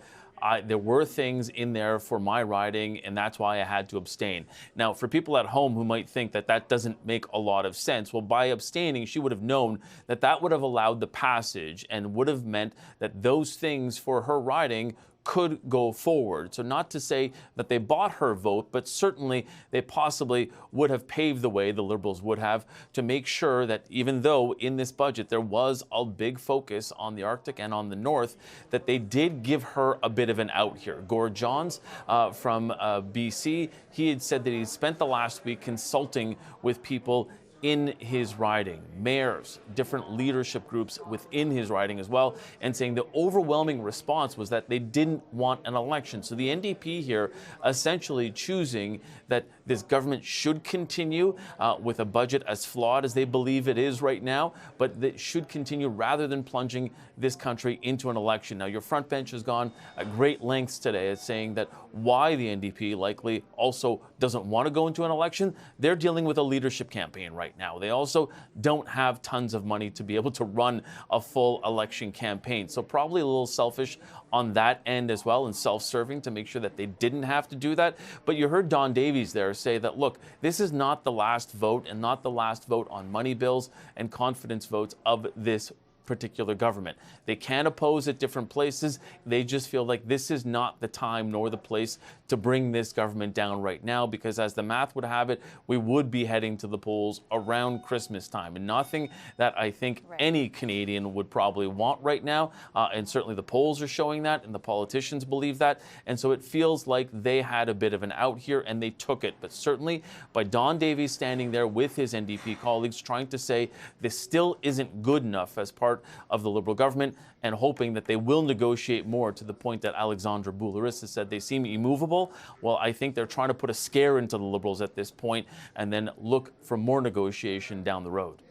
there were things in there for my riding, and that's why I had to abstain. Now, for people at home who might think that that doesn't make a lot of sense, well, by abstaining, she would have known that that would have allowed the passage and would have meant that those things for her riding could go forward. So not to say that they bought her vote, but certainly they possibly would have paved the way, the Liberals would have, to make sure that even though in this budget there was a big focus on the Arctic and on the North, that they did give her a bit of an out here. Gord Johns from BC, he had said that he spent the last week consulting with people in his riding, mayors, different leadership groups within his riding as well, and saying the overwhelming response was that they didn't want an election. So the NDP here essentially choosing that this government should continue with a budget as flawed as they believe it is right now, but that should continue rather than plunging this country into an election. Now, your front bench has gone at great lengths today at saying that why the NDP likely also doesn't want to go into an election. They're dealing with a leadership campaign right now. They also don't have tons of money to be able to run a full election campaign. So probably a little selfish on that end as well, and self-serving to make sure that they didn't have to do that. But you heard Don Davies there say that, look, this is not the last vote and not the last vote on money bills and confidence votes of this particular government. They can oppose at different places. They just feel like this is not the time nor the place to bring this government down right now, because as the math would have it, we would be heading to the polls around Christmas time, and nothing that I think any Canadian would probably want right now. And certainly the polls are showing that, and the politicians believe that. And so it feels like they had a bit of an out here and they took it. But certainly by Don Davies standing there with his NDP colleagues trying to say this still isn't good enough as part of the Liberal government, and hoping that they will negotiate more, to the point that Alexandra Boulouris has said they seem immovable. Well, I think they're trying to put a scare into the Liberals at this point and then look for more negotiation down the road.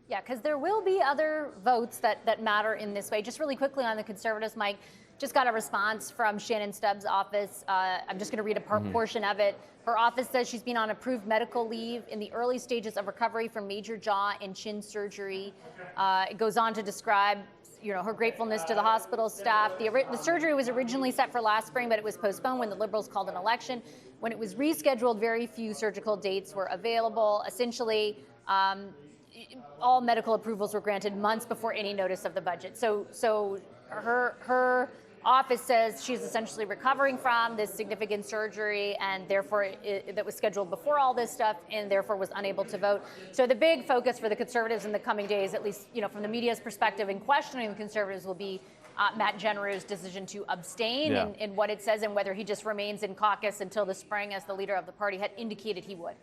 Yeah, because there will be other votes that matter in this way. Just really quickly on the Conservatives, Mike, just got a response from Shannon Stubbs' office. I'm just going to read a portion of it. Her office says she's been on approved medical leave in the early stages of recovery from major jaw and chin surgery. It goes on to describe, her gratefulness to the hospital staff. The surgery was originally set for last spring, but it was postponed when the Liberals called an election. When it was rescheduled, very few surgical dates were available. Essentially, all medical approvals were granted months before any notice of the budget. So her office says she's essentially recovering from this significant surgery, and therefore that was scheduled before all this stuff, and therefore was unable to vote. So the big focus for the Conservatives in the coming days, at least from the media's perspective, in questioning the Conservatives, will be Matt Genereux's decision to abstain in what it says, and whether he just remains in caucus until the spring, as the leader of the party had indicated he would.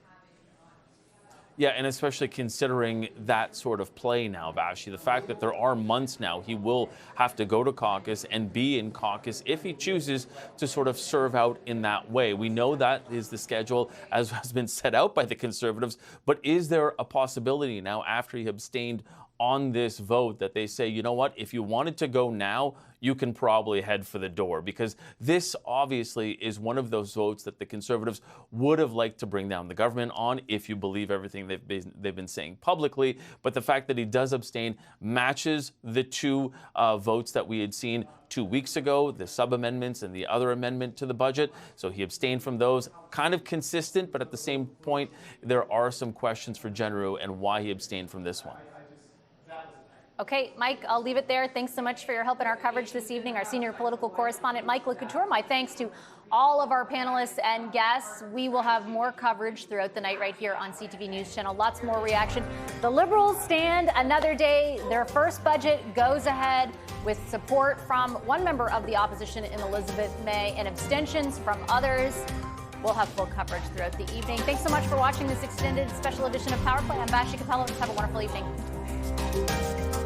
Yeah, and especially considering that sort of play now, Vashi, the fact that there are months now he will have to go to caucus and be in caucus if he chooses to sort of serve out in that way. We know that is the schedule as has been set out by the Conservatives, but is there a possibility now, after he abstained on this vote, that they say, you know what, if you wanted to go now, you can probably head for the door? Because this obviously is one of those votes that the Conservatives would have liked to bring down the government on, if you believe everything they've been saying publicly. But the fact that he does abstain matches the two votes that we had seen 2 weeks ago, the sub-amendments and the other amendment to the budget. So he abstained from those, kind of consistent, but at the same point, there are some questions for Genereux and why he abstained from this one. Okay, Mike, I'll leave it there. Thanks so much for your help in our coverage this evening. Our senior political correspondent, Mike LeCouture. My thanks to all of our panelists and guests. We will have more coverage throughout the night right here on CTV News Channel. Lots more reaction. The Liberals stand another day. Their first budget goes ahead with support from one member of the opposition in Elizabeth May and abstentions from others. We'll have full coverage throughout the evening. Thanks so much for watching this extended special edition of Power Play. I'm Vashi Capello. Have a wonderful evening.